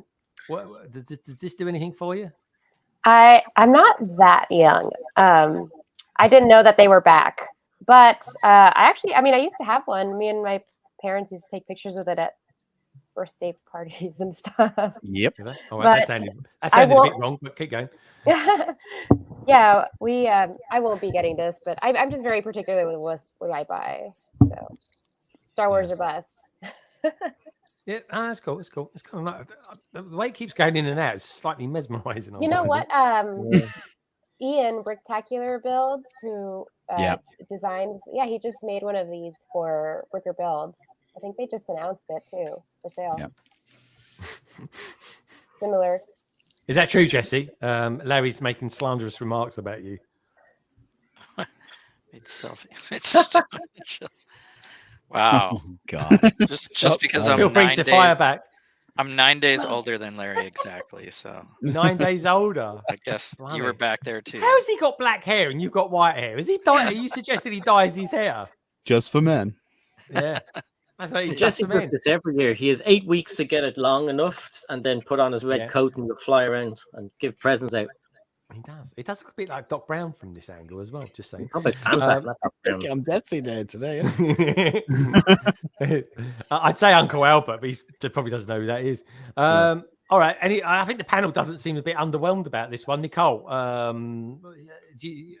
this do anything for you? I'm not that young. I didn't know that they were back, but I used to have one. Me and my parents used to take pictures with it at birthday parties and stuff. Yep. Oh, well, that sounded a bit wrong, but keep going. Yeah, I won't be getting this, but I'm just very particular with what I buy. So, Star Wars or bust. Yeah, that's cool. It's cool. It's kind of like the way it keeps going in and out is slightly mesmerizing. You know what? Ian Bricktacular Builds, who designs, he just made one of these for Bricker Builds. I think they just announced it too for sale. Yeah. Similar. Is that true, Jesse? Larry's making slanderous remarks about you. It's wow. Oh, God. Just because I'm feel free 9 to days, fire back. I'm 9 days older than Larry exactly. So 9 days older. I guess you were back there too. How has he got black hair and you've got white hair? Is he Are you suggesting he dyes his hair? Just for men. Yeah. That's what he does Jesse for does men. this every year. He has 8 weeks to get it long enough and then put on his red coat and fly around and give presents out. He does. It does look a bit like Doc Brown from this angle as well. Just saying. I'm definitely there today. I'd say Uncle Albert, but he probably doesn't know who that is. All right. I think the panel doesn't seem a bit underwhelmed about this one. Nicole, have you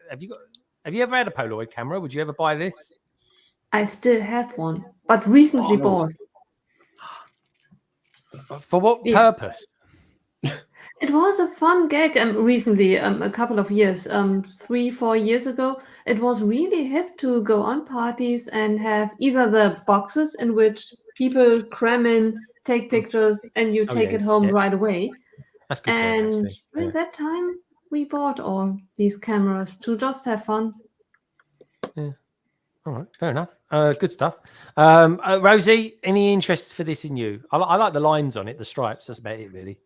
ever had a Polaroid camera? Would you ever buy this? I still have one, but recently bought. For what purpose? It was a fun gag recently, a couple of years, 3-4 years ago. It was really hip to go on parties and have either the boxes in which people cram in, take pictures, and you take it home right away. That's good. And at that time, we bought all these cameras to just have fun. Yeah. All right, fair enough. Good stuff. Rosie, any interest for this in you? I like the lines on it, the stripes. That's about it, really.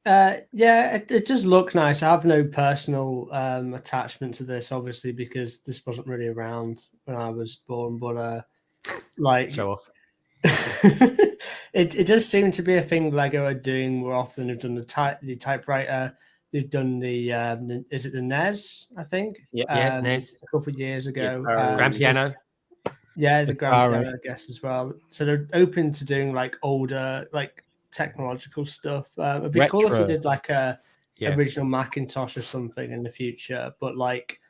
Yeah, it does look nice. I have no personal attachment to this, obviously, because this wasn't really around when I was born. But like, show off. it does seem to be a thing Lego are doing more often. They've done the typewriter. They've done the is it the NES? I think. Yeah, NES. A couple of years ago. Grand piano. Yeah, the grand piano, I guess, as well. So they're open to doing like older, like technological stuff. It'd be cool if you did like a original Macintosh or something in the future. But like,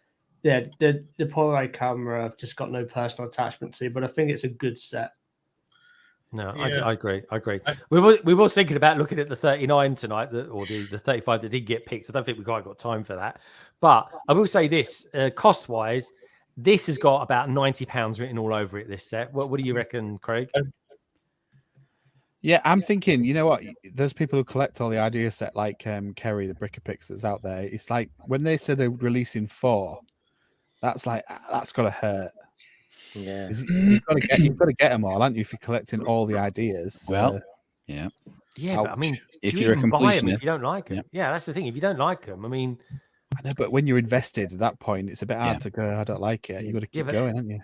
yeah, the Polaroid camera I've just got no personal attachment to, but I think it's a good set. No, yeah. I agree. We were thinking about looking at the 39 tonight, or the 35 that did get picked. I don't think we quite got time for that. But I will say this, cost-wise, this has got about £90 written all over it, this set. What do you reckon, Craig? Yeah, I'm thinking, you know what? There's people who collect all the idea set, like Kerry, the BrickStagePass that's out there. It's like when they said they're releasing 4, that's got to hurt. Yeah, you've got to get them all, aren't you? If you're collecting all the ideas. Well, yeah. But I mean, if you're a completionist, if you don't like them, that's the thing. If you don't like them, I mean, I know, but when you're invested at that point, it's a bit hard to go. I don't like it. You got to keep going, haven't you?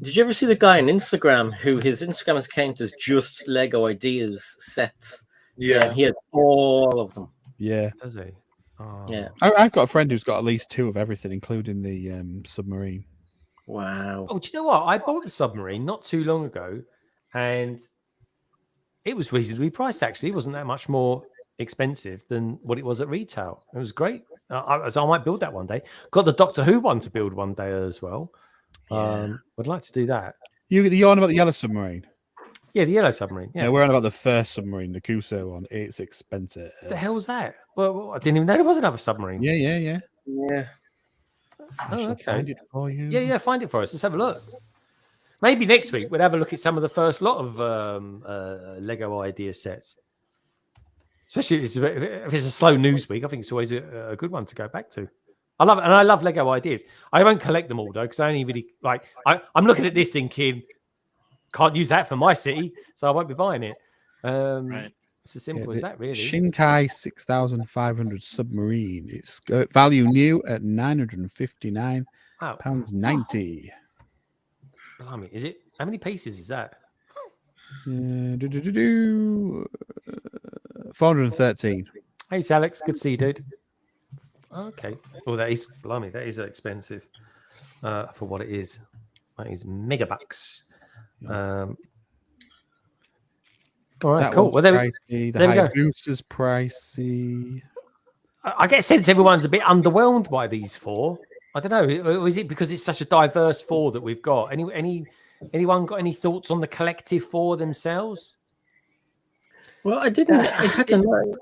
Did you ever see the guy on Instagram who his Instagram account is just Lego ideas sets? Yeah, he has all of them. Yeah, does he? Oh. Yeah, I've got a friend who's got at least 2 of everything, including the submarine. Wow. Oh, do you know what? I bought the submarine not too long ago, and it was reasonably priced. Actually, it wasn't that much more expensive than what it was at retail. It was great. So I might build that one day. Got the Doctor Who one to build one day as well. I'd like to do that. You're on about the yellow submarine? Yeah, the yellow submarine. Yeah, we're on about the first submarine, the Kuso one. It's expensive. What the hell was that? Well, I didn't even know there was another submarine. Yeah. Oh, okay. Find it for you. Yeah, find it for us. Let's have a look. Maybe next week we'll have a look at some of the first lot of Lego idea sets. Especially if it's a slow news week, I think it's always a good one to go back to. I love Lego ideas. I won't collect them all though, because I only really like. I'm looking at this thinking, can't use that for my city, so I won't be buying it. Right. It's as simple as that, really. Shinkai 6500 submarine. It's value new at £959.90. Blimey, is it? How many pieces is that? 413. Hey, Alex. Good to see you, dude. Okay. Oh, that is blimey. That is expensive for what it is. That is megabucks. Yes. All right, that cool. Well, there we go. Boosters pricey. I get a sense everyone's a bit underwhelmed by these 4. I don't know. Or is it because it's such a diverse 4 that we've got? Anyone got any thoughts on the collective 4 themselves? Well, I didn't. I had to know.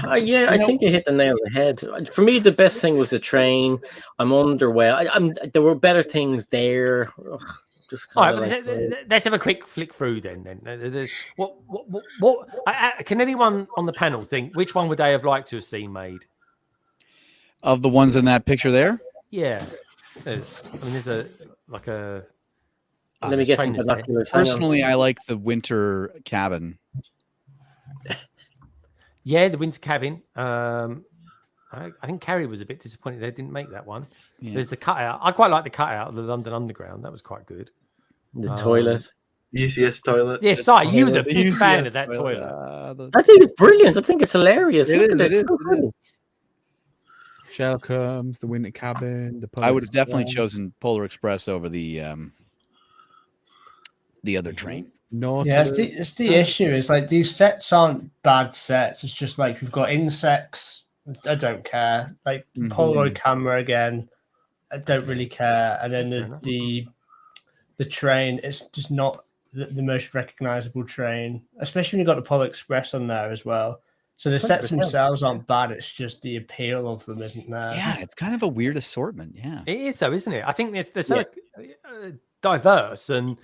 I think you hit the nail on the head. For me, the best thing was the train. I'm underwhelmed. There were better things there. Just all kind right, of let's have a quick flick through then. What can anyone on the panel think? Which one would they have liked to have seen made? Of the ones in that picture there? Yeah. I mean, there's Let me get some binoculars. Personally, I like the winter cabin. Yeah, the winter cabin. I think Carrie was a bit disappointed they didn't make that one. Yeah. There's the cutout. I quite like the cutout of the London Underground. That was quite good. The toilet. UCS toilet. Yeah, Si, you was a big fan of that toilet. I think it's brilliant. I think it's hilarious. It Look at is. it. So funny. Shell comes, the winter cabin. I would have definitely chosen Polar Express over the other train. No, yeah, it's the issue. It's like these sets aren't bad sets. It's just like we've got insects. I don't care. Like Polaroid camera again. I don't really care. And then the train. It's just not the most recognizable train, especially when you've got the Polar Express on there as well. So the sets 100%. themselves aren't bad. It's just the appeal of them isn't there. Yeah, it's kind of a weird assortment. Yeah, it is though, isn't it? I think they're so diverse and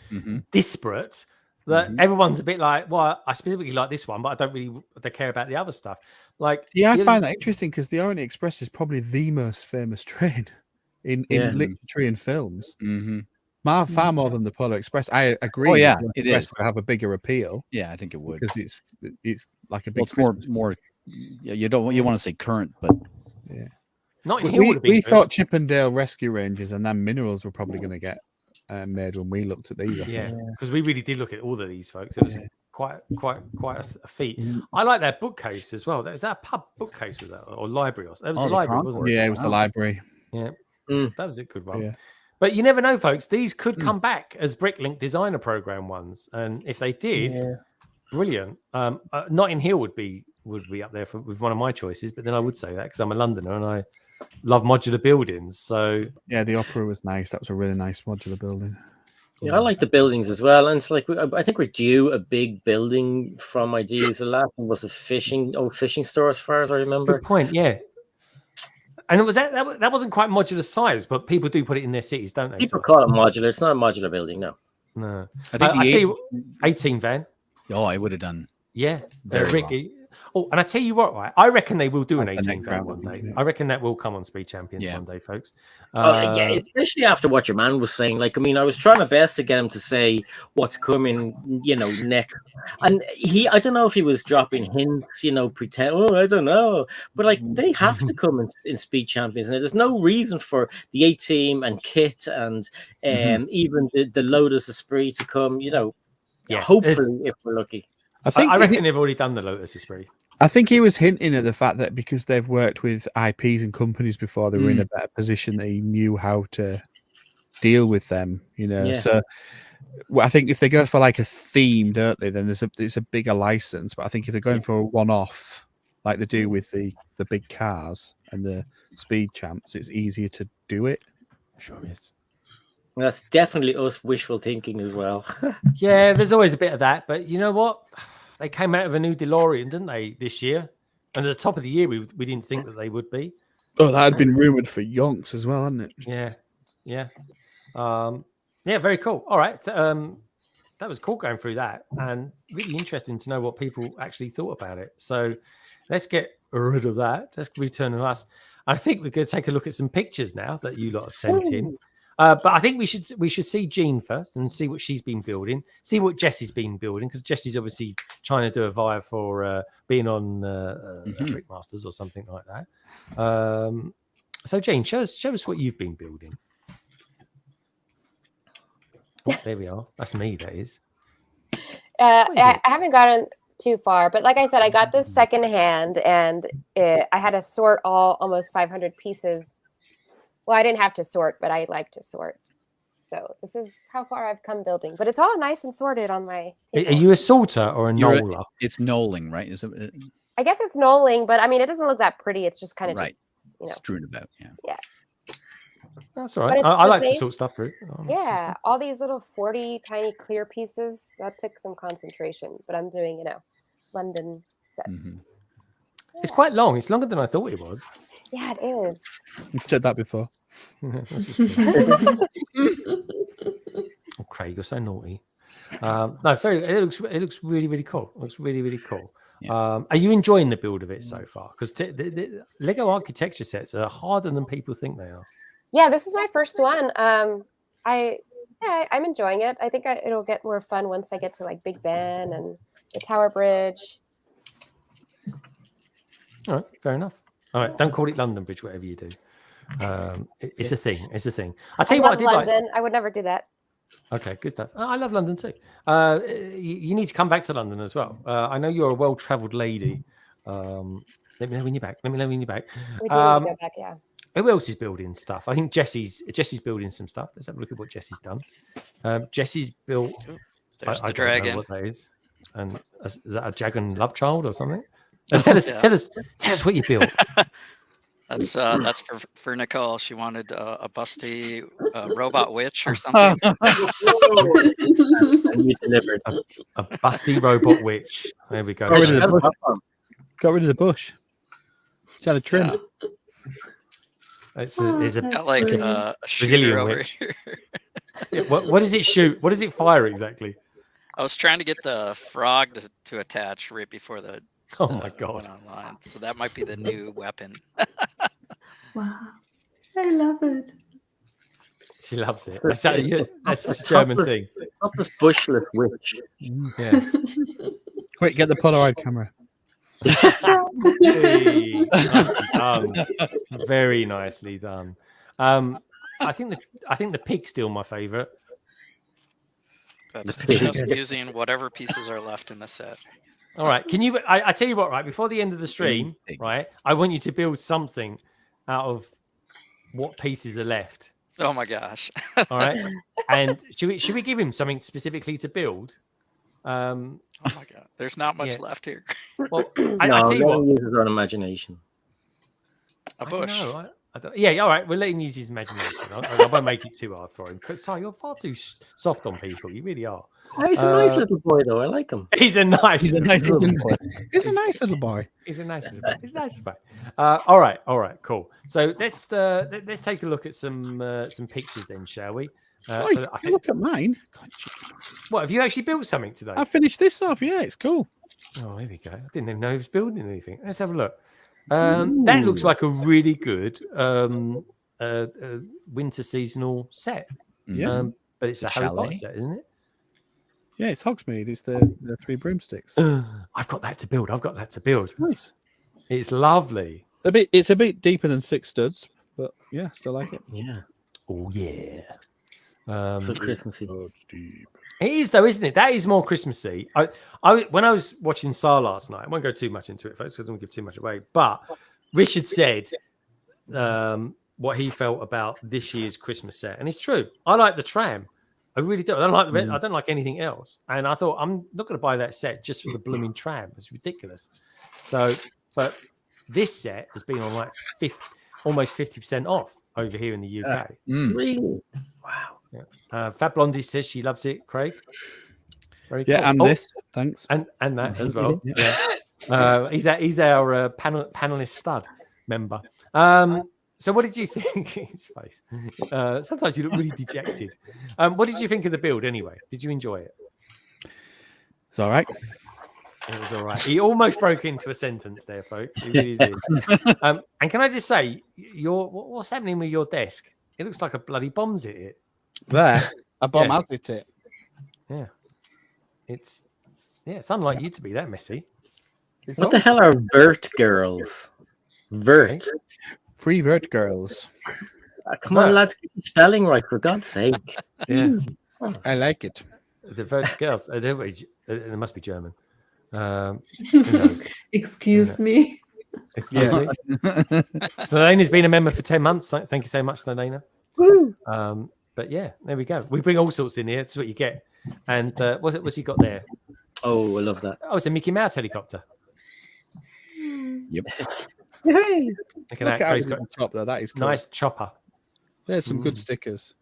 disparate that everyone's a bit like, well, I specifically like this one, but I don't really care about the other stuff. Like, yeah, I find that interesting because the Orient Express is probably the most famous train in literature and films. Far more than the Polar Express. I agree. Oh yeah, the it Express is. would have a bigger appeal. Yeah, I think it would because it's like a big. Well, it's more. Yeah, you want to say current, but yeah. Not we thought Chippendale Rescue Rangers and then Minerals were probably going to get made when we looked at these. Yeah, because we really did look at all of these, folks. It was quite a feat. I like that bookcase as well. Is that a pub bookcase? Was that or library? It was a library, wasn't it? Yeah, it was the library. Yeah, that was a good one. Yeah. But you never know, folks. These could come back as Bricklink Designer Program ones, and if they did, brilliant. Notting Hill would be up there with one of my choices, but then I would say that because I'm a Londoner and I love modular buildings. So yeah, the Opera was nice. That was a really nice modular building. Yeah, I like the buildings as well, and it's like I think we're due a big building from ideas. The last one was a fishing store, as far as I remember. Good point. Yeah. And it was that wasn't quite modular size, but people do put it in their cities, don't they? People call it modular. It's not a modular building, no. No. I think I tell you, 18 van. Oh, I would have done. Yeah, very well. Oh, and I tell you what, right? I reckon they will do an 18 van one day. I reckon that will come on Speed Champions one day, folks. Yeah, especially after what your man was saying. Like, I mean, I was trying my best to get him to say what's coming, next. And I don't know if he was dropping hints, pretend. Oh, I don't know. But like, they have to come in Speed Champions, and there's no reason for the A-Team and Kit and even the Lotus Esprit to come. Hopefully, if we're lucky. I reckon they've already done the Lotus Esprit. I think he was hinting at the fact that because they've worked with IPs and companies before, they were in a better position. That he knew how to deal with them, So I think if they go for like a theme, don't they? Then it's a bigger license. But I think if they're going for a one-off, like they do with the big cars and the Speed Champs, it's easier to do it. Sure is. That's definitely us wishful thinking as well. Yeah, there's always a bit of that, but you know what? They came out of a new DeLorean, didn't they, this year? And at the top of the year, we didn't think that they would be. Oh, that had been rumored for yonks as well, hadn't it? Yeah. Very cool. All right. That was cool going through that, and really interesting to know what people actually thought about it. So let's get rid of that. Let's return to us. I think we're going to take a look at some pictures now that you lot have sent in. But I think we should see Jean first and see what she's been building, see what Jesse's been building, because Jesse's obviously trying to do a via for being on Brickmasters or something like that. So Jean, show us what you've been building. Oh, there we are. That's me. That is. I haven't gotten too far, but like I said, I got this secondhand, and I had to sort almost 500 pieces. Well, I didn't have to sort, but I like to sort. So this is how far I've come building. But it's all nice and sorted on my table. Are you a sorter or a knoller? It's knolling, right? Is it? I guess it's knolling, but I mean, it doesn't look that pretty. It's just kind of just, strewn about. Yeah. That's all right. I like to sort stuff through. Yeah, all these little 40 tiny clear pieces. That took some concentration, but I'm doing, London sets. Mm-hmm. Yeah. It's quite long. It's longer than I thought it was. Yeah, it is. You've said that before. This is true. Craig. You're so naughty. No, it looks really, really cool. It looks really, really cool. Yeah. Are you enjoying the build of it so far? Because the Lego architecture sets are harder than people think they are. Yeah, this is my first one. I'm enjoying it. I think it'll get more fun once I get to like Big Ben and the Tower Bridge. All right, fair enough. All right, don't call it London Bridge, whatever you do. It's a thing. It's a thing. I'll tell you what I did London. I would never do that. Okay, good stuff. I love London too. You need to come back to London as well. I know you're a well-travelled lady. Let me know when you're back. We do need to go back, yeah. Who else is building stuff? I think Jesse's building some stuff. Let's have a look at what Jesse's done. Jesse's built. There's the I dragon. don't know what that is. And is that a dragon love child or something? Tell us what you built. That's for Nicole. She wanted a busty robot witch or something. And you delivered a busty robot witch. There we go. Got rid of the bush. It's had a trim. Yeah. It's a Brazilian witch. Yeah, what does it shoot? What does it fire exactly? I was trying to get the frog to attach right before the. Oh my god! Went online, so that might be the new weapon. Wow, I love it. She loves it. That's a German thing. Not this bushless witch. Yeah. Quick, get the Polaroid camera. Hey, nicely done. Very nicely done. I think the pig's still my favorite. That's just using whatever pieces are left in the set. All right. Can you? I tell you what. Right before the end of the stream, right? I want you to build something out of what pieces are left. Oh my gosh! All right. And should we give him something specifically to build? Oh my god! There's not much left here. Well, I tell you what. Use his own imagination. A bush. Yeah, all right. We'll let him use his imagination. I won't make it too hard for him. But sorry, you're far too soft on people. You really are. Oh, he's a nice little boy, though. I like him. He's a nice little boy. He's a nice little boy. He's a nice little boy. He's a nice boy. All right, cool. So let's take a look at some pictures then, shall we? Look at mine. What, have you actually built something today? I finished this off. Yeah, it's cool. Oh, here we go. I didn't even know he was building anything. Let's have a look. That looks like a really good winter seasonal set. Yeah, but it's a Harry Potter set, isn't it? Yeah, it's Hogsmeade. It's the three broomsticks. I've got that to build. Nice. It's lovely. It's a bit deeper than 6 studs, but yeah, still like it. Yeah. Oh yeah. So Christmassy. It is though, isn't it? That is more Christmassy. When I was watching SAR last night, I won't go too much into it, folks, because I don't give too much away. But Richard said what he felt about this year's Christmas set, and it's true. I like the tram. I really do. I don't like anything else. And I thought I'm not going to buy that set just for the blooming tram. It's ridiculous. So, but this set has been on like almost 50% off over here in the UK. Really? Wow. Yeah. Fat Blondie says she loves it, Craig. Very cool. And this, thanks. And that as well. Yeah. He's our panelist stud member. So what did you think? His face. Sometimes you look really dejected. What did you think of the build anyway? Did you enjoy it? It's all right. It was all right. He almost broke into a sentence there, folks. He really did. And can I just say, what's happening with your desk? It looks like a bloody bomb's hit it. There, a bomb has hit it. Yeah. It's unlike you to be that messy. What the hell are vert girls? Vert. Free vert girls. Come on, lads, get the spelling right, for God's sake. Yeah. I like it. The vert girls. They must be German. Excuse me. Excuse me. Snedena's been a member for 10 months. Thank you so much, Snedena. But yeah, there we go. We bring all sorts in here. That's what you get. And what's he got there? Oh, I love that. Oh, it's a Mickey Mouse helicopter. Yep. Hey. Look at Look that. at Craig's got got top there. That is cool. nice chopper. There's some good stickers.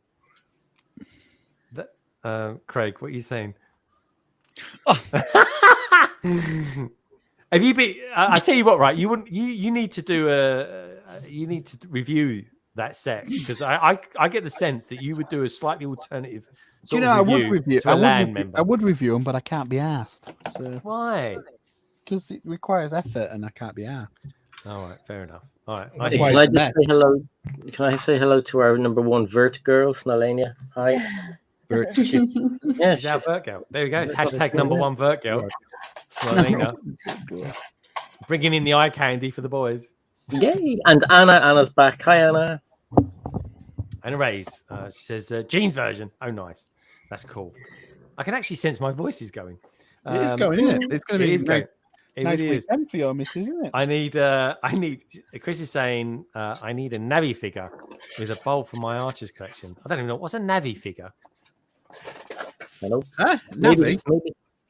Craig, what are you saying? Have you been? I tell you what, right? You need to do you need to review that set? Because I get the sense that you would do a slightly alternative sort I of would review review. to a LAN member. I would review them, but I can't be asked. So. Why? Because it requires effort, and I can't be asked. All right, fair enough. All right. Hey, can I just say hello? Can I say hello to our number one vert girl, Snalania? Hi. Vert. Yeah, she's our vert girl. There we go. Hashtag number one vert girl. Snalania. Bringing in the eye candy for the boys. Yay! And Anna's back. Hi, Anna. Anna Ray's. She says Jeansversion. Oh, nice. That's cool. I can actually sense my voice is going. It is going, isn't it? It's going to be going. Nice weekend for your missus, isn't it? I need. Chris is saying I need a Navi figure with a bowl for my Archers collection. I don't even know what's a Navi figure. Hello. Huh? Navi.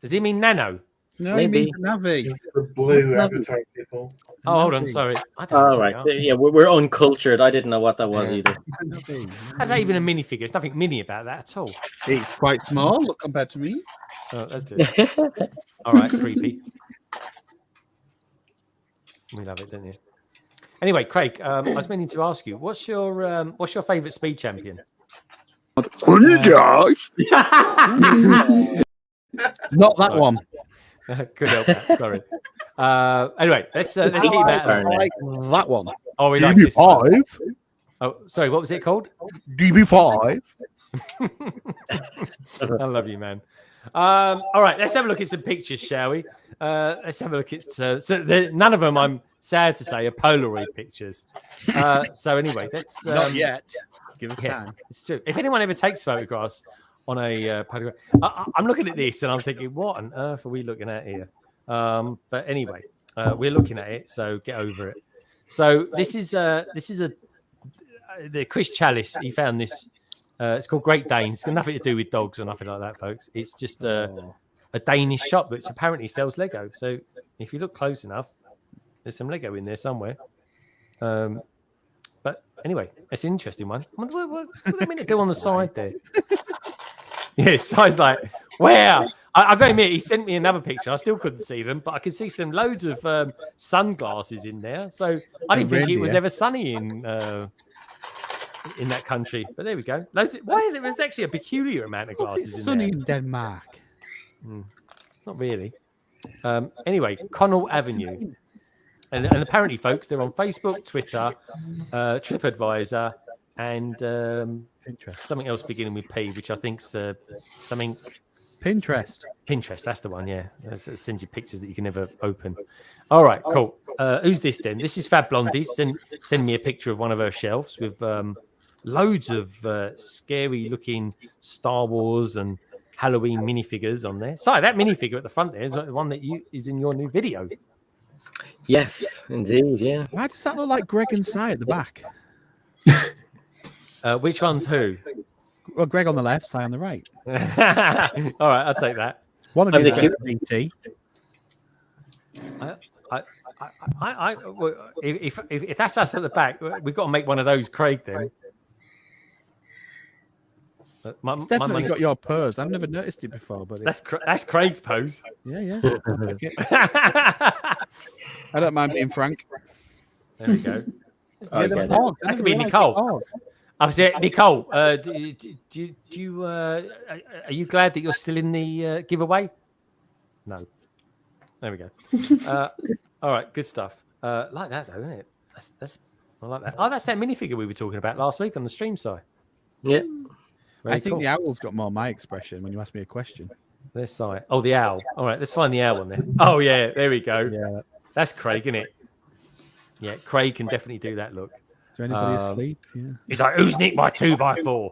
Does he mean nano? No, he means Navi. The blue avatar people. Oh, hold on. Sorry. All right. Yeah, we're uncultured. I didn't know what that was either. How's that even a minifigure? There's nothing mini about that at all. It's quite small. Look, compared to me. Oh, that's good. All right, creepy. We love it, don't you? Anyway, Craig, I was meaning to ask you, what's your favourite speed champion? Not that one. Could help that. Sorry. Anyway, let's keep that. I like that one. Oh, we like this one. DB5. Oh, sorry. What was it called? DB5. I love you, man. All right, let's have a look at some pictures, shall we? Let's have a look at none of them, I'm sad to say, are Polaroid pictures. So anyway, let's not yet. Give us time. It's true. If anyone ever takes photographs on a Polaroid, I'm looking at this and I'm thinking, what on earth are we looking at here? But anyway, we're looking at it, so get over it. So this is the Chris Chalice. He found this. It's called Great Danes. It's got nothing to do with dogs or nothing like that, folks. It's just a Danish shop that apparently sells Lego. So if you look close enough, there's some Lego in there somewhere. But anyway, it's an interesting one. What do they mean to do on the side there? Yeah, Si's like, wow. I got to admit, he sent me another picture. I still couldn't see them, but I could see some loads of sunglasses in there. So I didn't think it was ever sunny in that country, but there we go. Why there was actually a peculiar amount of glasses in sunny there. in Denmark. Not really. Anyway, Connell Avenue, and apparently, folks, they're on Facebook, Twitter, TripAdvisor, and Pinterest. Something else beginning with P, which I think's something. Pinterest. That's the one. Yeah, send you pictures that you can never open. All right, cool. Who's this then? This is Fab Blondie. Send me a picture of one of her shelves with loads of scary-looking Star Wars and Halloween minifigures on there. Sorry, that minifigure at the front there is the one that is in your new video. Yes, indeed. Yeah. Why does that look like Greg and Si at the back? Which one's who? Well, Greg on the left, Si on the right. All right, I'll take that. One of you is BT. If that's us at the back, we've got to make one of those, Craig. Then Definitely got your pose. I've never noticed it before, but that's Craig's pose. Yeah. I'll take it. I don't mind being frank. There we go. That could be Nicole. I'm saying, Nicole. Are you glad that you're still in the giveaway? No. There we go. All right, good stuff. Like that though, isn't it? That's I like that. Oh, that's that minifigure we were talking about last week on the stream side. Yeah. I think the owl's got more my expression when you ask me a question. This side. Oh, the owl. All right, let's find the owl on there. Oh yeah, there we go. Yeah. That's Craig, isn't it? Yeah, Craig can definitely do that look. Is there anybody asleep? Yeah. He's like, who's nicked my 2x4?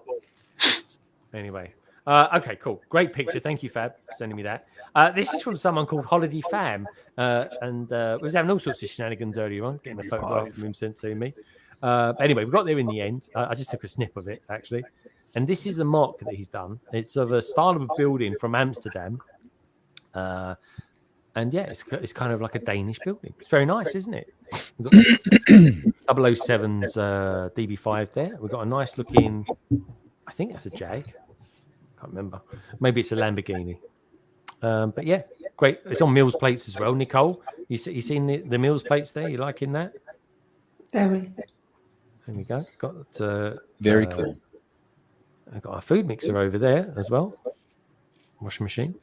Anyway. Okay, cool. Great picture. Thank you, Fab, for sending me that. This is from someone called Holiday Fam. And we was having all sorts of shenanigans earlier on, getting a photograph from him sent to me. But anyway, we got there in the end. I just took a snip of it, actually. And this is a mock that he's done. It's of a style of a building from Amsterdam. And yeah, it's kind of like a Danish building. It's very nice, isn't it? We've got 007's DB5 there. We've got a nice looking, I think that's a Jag. Can't remember. Maybe it's a Lamborghini. But yeah, great. It's on Mills plates as well. Nicole, you seen the Mills plates there? You liking that? Very. There we go. Got very cool. I've got a food mixer over there as well. Washing machine,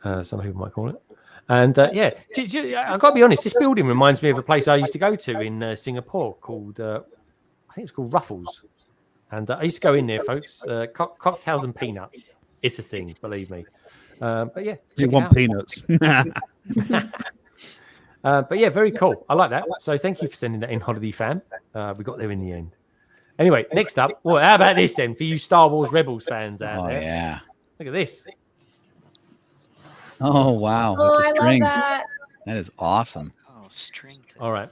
some people might call it. And yeah, I've got to be honest, this building reminds me of a place I used to go to in Singapore called, I think it's called Ruffles. And I used to go in there, folks. Cocktails and peanuts. It's a thing, believe me. But yeah. You want peanuts. But yeah, very cool. I like that. So thank you for sending that in, Holiday Fan. We got there in the end. Anyway, next up, well, how about this then for you Star Wars Rebels fans out there? Yeah. Look at this. Oh, wow. Oh, With the string. I love that. That is awesome. Oh, string. All right.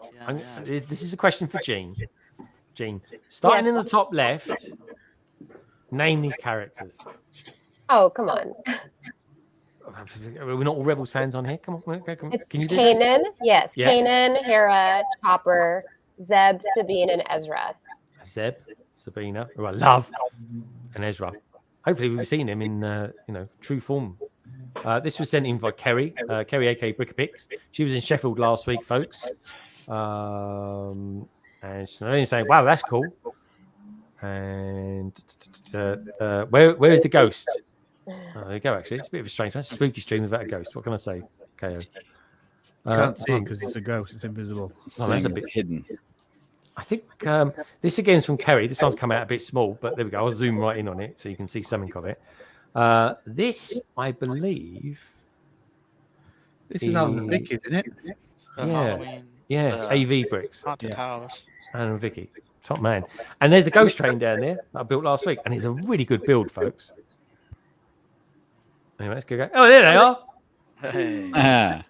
This is a question for Jean. Jean, starting in the top left, name these characters. Oh, come on. We're not all Rebels fans on here. Come on. It's Can you do Kanan. that? Yes. Yeah. Kanan, Hera, Chopper, Zeb, Sabine, and Ezra. Zeb, Sabina, who I love, and Ezra. Hopefully we've seen him in true form. This was sent in by Kerry, aka BrickStagePass. She was in Sheffield last week, folks. And she's only saying, "Wow, that's cool." And where is the ghost? Oh, there you go. Actually, it's a bit of a strange one. It's a spooky stream without a ghost. What can I say? KO. Can't see it because it's a ghost. It's invisible. Oh, that's a bit hidden. I think this again is from Kerry. This one's come out a bit small, but there we go. I'll zoom right in on it so you can see something of it. This, I believe, this is Alan and Vicky, isn't it? Yeah, AV Bricks. Haunted house. Alan and Vicky, top man. And there's the ghost train down there that I built last week, and it's a really good build, folks. Anyway, let's go. Oh, there they are. Hey.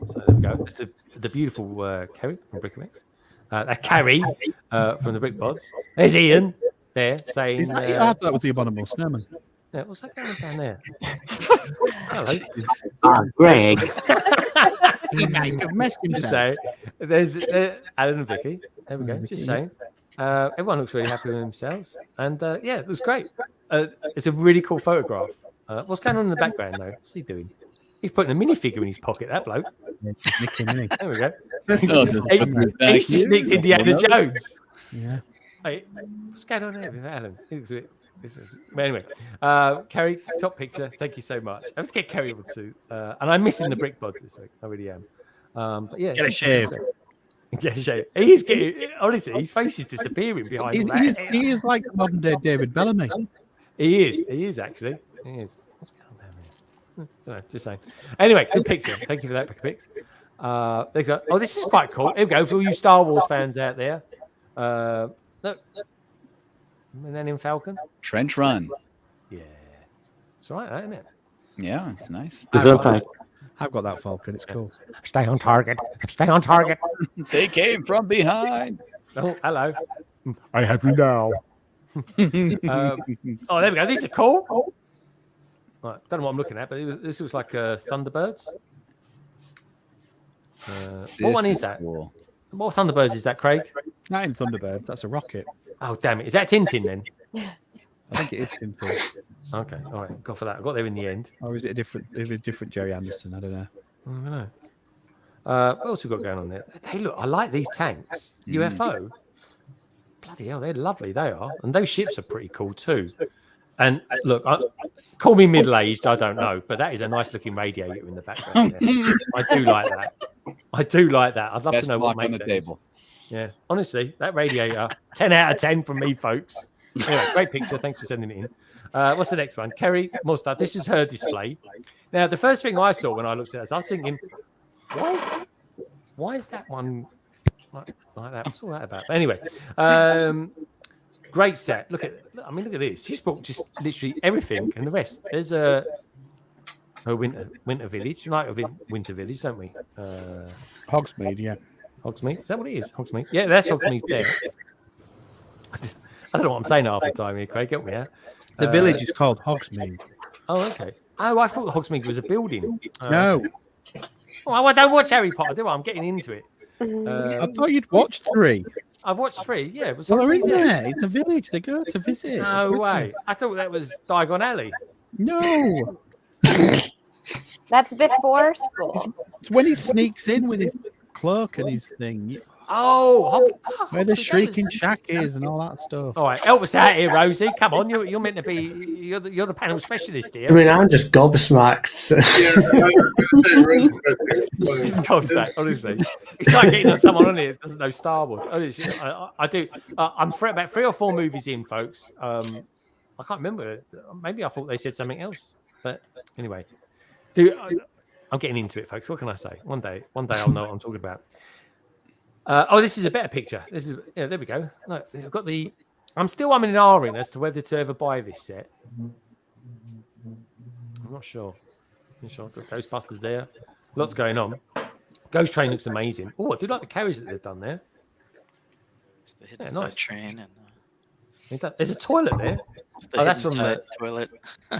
So there we go. It's the beautiful Kerry from BrickStagePass. That's Carrie from the Brick Bods. There's Ian there saying. I thought that was the Abominable Snowman. Yeah, what's that going on down there? Hello. Greg. Just saying. There's Alan and Vicky. There we go. Just saying. Everyone looks really happy with themselves. And yeah, it was great. It's a really cool photograph. What's going on in the background, though? What's he doing? He's putting a minifigure in his pocket, that bloke. There we go. He's just sneaked Indiana Jones. Yeah. Hey, what's going on there with Alan? But anyway, Kerry, top picture. Thank you so much. Let's get Kerry on suit. And I'm missing the Brick Bods this week. I really am. But yeah, get a shave. Get a shave. He's getting, honestly, his face is disappearing behind him. He is like modern day David Bellamy. He is actually. He is. What's going on down there? Don't know, just saying. Anyway, good picture. Thank you for that, BrickStagePass. Oh, this is quite cool. Here we go for all you Star Wars fans out there. Look. And then in Falcon. Trench Run. Yeah. It's all right, isn't it? Yeah, it's nice. I've got that Falcon. It's cool. Stay on target. Stay on target. They came from behind. Oh, hello. I have you now. Oh, there we go. These are cool. Right, don't know what I'm looking at, but this looks like Thunderbirds. What one is that? Cool. What Thunderbirds is that, Craig? Not in Thunderbirds. That's a rocket. Oh, damn it. Is that Tintin then? I think it is Tintin. Okay, all right. Got for that. I got there in the end. Or is it a different Jerry Anderson? I don't know. I don't know. What else we got going on there? Hey, look, I like these tanks. UFO. Bloody hell, they're lovely. They are. And those ships are pretty cool too. And look, call me middle-aged, I don't know, but that is a nice-looking radiator in the background. I do like that. I'd love to know what makes on the table. Yeah, honestly, that radiator, 10 out of 10 from me, folks. Anyway, great picture. Thanks for sending it in. What's the next one? Kerry Mustard. This is her display. Now, the first thing I saw when I looked at this, I was thinking, why is that one like that? What's all that about? But anyway, great set. Look at this. She's brought just literally everything and the rest. There's a winter village. You like a winter village, don't we? Hogsmeade, yeah. Hogsmeade. Is that what it is? Hogsmeade. Yeah, that's Hogsmeade there. I don't know what I'm saying half the time here, Craig. Help me out. The village is called Hogsmeade. Oh, okay. Oh, I thought Hogsmeade was a building. No. Oh, I don't watch Harry Potter, do I? I'm getting into it. I thought you'd watched 3. I've watched 3, yeah. Well, there isn't there. It's a village. They go to visit. No way. I thought that was Diagon Alley. No. That's before school. It's when he sneaks in with his cloak and his thing. Oh, where the shrieking shack is and all that stuff. All right, help us out here, Rosie. Come on, you're meant to be. You're the panel specialist here. I mean, I'm just gobsmacked. He's gobsmacked, honestly. It's like getting on someone on here that doesn't know Star Wars. I do. I'm about 3 or 4 movies in, folks. I can't remember. Maybe I thought they said something else. But anyway, I'm getting into it, folks. What can I say? One day I'll know what I'm talking about. This is a better picture. There we go. Look, I've got the. I'm still umming and ahhing as to whether to ever buy this set. I'm not sure. I've got Ghostbusters there. Lots going on. Ghost Train looks amazing. Oh, I do like the carriage that they've done there. It's the hidden nice train and. There's a toilet there. That's from the toilet.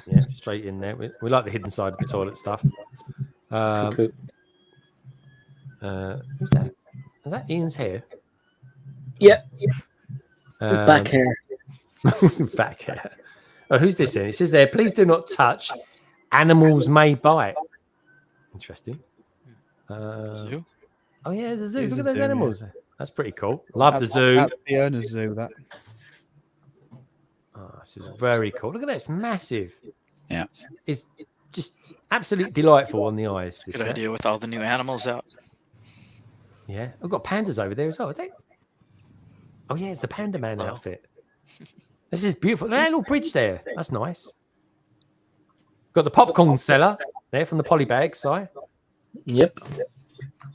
Yeah, straight in there. We like the hidden side of the toilet stuff. Who's that? Is that Ian's hair? Yep. Back hair. Back hair. Oh, who's this then? It says there, please do not touch. Animals may bite. Interesting. Zoo? Oh, yeah, there's a zoo. Look at those animals. Yeah. That's pretty cool. Love the zoo. That's the owner's zoo, that. Oh, this is very cool. Look at that. It's massive. Yeah. It's just absolutely delightful on the eyes. Good idea with all the new animals out. Yeah. I've got pandas over there as well, are they? Oh, yeah, it's the Panda Man outfit. This is beautiful. There's a little bridge there. That's nice. Got the popcorn seller there from the polybag side. Yep.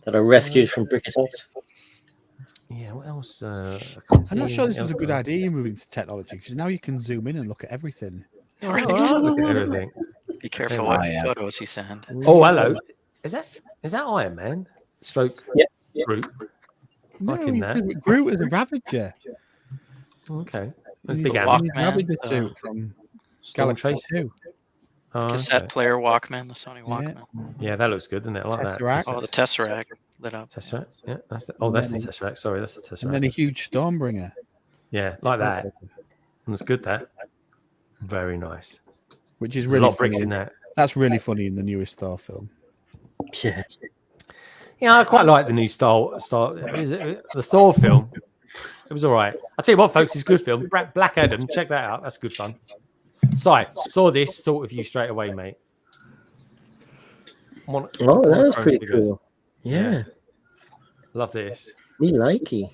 That I rescued from BrickStagePass. Yeah, what else? I'm not sure this was a good idea moving to technology because now you can zoom in and look at everything. Look at everything. Be careful what photos you send. Oh, hello. Is that Iron Man? Stroke Groot. No, Groot is a Ravager. Okay. That's big Ravager suit from Galaxy 2. Cassette player Walkman, the Sony Walkman. Yeah, that looks good, doesn't it? I like Tesseract. that. Oh, the Tesseract lit up. Tesseract. Yeah, that's the Tesseract. Sorry, that's the Tesseract. And then a huge Stormbringer. Yeah, like that. And it's good, that. Very nice. Which is There's really a lot of bricks funny. in that. That's really funny in the newest Thor film. Yeah. Yeah, I quite like the new Star. The Thor film. It was all right. I'll tell you what, folks, it's a good film. Black Adam, check that out. That's good fun. Si, saw this, thought of you straight away, mate. Oh, that was pretty cool. Yeah. Love this. Me likey.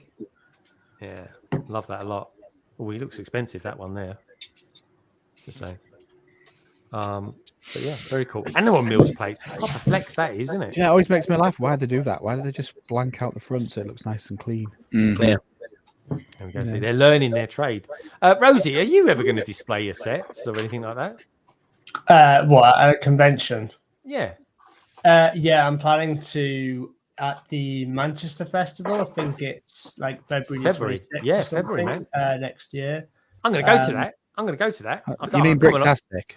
Yeah, love that a lot. Oh, he looks expensive, that one there. Just saying. But yeah, very cool. Animal Mills plates. Proper flex that is, isn't it? Yeah, it always makes me laugh. Why do they do that? Why do they just blank out the front so it looks nice and clean? Mm-hmm. Yeah. There we go. See, they're learning their trade. Rosie, are you ever going to display your sets or anything like that? What, at a convention? Yeah. Yeah, I'm planning to at the Manchester Festival. I think it's like February. Yeah, February, man. Next year. I'm going to go to that. I'm going to go to that. You mean Bricktastic?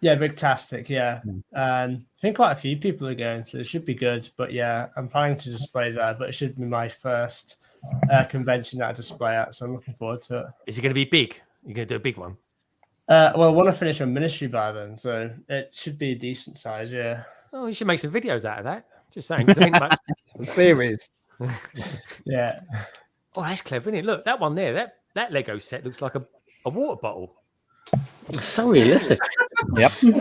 Yeah, Bricktastic. Yeah. I think quite a few people are going, so it should be good. But yeah, I'm planning to display there, but it should be my first convention that I display at, so I'm looking forward to it. Is it going to be big? You're going to do a big one? Well, I want to finish my ministry by then, so it should be a decent size, yeah. Oh, you should make some videos out of that. Just saying. 'Cause I mean, like... series. Yeah. Oh, that's clever, isn't it? Look, that one there, that Lego set looks like a water bottle. It's so realistic. Yep. How'd you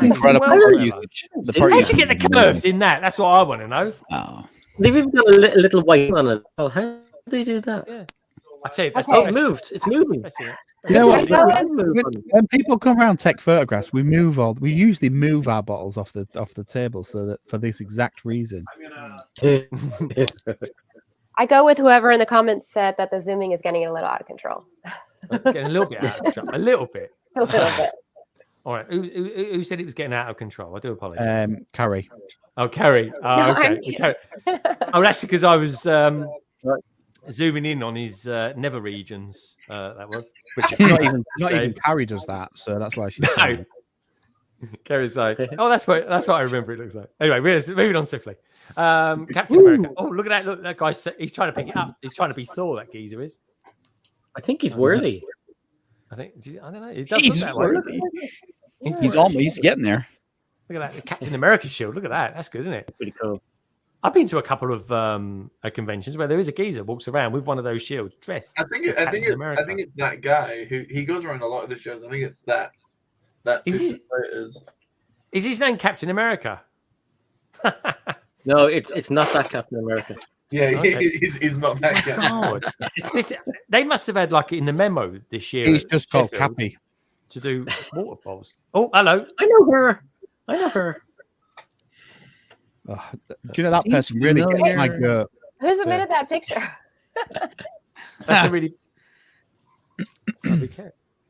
get the curves in that? That's what I want to know. Oh. They've even got a little white on it. Oh, how did they do that? Yeah. I tell you, that's it moved. It's moving. You know what? When people come around take photographs, we usually move our bottles off the table so that for this exact reason. I go with whoever in the comments said that the zooming is getting a little out of control. Getting a little bit out of control. A little bit. A little bit. All right. Who said it was getting out of control? I do apologize. Carrie. Oh, Carrie. Oh, okay. Oh, that's because I was zooming in on his nether regions. That was. Which not even Carrie does that, so that's why she's. No. Carrie's like, oh, that's what I remember it looks like. Anyway, moving on swiftly. Captain America. Oh, look at that! Look, that guy. He's trying to pick it up. He's trying to be Thor. That geezer is. I think he's worthy. I don't know. It does look that way. He's getting there. Look at that, the Captain America shield. Look at that. That's good, isn't it? Pretty cool. I've been to a couple of conventions where there is a geezer walks around with one of those shields dressed. I think it's that guy who he goes around a lot of the shows. I think it's that. That's who it is. Is his name Captain America? No, it's not that Captain America. Yeah, Okay. he's not that guy. God. They must have had like in the memo this year. He's just called Sheffield Cappy. to do water bowls. Oh, hello. I know her. Oh, do you know that person really gets my goat? Who submitted that picture? That's a really.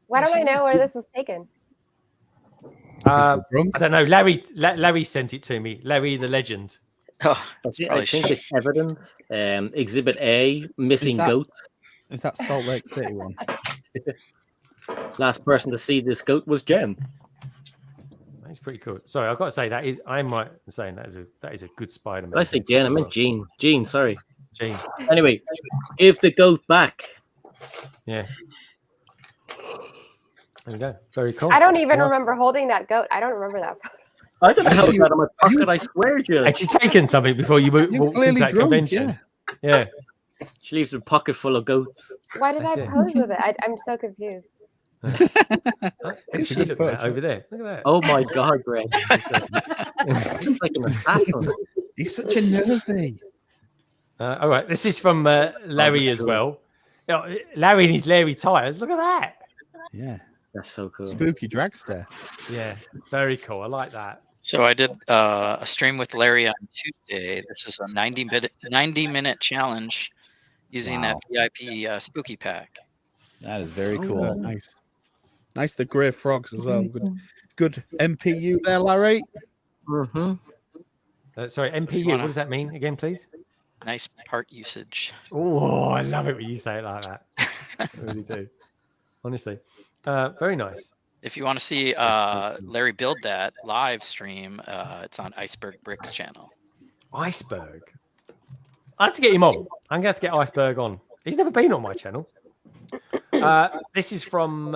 Why don't I know where this was taken? I don't know. Larry sent it to me. Larry the legend. Oh, I think it's evidence. Exhibit A, missing goat. Is that Salt Lake City one? Last person to see this goat was Jen. That's pretty cool. Sorry, I've got to say that is. I'm right in saying that is a good Spider-Man. Did I say Jen? I meant Jean. Jean, sorry. Jean. Anyway, give the goat back. Yeah. There we go. Very cool. I don't even remember holding that goat. I don't remember that. I don't know how it got in my pocket. I swear, Jill. Had you taken something before you walked into that convention? Yeah. She leaves a pocket full of goats. Why did I pose with it? I'm so confused. Who's she looking at over there? Look at that. Oh my God, Greg. He's like an assassin. He's such a nosy. All right. This is from Larry as well. You know, Larry and his Larry tires. Look at that. Yeah. That's so cool. Spooky dragster. Yeah. Very cool. I like that. So I did a stream with Larry on Tuesday. This is a 90-minute challenge using that VIP spooky pack. That is very cool. Nice. Nice, the grey frogs as well. Good MPU there, Larry. Mm-hmm. Sorry, MPU. What does that mean again, please? Nice part usage. Oh, I love it when you say it like that. I really do. Honestly. Very nice. If you want to see Larry build that live stream, it's on Iceberg Bricks channel. Iceberg? I have to get him on. I'm going to have to get Iceberg on. He's never been on my channel. This is from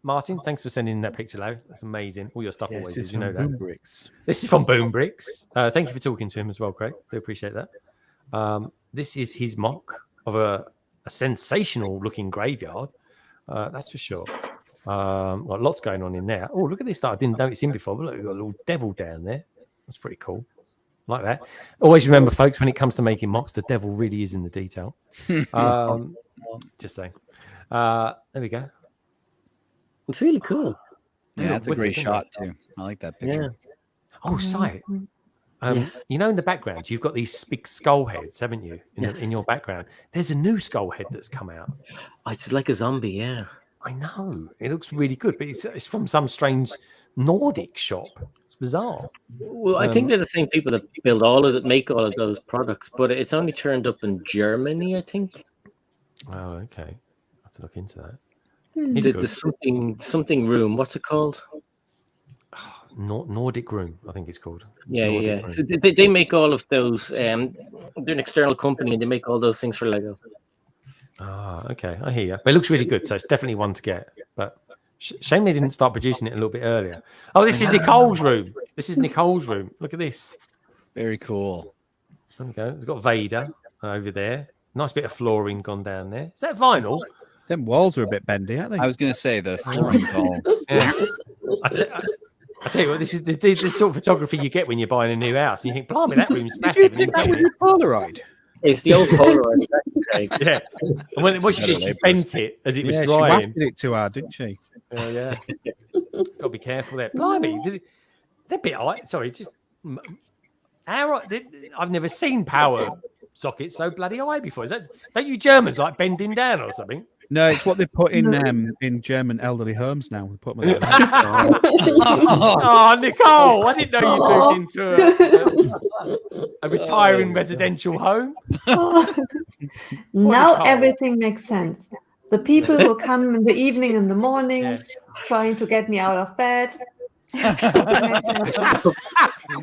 Martin. Thanks for sending that picture, Larry. That's amazing. All your stuff always is, you know that. Bricks. This is from BrickStagePass. Thank you for talking to him as well, Craig. Do appreciate that. This is his mock of a sensational looking graveyard. That's for sure. Well, lots going on in there. Oh, look at this stuff. I didn't notice him before, but look, we've got a little devil down there. That's pretty cool. Like that. Always remember, folks, when it comes to making mocks, the devil really is in the detail. Just saying. There we go. It's really cool. Yeah, that's a great shot too. I like that picture. Yeah. Oh, sight. Yes. You know, in the background, you've got these big skull heads, haven't you? In your background, there's a new skull head that's come out. It's like a zombie, yeah. I know. It looks really good, but it's from some strange Nordic shop. It's bizarre. Well, I think they're the same people that make all of those products, but it's only turned up in Germany, I think. Oh, okay. I have to look into that. The something room. What's it called? Nordic Room, I think it's called. Yeah. So they make all of those. They're an external company, and they make all those things for Lego. Ah, okay. I hear you. But it looks really good, so it's definitely one to get. But shame they didn't start producing it a little bit earlier. Oh, this is Nicole's room. This is Nicole's room. Look at this. Very cool. There we go. It's got Vader over there. Nice bit of flooring gone down there. Is that vinyl? Them walls are a bit bendy, aren't they? I was going to say the flooring's all. Yeah. I tell you what, this is the sort of photography you get when you're buying a new house. You think, blimey, that room's massive. Did you take that with your Polaroid? It's the old Polaroid. Yeah. And what she did, she bent it as it was drying. She wafted it too hard, didn't she? Oh, yeah. Got to be careful there. Blimey, they're a bit high. Sorry, just... I've never seen power sockets so bloody high before. Don't you Germans like bending down or something? No, it's what they put in German elderly homes now. We put them in Oh, Nicole! I didn't know you moved into a retiring residential home. Now everything makes sense. The people who come in the evening and the morning, trying to get me out of bed.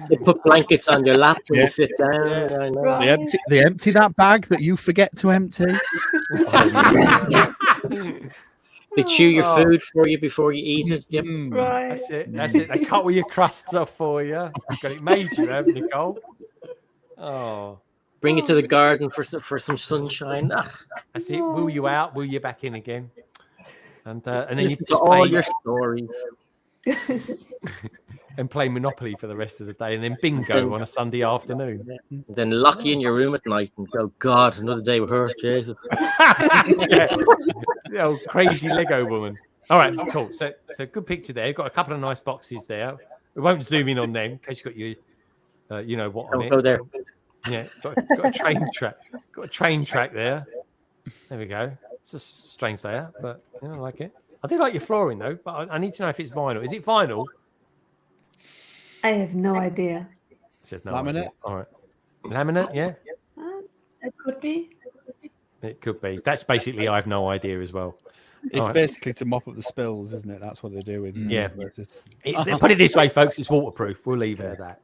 They put blankets on your lap when you sit down. Yeah. I know. They empty that bag that you forget to empty. They chew your food for you before you eat it. Yep. That's it. They cut all your crusts off for you. You've got it made, you have, Nicole. Oh. Bring it to the garden for some sunshine. I see. Will you out? Will you back in again? And then you Listen to just all play your stories. and play Monopoly for the rest of the day, and then bingo on a Sunday afternoon. Then lock you in your room at night and go, God, another day with her, Jesus. The old crazy Lego woman. All right, cool. So good picture there. Got a couple of nice boxes there. We won't zoom in on them in case you got your, you know what on it. Go there. Yeah, got a train track. Got a train track there. There we go. It's a strange layout, but I like it. I do like your flooring though, but I need to know if it's vinyl. Is it vinyl? I have no idea. Says no laminate. Idea. All right, laminate. Yeah, it could be. It could be. That's basically I have no idea as well. It's basically to mop up the spills, isn't it? That's what they're doing. Yeah. Put it this way, folks. It's waterproof. We'll leave it at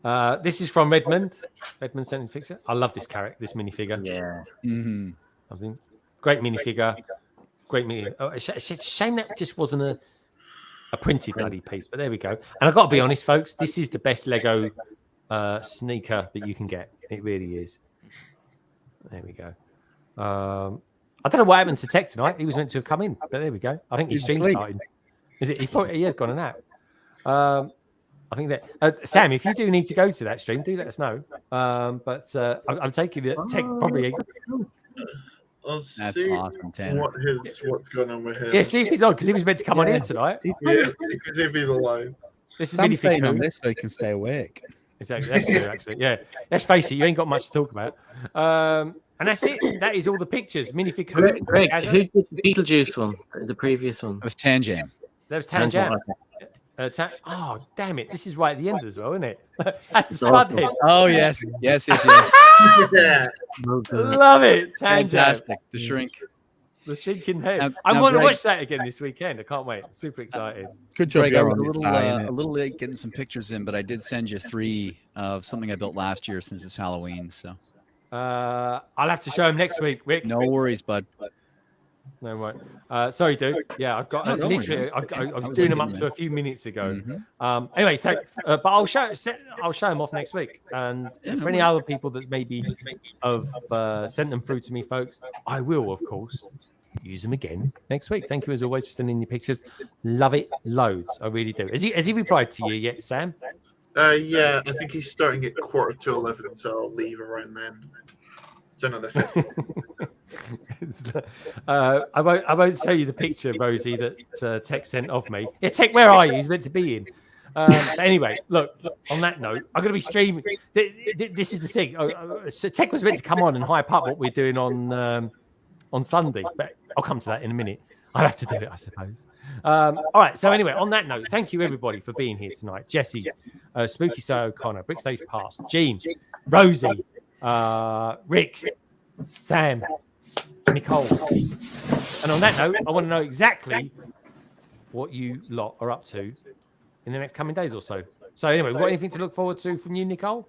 that. This is from Redmond. Redmond sent me a picture. I love this character, this minifigure. Yeah. I think great minifigure. Great mini. Oh, it's a shame that just wasn't a printed bloody piece, but there we go. And I've got to be honest, folks. This is the best Lego sneaker that you can get. It really is. There we go. I don't know what happened to Tech tonight. He was meant to have come in, but there we go. I think his stream started. Is it? He has gone a nap. I think that Sam, if you do need to go to that stream, do let us know. But I'm taking it. Tech probably. That's awesome, Tanner. What's going on with him? Yeah, see if he's on because he was meant to come on here tonight. Yeah, because if he's alive. This is Sam's staying on this so he can stay awake. Exactly. That's true, actually. Yeah. Let's face it, you ain't got much to talk about. And that's it. That is all the pictures. Minifig. Greg, who did the Beetlejuice one? The previous one. It was Tanjam. That was Tanjam. Oh, damn it. This is right at the end as well, isn't it? That's the spud head. Oh, yes. Yes. Yeah. Love it. Tanjam. Fantastic. The shrink. The shrinking head. I want to watch that again this weekend. I can't wait. I'm super excited. Good job. Greg, I was a little late getting some pictures in, but I did send you 3 of something I built last year since it's Halloween. So I'll have to show him next week, Rick. No worries, bud. No worry. Sorry, dude. Yeah, I've got literally. I was doing them up to a few minutes ago. Anyway, but I'll show them off next week. And for any other people that maybe have sent them through to me, folks, I will, of course, use them again next week. Thank you as always for sending your pictures. Love it loads. I really do. Has he replied to you yet, Sam? Yeah, I think he's starting at 11:15, so I'll leave around then. It's another 50. I won't show you the picture, Rosie, that Tech sent of me. Yeah, Tech, where are you? He's meant to be in. Anyway, look, on that note, I'm going to be streaming. This is the thing. So Tech was meant to come on and hype up what we're doing on Sunday, but I'll come to that in a minute. I'll have to do it, I suppose. All right. So anyway, on that note, thank you everybody for being here tonight. Jesse's, Spooky So O'Connor, BrickStagePass, Jean, Rosie, Rick, Sam, Nicole. And on that note, I want to know exactly what you lot are up to in the next coming days or so. So anyway, got anything to look forward to from you, Nicole?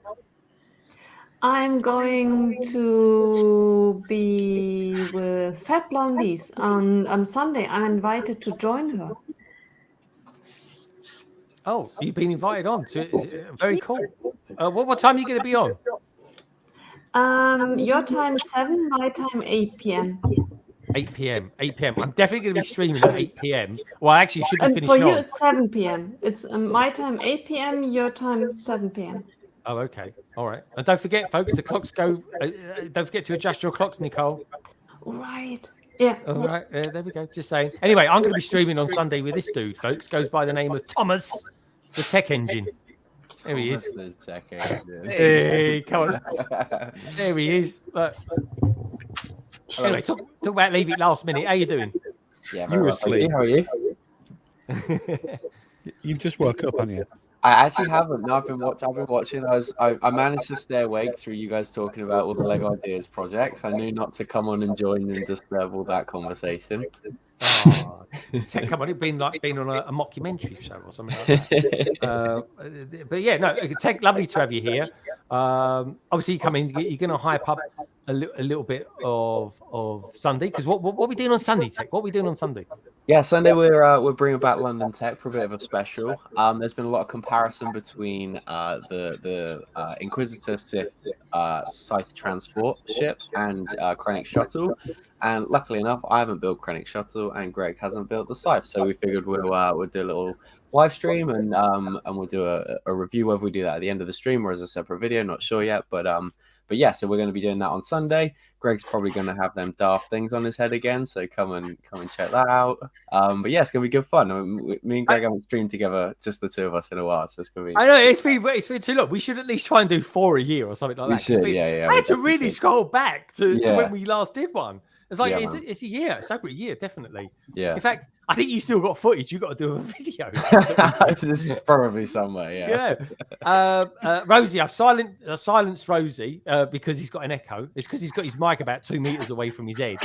I'm going to be with Fat Blondies on Sunday. I'm invited to join her. Oh, you've been invited on to very cool. What time are you going to be on? Your time 7, my time 8 p.m. 8 p.m. 8 p.m. I'm definitely going to be streaming at 8 p.m. Well, actually, you should be finishing for you, on. it's 7 p.m. It's my time 8 p.m. Your time 7 p.m. Oh, okay. All right. And don't forget, folks, the clocks go. Don't forget to adjust your clocks, Nicole. Right. Yeah. All right. There we go. Just saying. Anyway, I'm going to be streaming on Sunday with this dude, folks. Goes by the name of Tomas, the Tech Engine. There he is. The Tech Engine. Hey, come on. There he is. Look. Anyway, talk about Leave It Last Minute. How you doing? Yeah, you were asleep. How are you? You've just woke up, haven't you? I actually haven't. No, I've been watching. I managed to stay awake through you guys talking about all the Lego Ideas projects. I knew not to come on and join and disturb all that conversation. Oh, Tech, come on, it's been like being on a mockumentary show or something like that. But yeah, no, Tech, lovely to have you here. Obviously, you come in. You're going to hype up a little bit of Sunday, because what are we doing on Sunday, Tech? What are we doing on Sunday? Yeah, Sunday we're bringing back London Tech for a bit of a special. There's been a lot of comparison between the Inquisitor Sith Scythe transport ship and Krennic shuttle, and luckily enough, I haven't built Krennic shuttle, and Greg hasn't built the Scythe, so we figured we'll do a little live stream and we'll do a review, whether we do that at the end of the stream or as a separate video, not sure yet, but yeah, so we're going to be doing that on Sunday. Greg's probably going to have them daft things on his head again, so come and check that out. But yeah, it's going to be good fun. I mean, me and Greg haven't streamed together, just the two of us, in a while, so it's going to be. I know it's been too long. We should at least try and do 4 a year or something like that. We should, yeah. I had to really scroll back to when we last did one. It's like it's a year. It's over a year, definitely. Yeah. In fact, I think you still got footage. You got to do a video. This is probably somewhere. Yeah. Rosie, I've silenced Rosie because he's got an echo. It's because he's got his mic about 2 meters away from his head.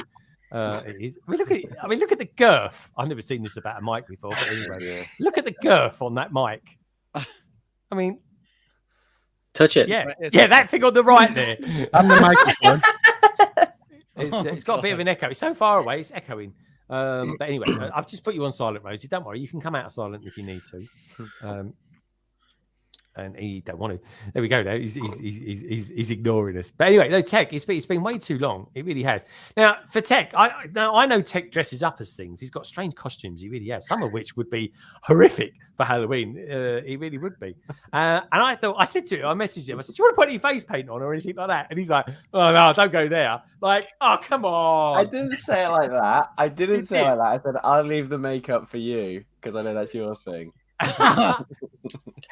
It is. Look at the girth. I've never seen this about a mic before. But anyway, look at the girth on that mic. I mean, touch it. Yeah, that thing on the right there. And the microphone. It's got a bit of an echo. It's so far away, it's echoing. But anyway, I've just put you on silent, Rosie. Don't worry, you can come out of silent if you need to. And he don't want to. There we go. Though he's ignoring us. But anyway, no, Tech. It's been way too long. It really has. Now for Tech, I know Tech dresses up as things. He's got strange costumes. He really has. Some of which would be horrific for Halloween. He really would be. And I said to him, I messaged him. I said, "Do you want to put any face paint on or anything like that?" And he's like, "Oh no, don't go there." Like, oh come on. I didn't say it like that. I said I'll leave the makeup for you because I know that's your thing.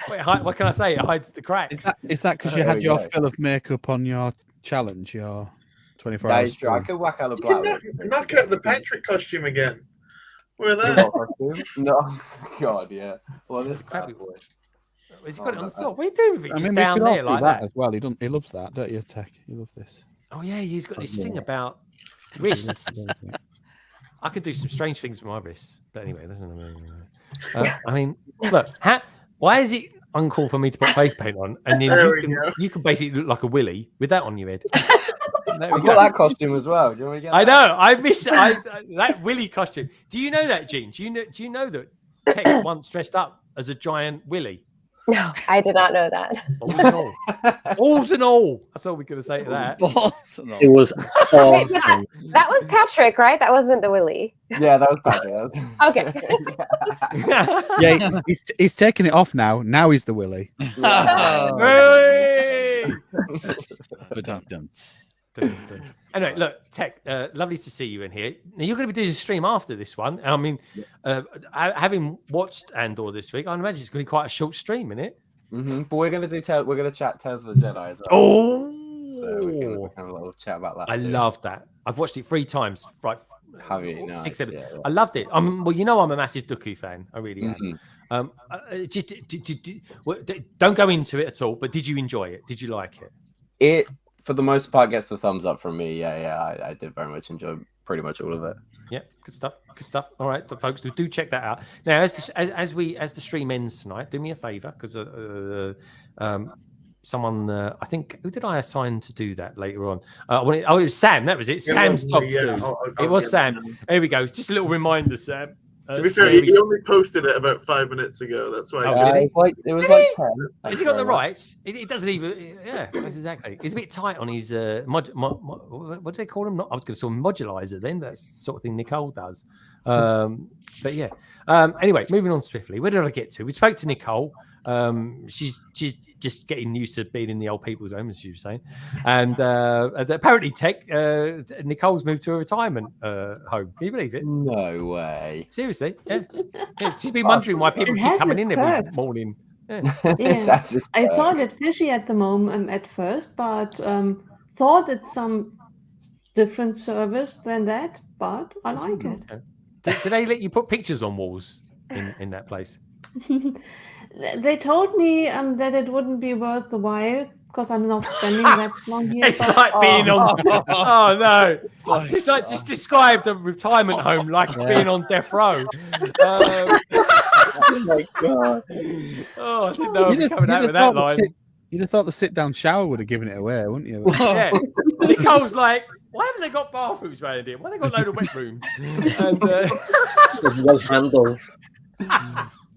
Wait, what can I say? It hides the cracks. Is that because you had your fill of makeup on your challenge, your 24 hours? That's true. I could whack out the black. Knock out the Patrick costume again. Where that? No, God, yeah. Well, this crappy boy. He's got it on the floor. What are you doing with it? I Just mean, down there like that as well. He loves that, don't you, Tech? You love this. Oh yeah, he's got this thing about wrists. I could do some strange things with my wrists, but anyway, that's another. I mean, look, why is it uncool for me to put face paint on, and then you can basically look like a willy with that on your head? I've got that costume as well. Do you want to get that? I know. I miss that willy costume. Do you know that, Jean? Do you know that Tech once dressed up as a giant willy? No, I did not know that. Balls and all. That's all we're going to say to that. Balls and all. It was. Wait, that was Patrick, right? That wasn't a Willy. Yeah, that was Patrick. Okay. Yeah, he's taking it off now. Now he's the Willy. Anyway, look, Tech, lovely to see you in here. Now, you're going to be doing a stream after this one. I mean, having watched Andor this week, I imagine it's going to be quite a short stream, isn't it? Mm-hmm. But we're going to chat Tales of the Jedi as well. Oh, so we can have a little chat about that. I love that. I've watched it 3 times. Right, have you? Nice. 6 episodes. Yeah. I loved it. Well, you know, I'm a massive Dooku fan. I really am. Don't go into it at all. But did you enjoy it? Did you like it? It, for the most part, gets the thumbs up from me. Yeah, I did very much enjoy pretty much all of it. Yeah, good stuff. All right, folks, do check that out. Now, as the stream ends tonight, do me a favor, because someone, I think, who did I assign to do that later on? It was Sam. That was it. Sam's top two. It was Sam. Here we go. Just a little reminder, Sam. To be fair, he only posted it about 5 minutes ago. That's why. It was like 10. Has he got the rights? It doesn't even. Yeah, that's exactly. He's a bit tight on his what do they call him? I was going to say modularizer. Then that's the sort of thing Nicole does. But yeah. Anyway, moving on swiftly. Where did I get to? We spoke to Nicole. She's just getting used to being in the old people's home, as you were saying, and apparently, Tech Nicole's moved to a retirement home. Can you believe it? No way. Seriously? Yeah. She's been wondering why people keep coming in every morning. Yeah. Yeah. I thought it fishy at the moment at first, but thought it's some different service than that. But I like it. Did they let you put pictures on walls in that place? They told me that it wouldn't be worth the while because I'm not spending that long here. It's like being on. Oh no! Just described a retirement home like being on death row. Oh my god! Oh, I didn't know I was coming out with that line. You'd have thought the sit-down shower would have given it away, wouldn't you? Yeah. Nicole's like, why haven't they got bathrooms around here? Why have they got a load of wet rooms? And With no handles.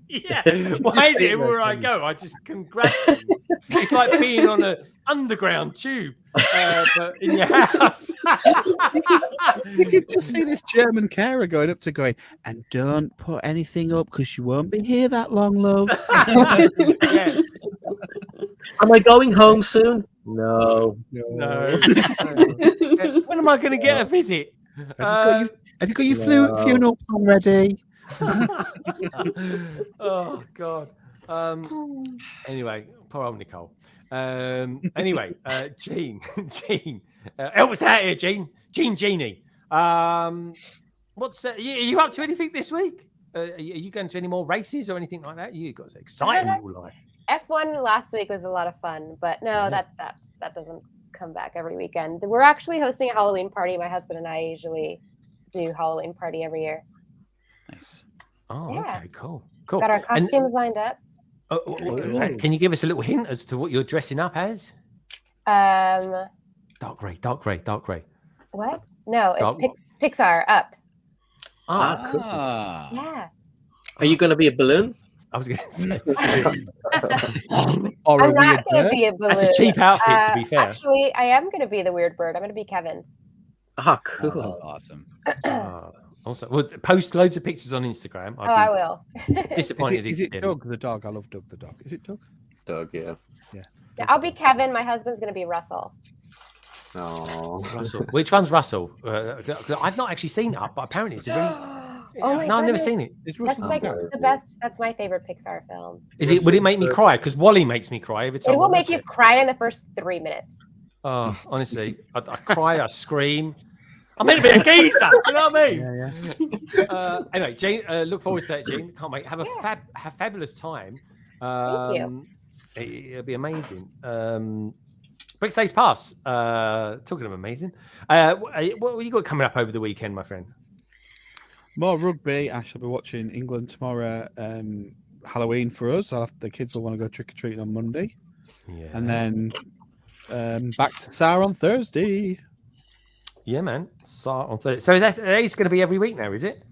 yeah, why is it everywhere I go, I just can grab things? It's like being on an underground tube, but in your house. You could just see this German carer going up to going, and don't put anything up because you won't be here that long, love. Yeah. Am I going home soon? No. No. When am I going to get a visit? Have you got your funeral plan ready? Oh God. Anyway, poor old Nicole. Anyway, Jean, help us out here, Jean Genie. What's are you up to anything this week? Are you going to any more races or anything like that? You got exciting in your life. F1 last week was a lot of fun, but no, that doesn't come back every weekend. We're actually hosting a Halloween party. My husband and I usually do Halloween party every year. Nice. Oh, yeah. Okay, cool. Got our costumes lined up. Can you give us a little hint as to what you're dressing up as? Dark gray. What? No, it's Pixar Up. Ah, cool. Yeah. Are you going to be a balloon? I was going to say. Or I'm not going to be a balloon. That's a cheap outfit, to be fair. Actually, I am going to be the weird bird. I'm going to be Kevin. Oh, cool. Oh, awesome. Also, we'll post loads of pictures on Instagram. I will. Disappointed. Is it Doug the dog? I love Doug the dog. Is it Doug? Doug, yeah. Yeah, I'll be Kevin. My husband's going to be Russell. Oh, Russell. Which one's Russell? I've not actually seen Up, but apparently it's a really. Oh my no, I've never goodness. seen it. That's like the best. That's my favorite Pixar film. Is it? Would it make me cry? Because Wally makes me cry every time. It will make you cry in the first 3 minutes. Oh, honestly, I cry, I scream. I'm meant to be a geezer. You know what I mean? Yeah. Anyway, Jane, look forward to that, Jean. Can't wait. Have a fabulous time. Thank you. It'll be amazing. BrickStagePass. Talking of amazing. What you got coming up over the weekend, my friend? More rugby. I shall be watching England tomorrow. Halloween for us. The kids will want to go trick or treating on Monday. Yeah. And then back to SAR on Thursday. Yeah, man. SAR on Thursday. So it's going to be every week now, is it?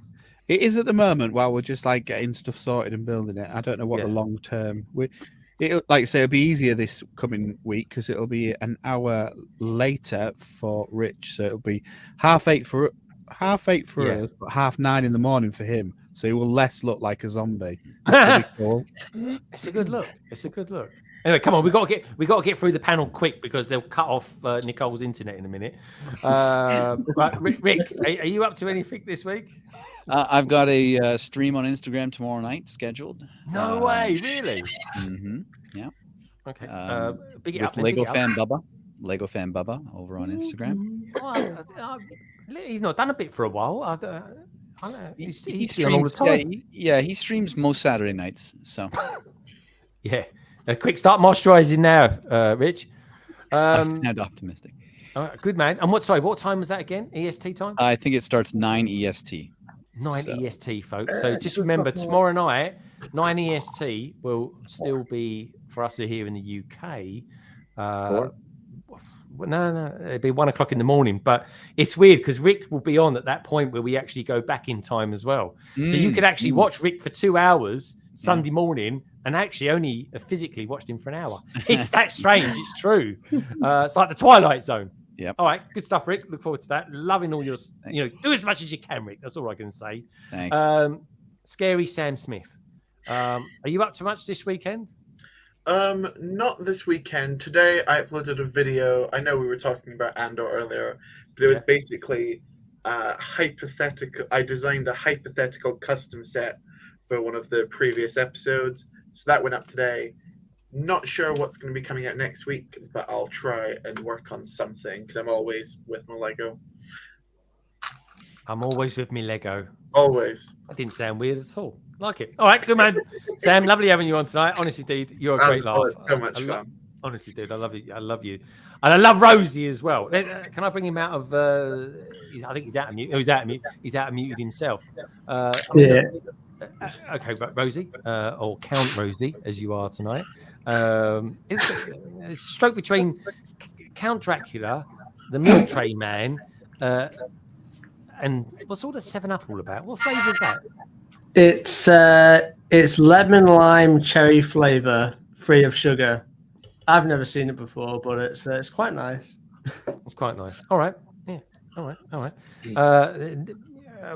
It is at the moment while we're just like getting stuff sorted and building it. I don't know what the long term. It'll, like I say, it'll be easier this coming week because it'll be an hour later for Rich. So it'll be 8:30 for us, but 9:30 in the morning for him. So he will less look like a zombie. Cool. It's a good look. Anyway, come on, we got to get through the panel quick because they'll cut off Nicole's internet in a minute. Right, Rick, are you up to anything this week? I've got a stream on Instagram tomorrow night scheduled. No way, really? Mm-hmm. Yeah. Okay. Big it up, Lego Fan Bubba over on Instagram. He's not done a bit for a while. I know. He streams all the time. Yeah, he streams most Saturday nights. So. Yeah. A quick start moisturising now, Rich. I sound optimistic. Good man. And what time was that again? EST time? I think it starts 9 EST. 9 EST, folks. So just remember, tomorrow night, 9 EST will still be for us here in the UK. No, it'd be 1 o'clock in the morning. But it's weird because Rick will be on at that point where we actually go back in time as well. So you could actually watch Rick for 2 hours Sunday morning and actually only physically watched him for an hour. It's that strange. It's true. It's like the Twilight Zone. Yep. All right. Good stuff, Rick. Look forward to that. Loving all your, do as much as you can, Rick. That's all I can say. Thanks. Scary Sam Smith. Are you up to much this weekend? Not this weekend. Today I uploaded a video. I know we were talking about Andor earlier, but it was basically hypothetical. I designed a hypothetical custom set for one of the previous episodes. So that went up today. Not sure what's going to be coming out next week, but I'll try and work on something because I'm always with my Lego. I'm always with me Lego. Always. That didn't sound weird at all. Like it. All right, good man. Sam, lovely having you on tonight. Honestly, dude, you're a great laugh. It's so much fun. Honestly, dude, I love you. I love you. And I love Rosie as well. Can I bring him out of... I think he's out of mute. Oh, he's out of mute. He's out of muted himself. Okay, but Rosie, or Count Rosie, as you are tonight. It's a stroke between Count Dracula, the Milk Tray Man, and what's all the 7-Up all about? What flavour is that? It's lemon lime cherry flavor, free of sugar. I've never seen it before, but it's quite nice. It's quite nice. All right. Yeah. All right.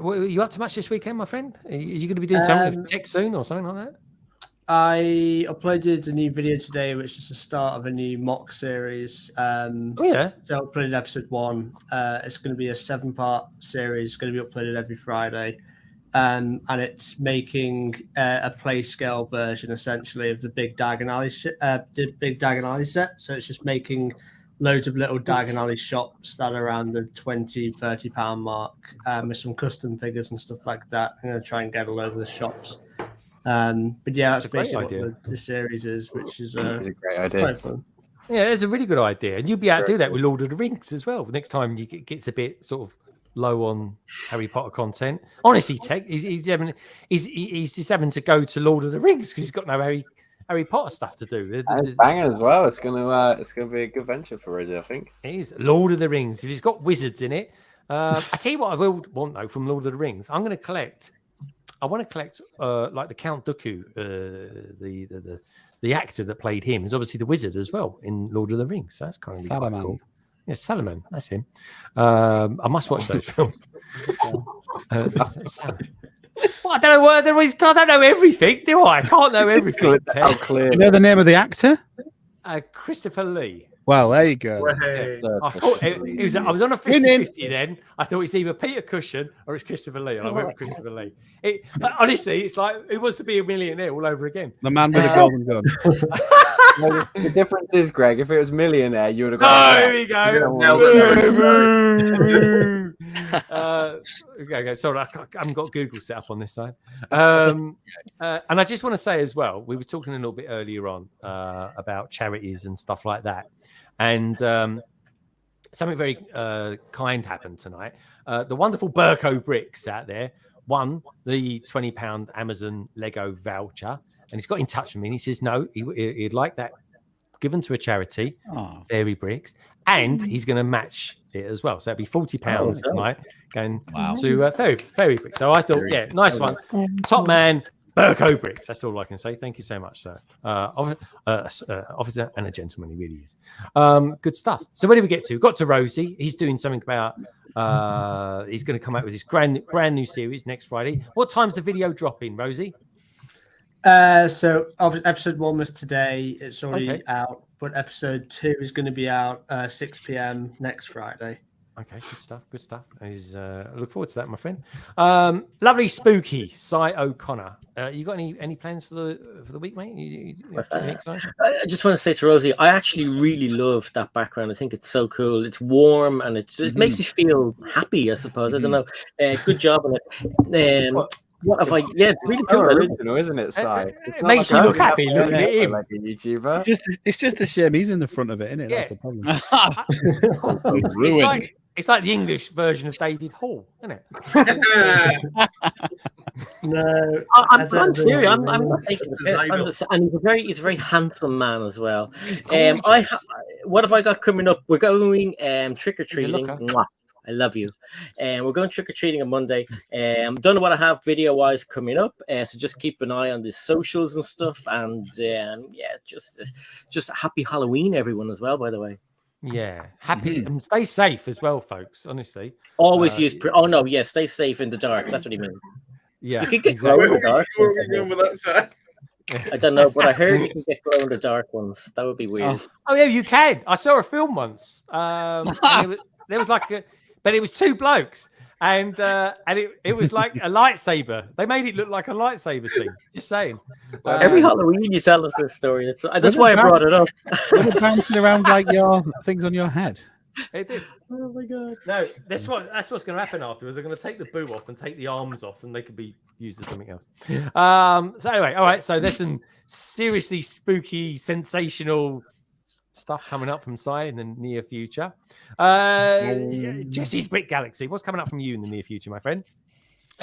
Were you up to much this weekend, my friend? Are you going to be doing something with tech soon or something like that? I uploaded a new video today, which is the start of a new mock series. Oh yeah. So I uploaded episode 1. It's going to be a 7-part series. It's going to be uploaded every Friday. And it's making a play scale version essentially of the Big Diagon Alley set. So it's just making loads of little Diagon Alley shops that are around the £20-30 mark, with some custom figures and stuff like that. I'm going to try and get a load of the shops. But yeah, that's basically what the series is, which is a great idea. Fun. Yeah, it's a really good idea, and you'll be able to do that with Lord of the Rings as well. Next time you gets a bit sort of low on Harry Potter content. Honestly, Tech, he's just having to go to Lord of the Rings because he's got no Harry Potter stuff to do. And it's banging as well. It's gonna be a good venture for Rosie, I think. It is Lord of the Rings. If he's got wizards in it, I tell you what, I will want though from Lord of the Rings. I want to collect like the Count Dooku, the actor that played him is obviously the wizard as well in Lord of the Rings. So that's kind of quite cool. Yeah, Salamon, that's him. I must watch those films. Well, I don't know everything, do I? I can't know everything. How clear. You know the name of the actor? Christopher Lee. Well, there you go. Yeah. I thought I was on a 50-50 then. I thought it's either Peter Cushing or it's Christopher Lee. And I went with Christopher Lee. Honestly, it's like it was to be a millionaire all over again. The man with the golden gun. Well, the difference is, Greg, if it was millionaire, you would have got. Oh, here we go. Okay, sorry, I haven't got Google set up on this side. And I just want to say as well, we were talking a little bit earlier on about charities and stuff like that. And something very kind happened tonight. The wonderful Burko Bricks out there won the £20 Amazon Lego voucher. And he's got in touch with me and he says, no, he'd like that given to a charity, FERRIX, and he's going to match it as well. So it'd be £40 tonight going to FERRIX. So I thought, nice one. Top man, Burko Bricks. That's all I can say. Thank you so much, sir. Officer and a gentleman, he really is. Good stuff. So where did we get to? We got to Rosie. He's doing something about, he's going to come out with his brand new series next Friday. What time's the video dropping, Rosie? So episode 1 was today. It's already out, but episode 2 is going to be out 6 p.m. next Friday. Okay, good stuff. I look forward to that, my friend. Lovely spooky Cy O'Connor. You got any plans for the week, mate? I just want to say to Rosie, I actually really love that background. I think it's so cool. It's warm and it makes me feel happy, I suppose. I don't know. Good job on it. What have I? Yeah, it's really cool, original, isn't it, Si? It makes you look happy looking at him. Like a YouTuber. It's just a shame he's in the front of it, isn't it? That's the problem. It's like the English version of David Hall, isn't it? No, I'm serious. I'm not taking the piss. And he's a very handsome man as well. What have I got coming up? We're going trick or treating. I love you. And we're going trick-or-treating on Monday. Don't know what I have video-wise coming up. So just keep an eye on the socials and stuff. And just a happy Halloween, everyone, as well, by the way. Yeah. Happy and stay safe as well, folks, honestly. Always use... stay safe in the dark. That's what he means. Yeah. You can get glow in the dark. What are we doing with that, sir? I don't know, but I heard you can get glow in the dark ones. That would be weird. Oh yeah, you can. I saw a film once. There was like a... But it was 2 blokes, and it was like a lightsaber. They made it look like a lightsaber scene. Just saying. Every Halloween you tell us this story. That's why I brought it up. Were they bouncing around like your things on your head? It did. Oh my god! No, that's what's going to happen afterwards. They're going to take the boo off and take the arms off, and they could be used as something else. So anyway, all right. So there's some seriously spooky, sensational stuff coming up from Si in the near future. Jesse's Brick Galaxy. What's coming up from you in the near future, my friend?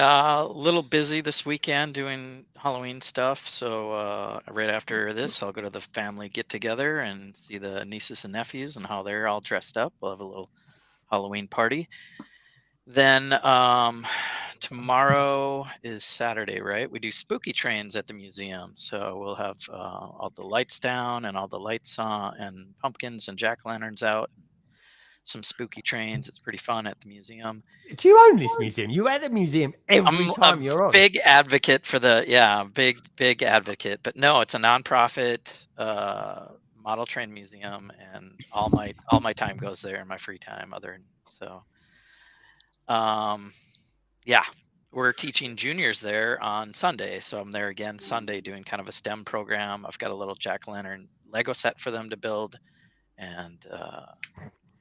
A little busy this weekend doing Halloween stuff. So right after this, I'll go to the family get together and see the nieces and nephews and how they're all dressed up. We'll have a little Halloween party. Then tomorrow is Saturday, right? We do spooky trains at the museum. So we'll have all the lights down and all the lights on and pumpkins and jack-o'-lanterns out. Some spooky trains. It's pretty fun at the museum. Do you own this museum? You at the museum every time you're on. Big advocate for big advocate. But no, it's a nonprofit model train museum, and all my time goes there in my free time. We're teaching juniors there on Sunday, so I'm there again Sunday doing kind of a STEM program. I've got a little jack-o'-lantern Lego set for them to build, and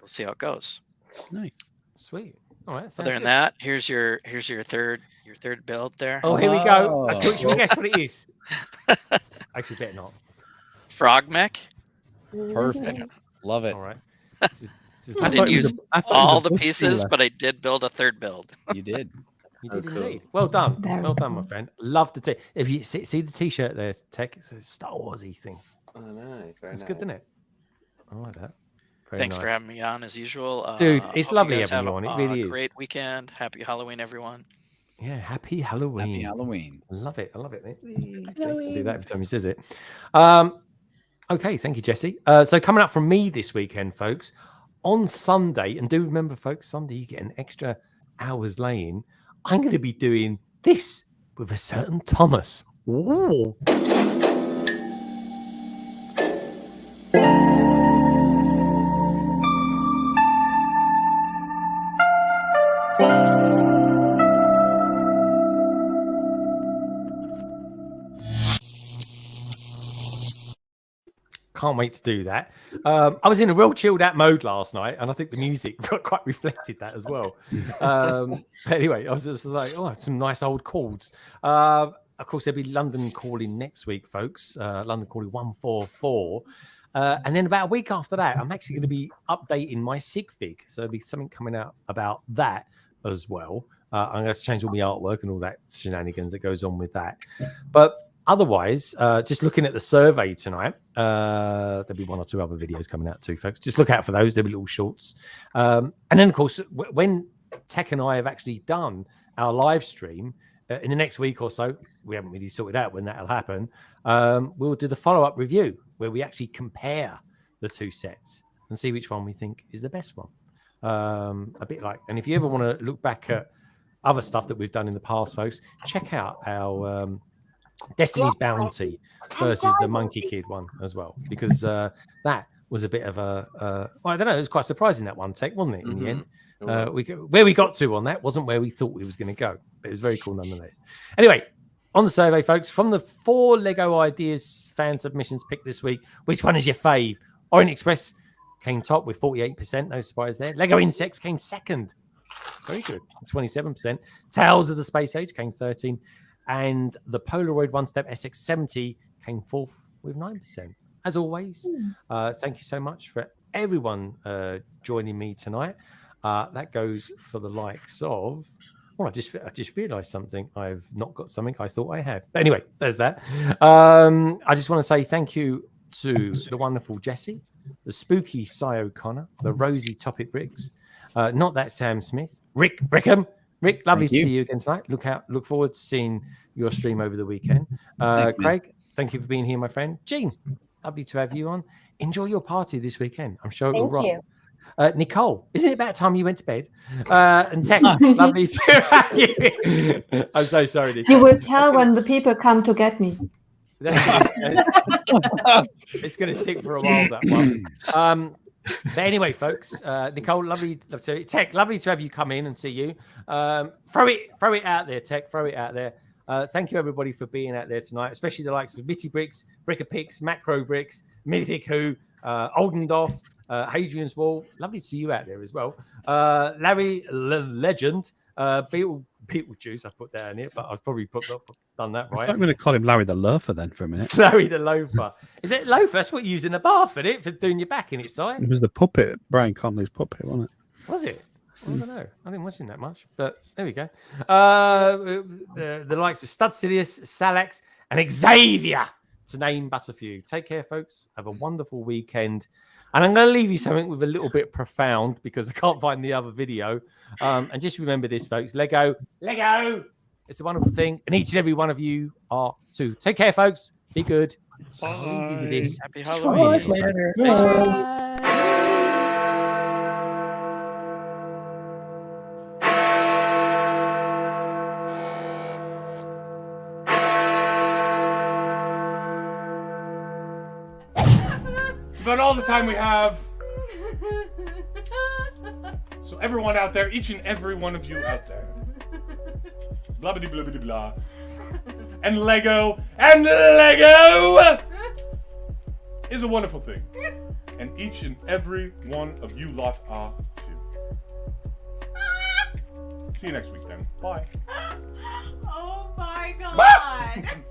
we'll see how it goes. Nice, sweet. All right. Other than that, here's your third build there. Oh, here we go. Should we guess what it is? Actually, better not. Frog mech. Perfect. Love it. All right. I didn't use all the pieces, but I did build a third build. You did. You did indeed. Well done. Well done, my friend. Love the if you see the t-shirt there, Tech, it's a Star Warsy thing. I know. It's good, isn't it? I like that. Very Thanks nice. for having me on as usual. Dude, it's lovely you guys having you on. It really is. Great weekend. Happy Halloween, everyone. Yeah, happy Halloween. Happy Halloween. I love it, mate. I'll do that every time he says it. Okay, thank you, Jesse. So coming up from me this weekend, folks, on Sunday, and do remember, folks, Sunday you get an extra hour's lay-in. I'm going to be doing this with a certain Tomas. Ooh. Can't wait to do that. I was in a real chilled out mode last night, and I think the music quite reflected that as well. Anyway, I was just like, oh, some nice old chords. Of course, there'll be London Calling next week, folks. London Calling 144. And then about a week after that, I'm actually going to be updating my sig fig. So there'll be something coming out about that as well. I'm going to change all my artwork and all that shenanigans that goes on with that. But otherwise, just looking at the survey tonight, there'll be one or two other videos coming out too, folks. Just look out for those. There'll be little shorts. And then, of course, when Tech and I have actually done our live stream in the next week or so, we haven't really sorted out when that'll happen, we'll do the follow-up review where we actually compare the two sets and see which one we think is the best one. A bit like, and if you ever want to look back at other stuff that we've done in the past, folks, check out our Destiny's Bounty versus the Monkey Kid one as well, because that was a bit of well, I don't know, it was quite surprising, that one, Tech, wasn't it, in the end? Where we got to on that wasn't where we thought we was going to go, but it was very cool nonetheless. Anyway, on the survey, folks, from the 4 Lego Ideas fan submissions picked this week, which one is your fave? Orient Express came top with 48%, no surprise there. Lego Insects came second, very good, 27%. Tales of the Space Age came 13%. And the Polaroid One Step SX70 came fourth with 9%. As always, thank you so much for everyone joining me tonight. That goes for the likes of... Well, I just realised something. I've not got something I thought I had. But anyway, there's that. I just want to say thank you to the wonderful Jesse, the spooky Cy O'Connor, the rosy TopicBricks, not that Sam Smith, Rick Brickham. Rick, lovely to see you again tonight. Look forward to seeing your stream over the weekend. Craig, thank you for being here, my friend. Jean, lovely to have you on. Enjoy your party this weekend. I'm sure it will rock. Nicole, isn't it about time you went to bed? And Tech, lovely to have you. I'm so sorry, Nicole. You will tell when the people come to get me. It's going to stick for a while, that one. But anyway, folks, Nicole, lovely to Tech, lovely to have you come in and see you. Throw it out there, Tech. Throw it out there. Thank you, everybody, for being out there tonight, especially the likes of Mitty Bricks, Brickapix, Macro Bricks, Minifig Who, Oldendorf, Hadrian's Wall. Lovely to see you out there as well. Larry Legend, Beetlejuice. I put that in here, but I've probably done that right. I'm going to call him Larry the Loafer then for a minute. Larry the Loafer. Is it Loafer? That's what you use in the bath, isn't it? For doing your back in it, Si? It was the puppet, Brian Conley's puppet, wasn't it? Was it? I don't know. I didn't watch him that much, but there we go. The likes of Studsidious, Salax, and Xavier, to name but a few. Take care, folks. Have a wonderful weekend. And I'm going to leave you something with a little bit profound because I can't find the other video. And just remember this, folks. Lego. It's a wonderful thing. And each and every one of you are too. Take care, folks. Be good. I'll leave you with this. Happy Halloween. It's about all the time we have. So everyone out there, each and every one of you out there. Blah blah blah blah blah. And Lego is a wonderful thing. And each and every one of you lot are too. See you next week then. Bye. Oh my god.